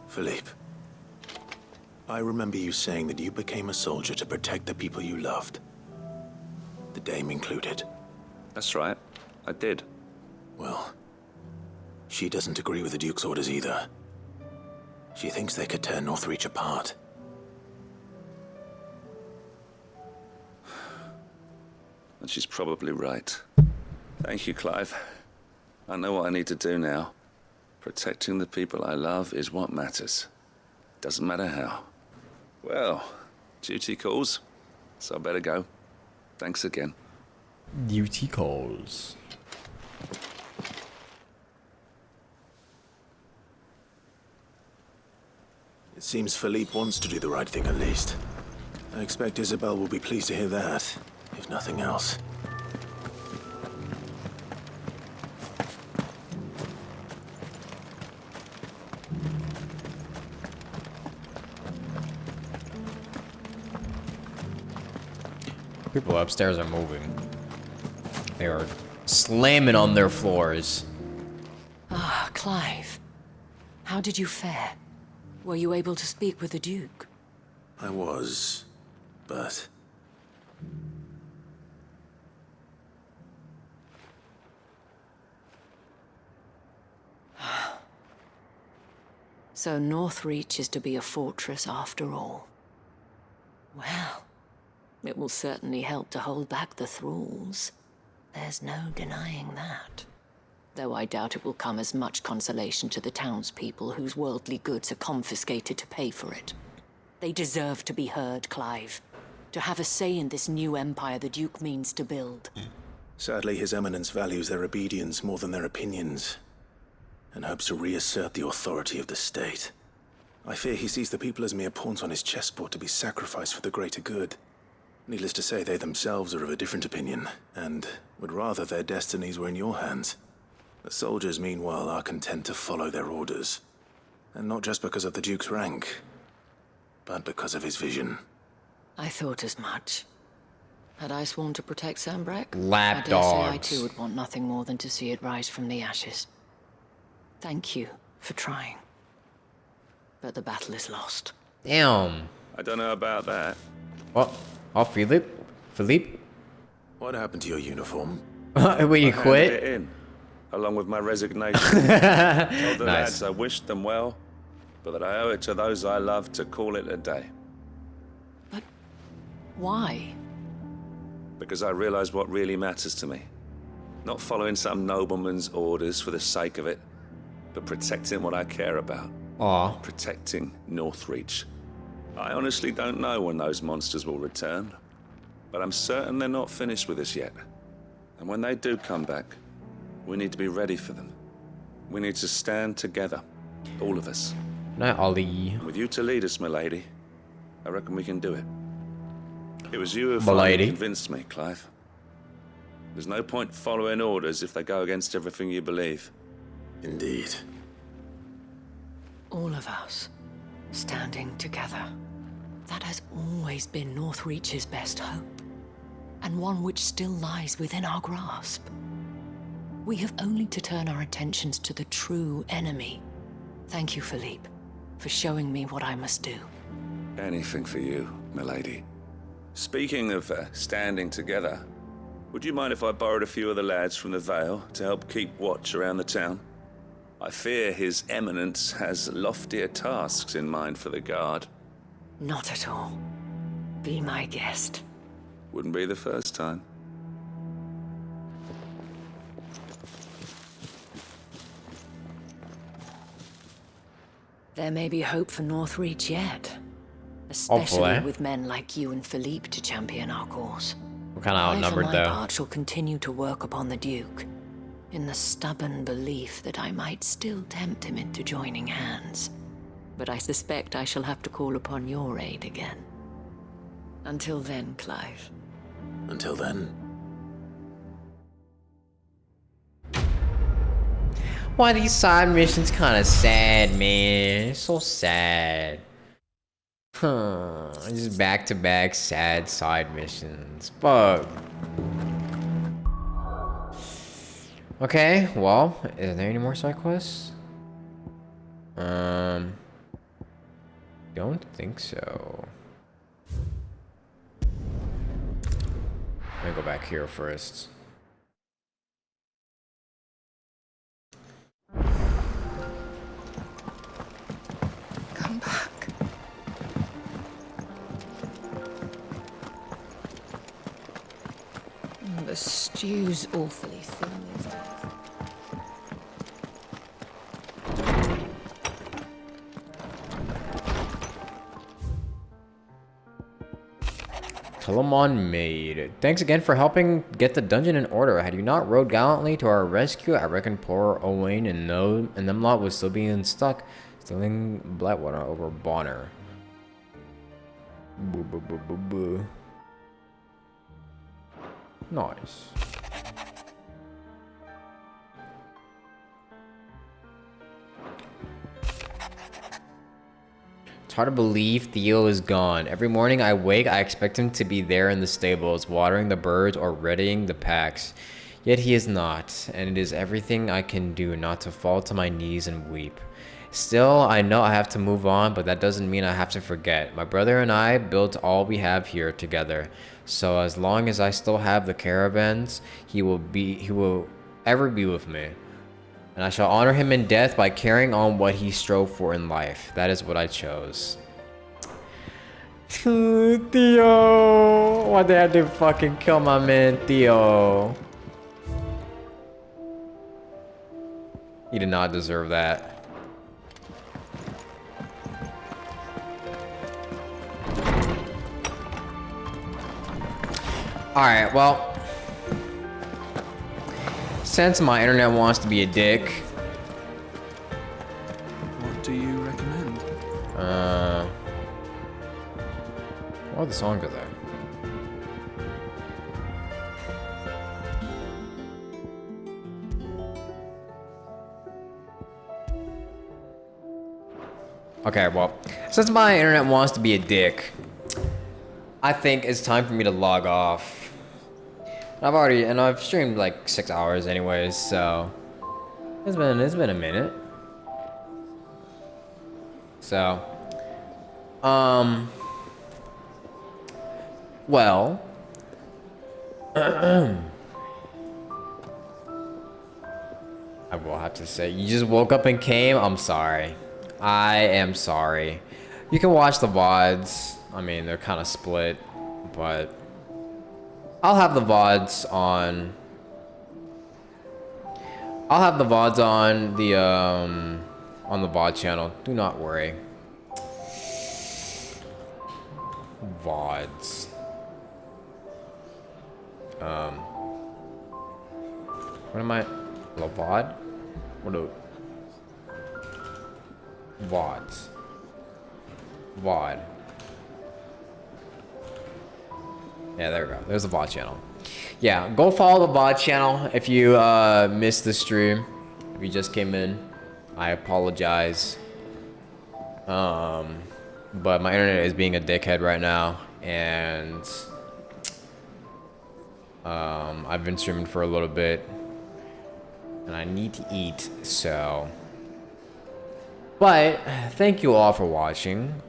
Philippe, I remember you saying that you became a soldier to protect the people you loved. The Dame included. That's right. I did. Well, she doesn't agree with the Duke's orders either. She thinks they could tear Northreach apart. And she's probably right. Thank you, Clive. I know what I need to do now. Protecting the people I love is what matters. Doesn't matter how. Well, duty calls, so I better go. Thanks again. Duty calls. It seems Philippe wants to do the right thing at least. I expect Isabel will be pleased to hear that, if nothing else. People upstairs are moving. They are slamming on their floors. Ah, Clive. How did you fare? Were you able to speak with the Duke? I was, but... So Northreach is to be a fortress after all. Well, it will certainly help to hold back the thralls. There's no denying that. Though I doubt it will come as much consolation to the townspeople whose worldly goods are confiscated to pay for it. They deserve to be heard, Clive. To have a say in this new empire the Duke means to build. Sadly, His Eminence values their obedience more than their opinions, and hopes to reassert the authority of the state. I fear he sees the people as mere pawns on his chessboard to be sacrificed for the greater good. Needless to say, they themselves are of a different opinion, and would rather their destinies were in your hands. The soldiers, meanwhile, are content to follow their orders. And not just because of the Duke's rank, but because of his vision. I thought as much. Had I sworn to protect Sandbreck, Lap I dare say dogs. I too would want nothing more than to see it rise from the ashes. Thank you for trying. But the battle is lost. Damn. I don't know about that. What? Oh, Philippe? Philippe? What happened to your uniform? When you I handed quit? it in, along with my resignation. Told the lads I wished them well, but that I owe it to those I love to call it a day. Why? Because I realize what really matters to me. Not following some nobleman's orders for the sake of it, but protecting what I care about. Aw. Protecting Northreach. I honestly don't know when those monsters will return, but I'm certain they're not finished with us yet. And when they do come back, we need to be ready for them. We need to stand together, all of us. Night, Ollie. With you to lead us, milady, I reckon we can do it. It was you who Milady. finally convinced me, Clive. There's no point following orders if they go against everything you believe. Indeed. All of us, standing together. That has always been Northreach's best hope, and one which still lies within our grasp. We have only to turn our attentions to the true enemy. Thank you, Philippe, for showing me what I must do. Anything for you, milady. Speaking of standing together, would you mind if I borrowed a few of the lads from the Vale to help keep watch around the town? I fear His Eminence has loftier tasks in mind for the guard. Not at all. Be my guest. Wouldn't be the first time. There may be hope for Northreach yet. Especially Hopefully. with men like you and Philippe to champion our cause. We're kind of I, outnumbered, for my though. part, shall continue to work upon the Duke, in the stubborn belief that I might still tempt him into joining hands. But I suspect I shall have to call upon your aid again. Until then, Clive. Until then. Why these side missions kind of sad, man? It's so sad. Just back-to-back sad side missions. Fuck. Okay, well, is there any more side quests? Don't think so. Let me go back here first. Come back. The stew's awfully thin these days. Telemon Maid. Thanks again for helping get the dungeon in order. Had you not rode gallantly to our rescue, I reckon poor Owain and them lot would still be stuck, stealing Blackwater over Bonner. Boo boo boo boo boo. Nice. It's hard to believe Theo is gone. Every morning I wake, I expect him to be there in the stables, watering the birds or readying the packs. Yet he is not, and it is everything I can do not to fall to my knees and weep. Still, I know I have to move on, but that doesn't mean I have to forget. My brother and I built all we have here together. So as long as I still have the caravans, he will ever be with me. And I shall honor him in death by carrying on what he strove for in life. That is what I chose. Theo! Why'd they have to fucking kill my man Theo? He did not deserve that. Alright, well, since my internet wants to be a dick, What do you recommend? what are the songs are there? Okay, well, since my internet wants to be a dick, I think it's time for me to log off. I've streamed like 6 hours anyways, so it's been a minute. So, well, I will have to say, you just woke up and came. I'm sorry. I am sorry. You can watch the VODs. I mean, they're kind of split, but I'll have the VODs on. I'll have the VODs on the VOD channel. Do not worry. VODs. What am I? The VOD? What do? VODs. VOD. Yeah, there we go. There's the VOD channel. Yeah, go follow the VOD channel if you missed the stream. If you just came in, I apologize. But my internet is being a dickhead right now, and I've been streaming for a little bit, and I need to eat, so. But thank you all for watching.